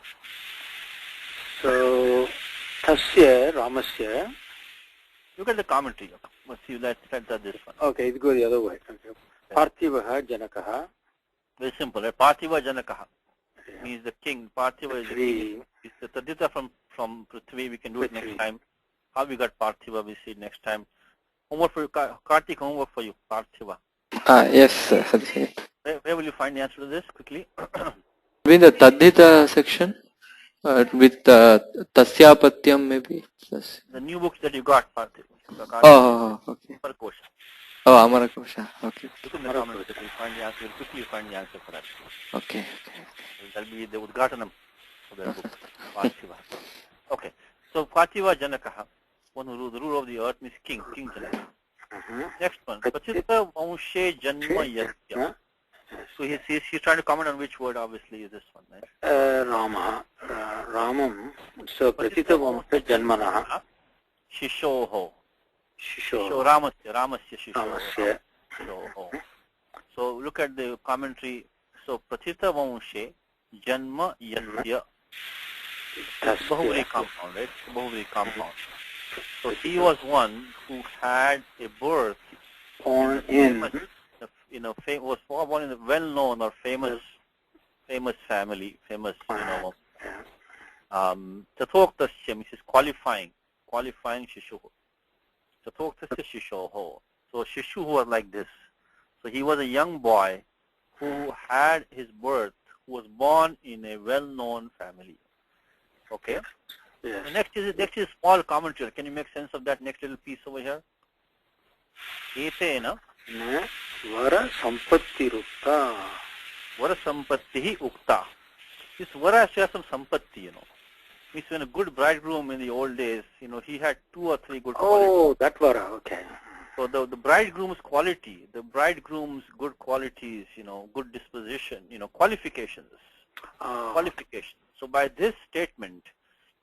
So, Tasya, Ramasya. Look at the commentary. Let's see, let's this one. Okay, go the other way. Okay. Parthivaha Janakaha. Very simple, right? Parthiva Janakaha. He is the king. Parthiva is the king. It's the Tadita from Prithvi. We can do it next time. How we got Parthiva, we see next time. Homework for you, Karthik, homework for you, Parthiva. Yes, sir. Where will you find the answer to this quickly? In the Tadhita section with Tasyapatyam maybe. The new books that you got, Parthiva. Oh, okay. Kosha. Oh, Amarakosha. Okay. Look in the comments, you will find the answer. You'll quickly find the answer for that. Okay. That'll be the Udgatanam of that book, Parthiva. Okay. So Parthiva Janakaha, one who the ruler of the earth means King Janaka. Next one, Pachita Vanshe Janma Yasya. So he's trying to comment on which word obviously is this one, right? Ramam. So Pachita Vanshe Janmana. Shishoho. Shisho Ramasya Shishoho. So look at the commentary. So Pratita Vanshe Janma Yasya. Bahubali compound, right? Bahubali compound. So he was one who had a birth Born was born in a well-known or famous family, Tathoktasya means qualifying Shishuho. Tathoktasya Shishoho. So Shishu was like this. So he was a young boy who had his birth, who was born in a well-known family. Okay? Yes. The next is small commentary. Can you make sense of that next little piece over here? Etena Vara Sampatti Rukta. Vara Sampatti Ukta. This Vara has some Sampatti, Means when a good bridegroom in the old days, he had 2 or 3 good qualities. Oh, that Vara, okay. So the bridegroom's quality, the bridegroom's good qualities, good disposition, qualifications. Qualifications. So by this statement,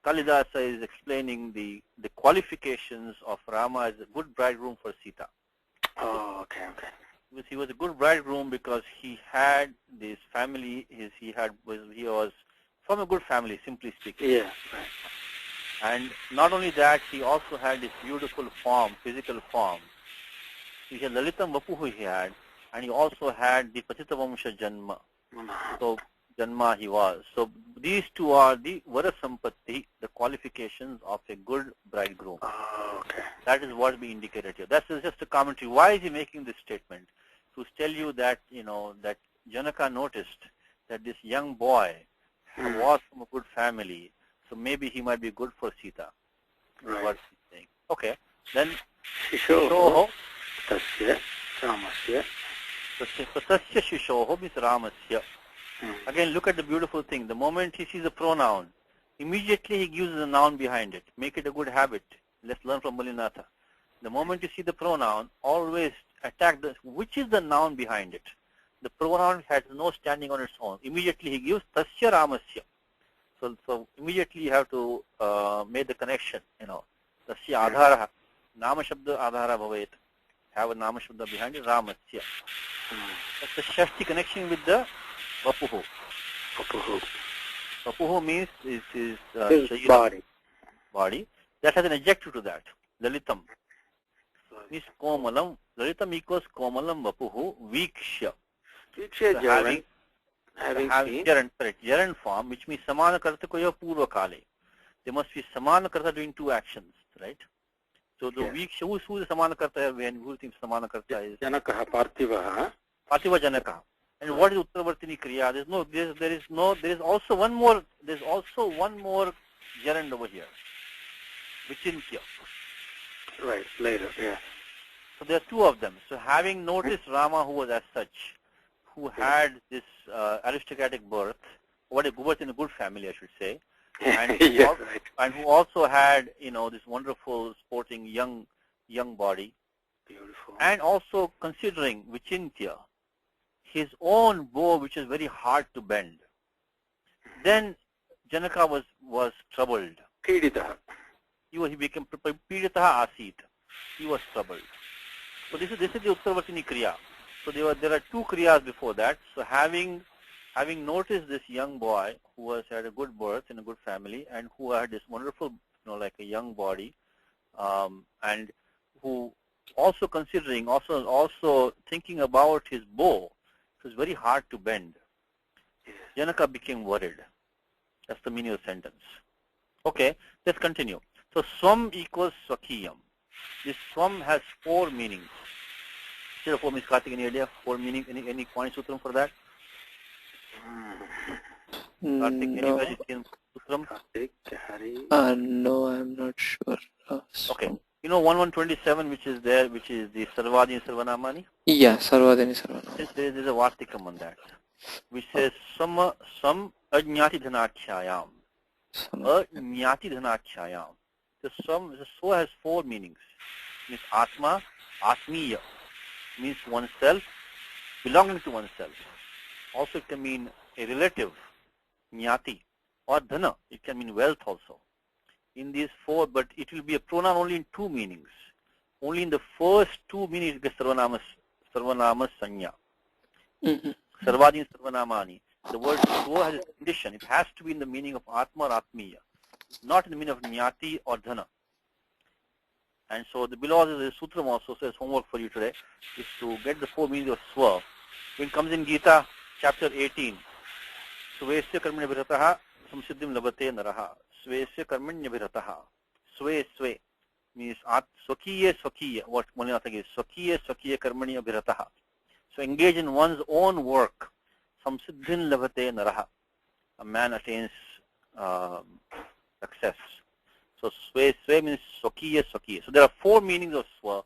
Kalidasa is explaining the qualifications of Rama as a good bridegroom for Sita. Oh, okay. He was a good bridegroom because he had this family. He was from a good family, simply speaking. Yeah, right. And not only that, he also had this beautiful form, physical form. He had Lalitam Vapuhu he had, and he also had the Pachita Vamsha Janma. So Janma he was. So these two are the Vara Sampatti, the qualifications of a good bridegroom. Okay. That is what we indicated here. That is just a commentary. Why is he making this statement? To tell you that, that Janaka noticed that this young boy was from a good family, so maybe he might be good for Sita. Right. What he's saying. Okay. Then Shishoho Tasya Ramasya. Tasya Shishoho means Ramasya. Again, look at the beautiful thing. The moment he sees a pronoun, immediately he gives the noun behind it. Make it a good habit. Let's learn from Mulinatha. The moment you see the pronoun, always attack which is the noun behind it. The pronoun has no standing on its own. Immediately he gives Tasya Ramasya. So immediately you have to make the connection, Tasya Adhara. Nama Shabda Adhara Bhavet. Have a Nama Shabda behind it, Ramasya. That's the Shashti connection with the Vapuhu. Vapuhu means his body. That has an adjective to that. Lalitam. Means Komalam. Lalitam equals Komalam Vapuhu Vikshya. Vikshya having correct. Jaran form, which means Samana Karta Koya Purva Kale. There must be Samana Karta doing 2 actions, right? So the Viksha, who is Samana Karta when who thinks Samana Karta is? Janaka Parthiva. Parthiva Janaka. And what is Uttaravartini Kriya? There is also one more gerund over here. Vichintya. Right, later, yeah. So there are 2 of them. So having noticed Rama, who was as such, who had this aristocratic birth, birth in a good family, I should say, and and who also had, this wonderful sporting young body. Beautiful. And also considering Vichintya, his own bow, which is very hard to bend. Then Janaka was troubled. Piditaha. He became Piditaha Asit. He was troubled. So this is the Uttaravartini Kriya. So there are 2 Kriyas before that. So having noticed this young boy who had a good birth in a good family and who had this wonderful, like a young body, and who also considering, also thinking about his bow, it was very hard to bend. Janaka became worried. That's the meaning of the sentence. Okay, let's continue. So Swam equals Swakiyam. This swam has 4 meanings. Is there 4 meanings, Karthik? Any idea? 4 meanings? Any point sutram for that? Karthik, No. anybody seen sutram? No, I'm not sure. Okay. You know 1127, which is there, which is the Sarvadini Sarvanamani? Yeah, Sarvadini Sarvanama. There is a Vartikam on that, which says Sam Ajnati Dhanakhyayam. Ajnati Dhanakhyayam. The so has 4 meanings. It means Atma, Atmiya, means oneself, belonging to oneself. Also it can mean a relative, Jnati, or Dhana. It can mean wealth also. In these 4, but it will be a pronoun only in 2 meanings. Only in the first 2 meanings it gets Sarvanama Sanya. Sarvadini Sarvanamani. The word Swa has a condition. It has to be in the meaning of Atma or Atmiya, not in the meaning of Jnati or Dhana. And so the below is the Sutram also says homework for you today is to get the 4 meanings of Swa. When it comes in Gita, chapter 18, Svesya karmanya virataha samsiddhim labate naraha. Svesya karmanya virataha. Sve means swakiya, what Moliatha is, swakiya karmanya virataha. So engage in one's own work. Samsiddhin labate naraha. A man attains success. So sve means swakiya. So there are 4 meanings of swa.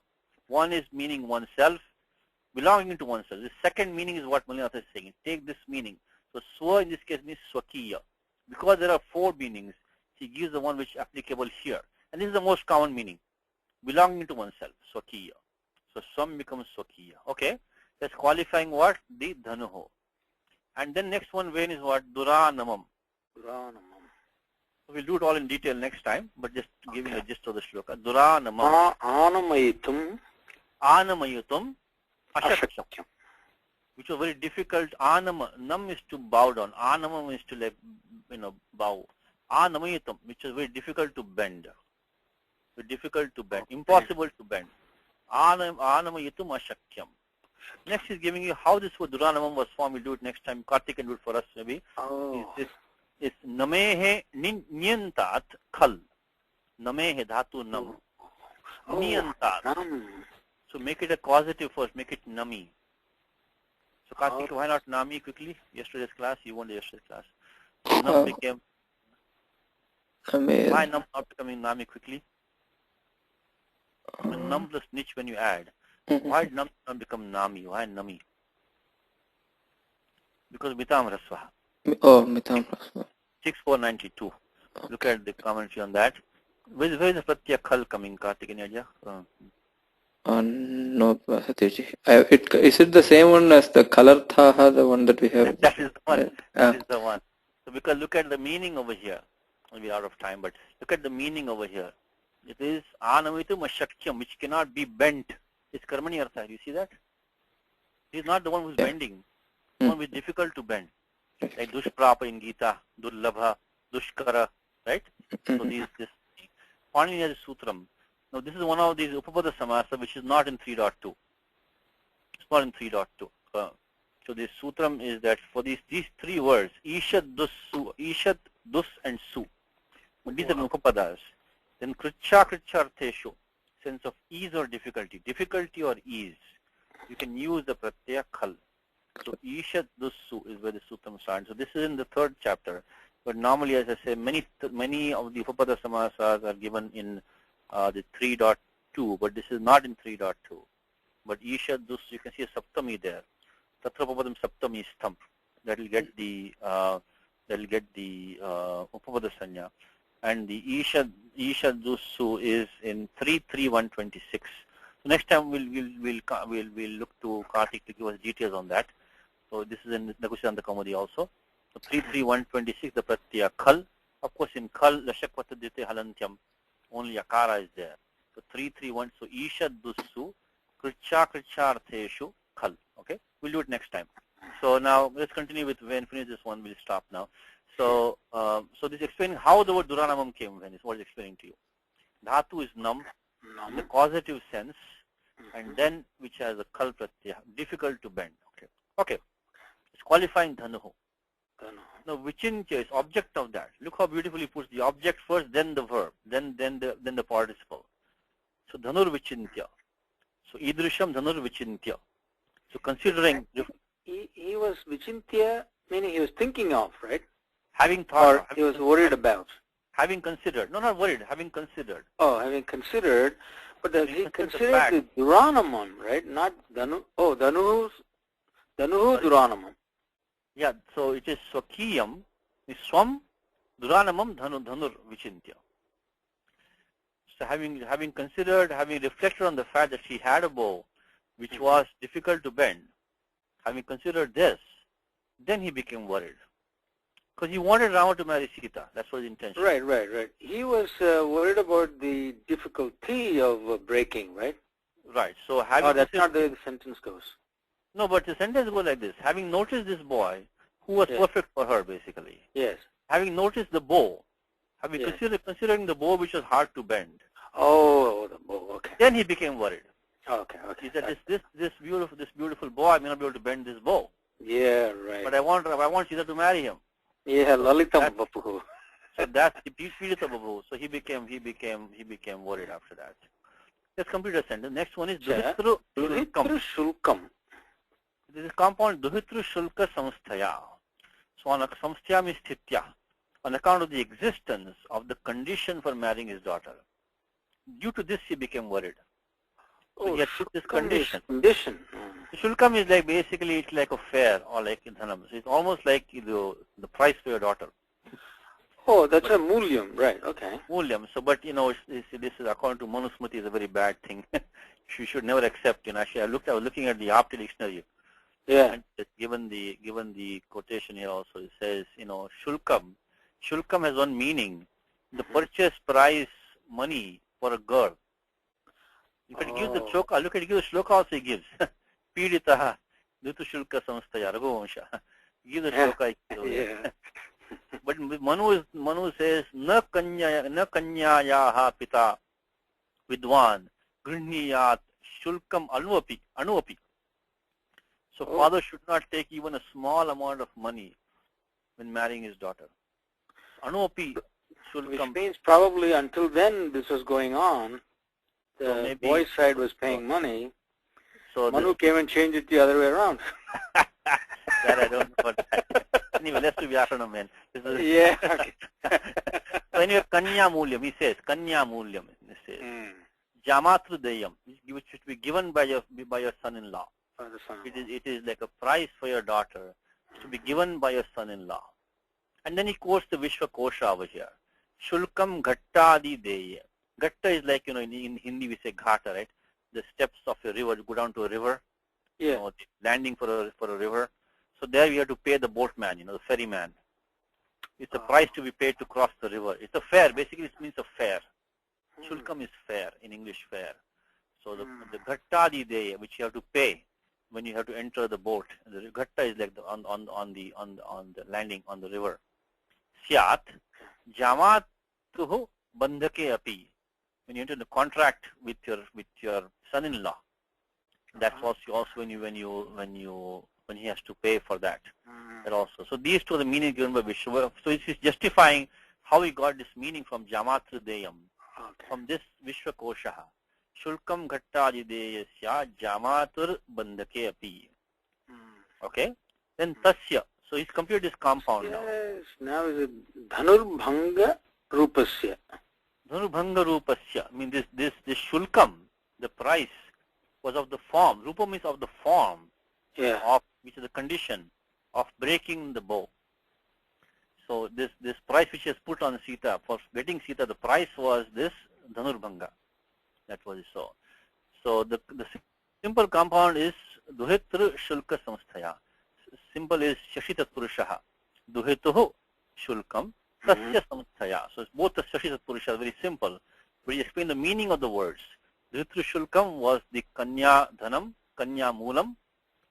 One is meaning oneself, belonging to oneself. The second meaning is what Moliatha is saying. Take this meaning. So swa in this case means swakiya. Because there are 4 meanings, he gives the one which is applicable here. And this is the most common meaning. Belonging to oneself, swakiya. So swam becomes swakiya. Okay. That's qualifying what? The dhanuho. And then next one vein is what? Duranamam. We'll do it all in detail next time, but just giving a gist of the shloka. Duranamam. Anamayutum. Ashaksham. Which was very difficult. Nam is to bow down. Anamam is to bow. Anamayutam, which is very difficult to bend. Very difficult to bend. Impossible to bend. Anamayutum ashakyam. Next is giving you how this word Duranamam was formed. We'll do it next time. Karthik can do it for us maybe. It's namehe nyantat khal. Namehe dhatu nam. Nyantat. So make it a causative first. Make it nami. So Karthik, why not nami quickly? Yesterday's class, you won the yesterday's class. Nam became. Why nam not becoming nami quickly? Nam plus nich when you add. Why did nam become nami? Why nami? Because mitam rasvaha. Mitam rasvaha. 6492. Look at the commentary on that. Where is the pratyaya khal coming, Karthik? Any idea? No, Satyaji. Is it the same one as the kalarthaha, the one that we have? That is the one. That is the one. So because look at the meaning over here. We're out of time, but look at the meaning over here. It is anamitum ashakyam, which cannot be bent. It's karmani artha. Do you see that? He is not the one who is bending. The one who is difficult to bend. Like dushprapa in Gita, durlabha, dushkara, right? So this Panini has a sutram. Now this is one of these upapada samasa which is not in 3.2. It's not in 3.2. So this sutram is that for these 3 words, ishat, dus and su. When these are upapadas, then kricha artheshu, sense of ease or difficulty, difficulty or ease, you can use the pratyaya khal. So ishat dus su is where the sutram starts. So this is in the 3rd chapter. But normally, as I say, many of the upapada samasas are given in the 3.2, but this is not in 3.2. But ishat dus, you can see a saptami there. Tatra upapadam saptami stham. That will get the upapada sanya. And the ishat dus su is in 3.3.126. So next time we'll look to Karthik to give us details on that. So this is in Nakushyanta Kaumudi also. So 3.3.126, the pratyaya khal. Of course, in khal, lashakvatadite halantyam, only akara is there. So 3.3.1, so ishat dusu, kricha artheshu khal. Okay, we'll do it next time. So now let's continue with when finish this one. We'll stop now. So so this is explaining how the word Duranamam came. When is what is explaining to you. Dhatu is nam in the causative sense, and then which has a khal pratyaya, difficult to bend. Okay. It's qualifying dhanuho. Now vichincha is object of that. Look how beautifully he puts the object first, then the verb, then the participle. So dhanur vichintya. So idrisham dhanur vichintya. So considering, He was vichintya, meaning he was thinking of, right? having thought, Or he was worried about. having considered, no, not worried, having considered. Oh, having considered, but he considered the considered fact. the Duranamam, right? Not Dhanu. Oh, Dhanuhu Duranamam. Yeah, so it is swakiyam, is swam, duranamam dhanur vichintya. So having considered, having reflected on the fact that she had a bow which was difficult to bend, having considered this, then he became worried. Because he wanted Rama to marry Sita. That's what his intention. Right. He was worried about the difficulty of breaking, right? Right. So having that's not the way the sentence goes. No, but the sentence goes like this. Having noticed this boy, who was perfect for her, basically. Yes. Having noticed the bow, having considering the bow which was hard to bend. Oh, the bow. Okay. Then he became worried. Okay. He said, this beautiful boy, I may not be able to bend this bow. Yeah, right. But I want Sita to marry him. Yeah, Lalitam Bapu. So that's the Pidita Babu. So he became worried after that. Let's complete a sentence. Next one is Duhitru Shulkam. This is compound Duhitru Shulka Samsthaya. So on a Samsthya means Sthitya, on account of the existence of the condition for marrying his daughter. Due to this he became worried. So he had put this condition. The Shulkam is like basically it's like a fare or like in Dhanam. So it's almost like the price for your daughter. Oh, that's a mulyam, right? Okay. Mulyam. So, but this is according to Manusmriti is a very bad thing. You should never accept. Actually, I was looking at the Apti dictionary. Yeah. And given the quotation here also, it says Shulkam. Shulkam has one meaning: the purchase price money for a girl. You can give the shloka. Look at the shloka also he gives. Piditaha Dutu Shulka Samstaya Raghuvamsham. Give the shloka. Yeah. But Manu says na kanyayaha pita vidwan grihniyat shulkam anuapi. So father should not take even a small amount of money when marrying his daughter. Anuapi shulkam. Which means probably until then this was going on. The boy's side was paying money. So Manu came and changed it the other way around. That I don't know about that. Anyway, let's do Vyasana, man. Yeah. Okay. So anyway, Kanya Mulyam, he says, Kanya Mulyam, he says. Jamatru Deyam, which should be given by your son-in-law. It is like a price for your daughter to be given by your son-in-law. And then he quotes the Vishwa Kosha over here. Shulkam Ghattadi Deya. Ghatta is like, in Hindi we say Ghata, right? The steps of a river, go down to a river. Yeah. Landing for a river. So there we have to pay the boatman, the ferryman. It's a price to be paid to cross the river. It's a fare. Basically, it means a fare. Shulkam is fare, in English fare. So the Ghattadi Deya, which you have to pay when you have to enter the boat. The Ghatta is like on the landing on the river. Syat Jamatuhu Bandhake Api. When you enter the contract with your son-in-law, that's also when he has to pay for that. That also. So these two are the meaning given by Vishwa. So it's justifying how he got this meaning from Jamatru Deyam. From this Vishwa Koshaha. Shulkam Ghattadi Deyasya Jamatur Bandhake Api. Okay? Then Tasya. So he's completed this compound now. Yes, now is it Dhanurbhanga Rupasya. Dhanurbhanga Rupasya. I mean this Shulkam, the price, was of the form. Rupa means of the form. Yeah. Of which is the condition of breaking the bow. So this price which is put on Sita, for getting Sita, the price was this Dhanurbhanga. That was so. So the simple compound is Duhitru Shulka Samsthaya. Simple is Shashitat Purushaha. Duhituhu Shulkam Tasya Samsthaya. So it's both the Shashitat Purusha, very simple. But he explained the meaning of the words. Duhitru Shulkam was the Kanya Dhanam, Kanya Moolam,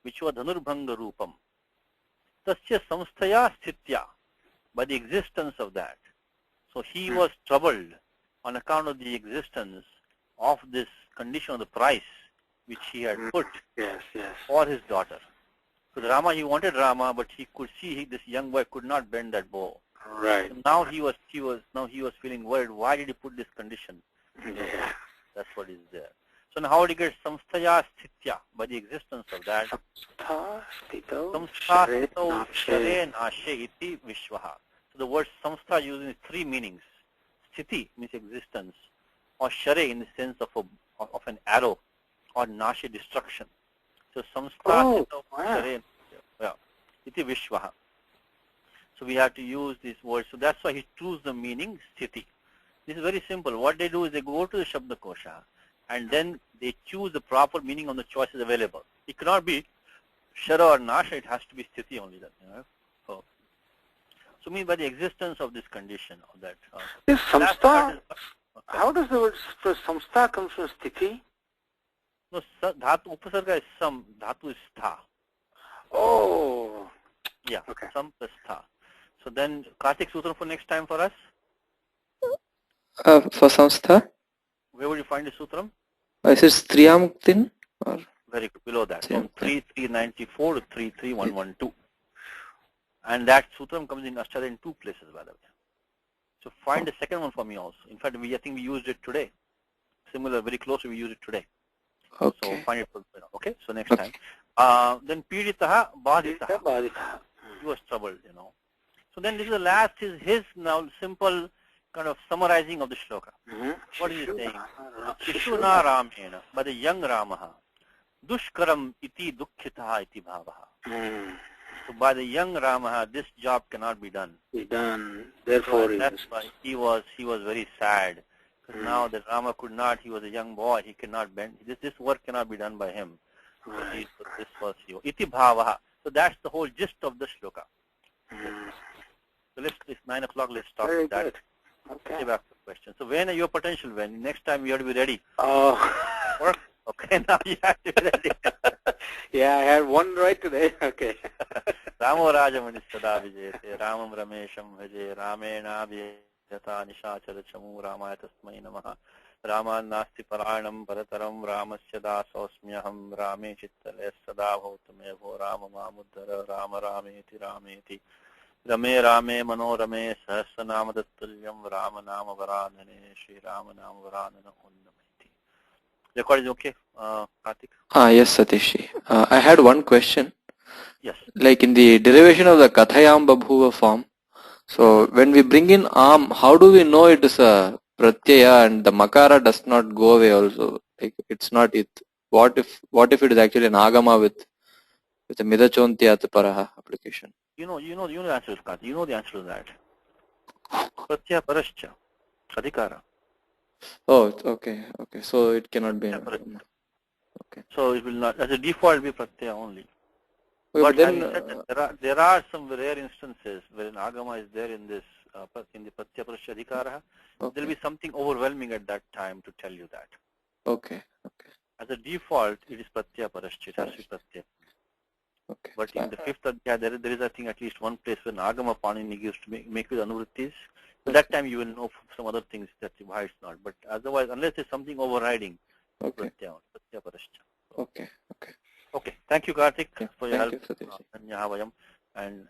which was Dhanurbhanga Rupam. Tasya Samsthaya Sthitya, by the existence of that. So he was troubled on account of the existence of this condition of the price which he had put for his daughter. So the Rama, he wanted Rama, but he could see this young boy could not bend that bow. Right. So now he was feeling worried. Why did he put this condition? Yeah. That's what is there. So now how do you get samstaya sthitya? By the existence of that. Samstha stito Samstha share stito nashe. share nashe iti vishvaha. So the word samstha uses three meanings. Sthiti means existence, or share in the sense of an arrow, or nashe destruction. So samstha stito share iti vishvaha. So we have to use this word. So that's why he chose the meaning sthiti. This is very simple. What they do is they go to the Shabdakosha and then they choose the proper meaning on the choices available. It cannot be Shara or Nasha, it has to be Sthiti only. That, so mean by the existence of this condition of that. This samstha, how does the word samstha come from sthiti? No, dhatu upasarga is sam, dhatu is stha. Oh. Yeah, Okay. sam plus stha. So then Karthik Sutram for next time for us. For samstha, Where would you find the Sutram? is it Striyamuktin? Or Very good, below that, Same, from 3394 to 33112. And that Sutram comes in Ashtadhya in two places, by the way. So find the second one for me also. In fact, I think we used it today. Similar, very close, we used it today. okay. So find it, okay? So next Okay. time. Then Piditaha, Baditaha. He was troubled, So then this is the last, is his now simple kind of summarizing of the shloka. What is he saying? Shishuna Ramena, by the young Ramaha. Dushkaram iti dukkhitaha iti bhavaha. So by the young Ramaha, this job cannot be done. Be done. Therefore, So that's why he was very sad. Because now that Rama could not, he was a young boy, he cannot bend. This work cannot be done by him. Right. So this was iti bhavaha. So that's the whole gist of the shloka. So it's 9 o'clock, let's stop Very with that. good. Okay. Give back the question. So when are your potential when? Next time you have to be ready. Oh. Okay, now you have to be ready. Yeah, I had one right today. Okay. Ramo Rajamani Sada Vijayate, Ramam Ramesham Vijay, Ramena Vyata Nishachara Chamu Ramaya Tasmai Namaha, Raman Nasti Paranam Parataram Ramasya Dasosmyaham Rame Chittale Sada Bhautamevho Rama Mamuddhara Rama Rameti Rameti Rame Rame Manorame Sahasranama Dattalyam Rama Nama Varadhane Shri Rama Nama Varadhana Unnamaiti. Record is okay, Karthik? Yes, Satish. I had one question. Yes. Like in the derivation of the Kathayam Babhuva form, so when we bring in Am, how do we know it is a Pratyaya and the Makara does not go away also? Like it's not it. What if it is actually an Agama with a Midachontyat Paraha application? You know the answer, Karthik. You know the answer to that. Pratyaya Parascha. Adhikara. Oh, okay. So it cannot be. Okay. So it will not, as a default, be Pratyaya only. Okay, But then, having said that, there are some rare instances where an Agama is there in this, in the Pratyaya Parascha Adhikara. okay. There will be something overwhelming at that time to tell you that. Okay. As a default, it is Pratyaya Parascha. It has to be Pratyaya. Okay. But in the fifth Adhyaya, there is, I think, at least one place where an Agama Panini gives to make with Anuvrittis. So that time you will know some other things that why it's not. But otherwise, unless there's something overriding, Okay. Pratyaya Parascha. Okay. Okay. Thank you, Karthik, Yeah, for your thank help. you, Satish. And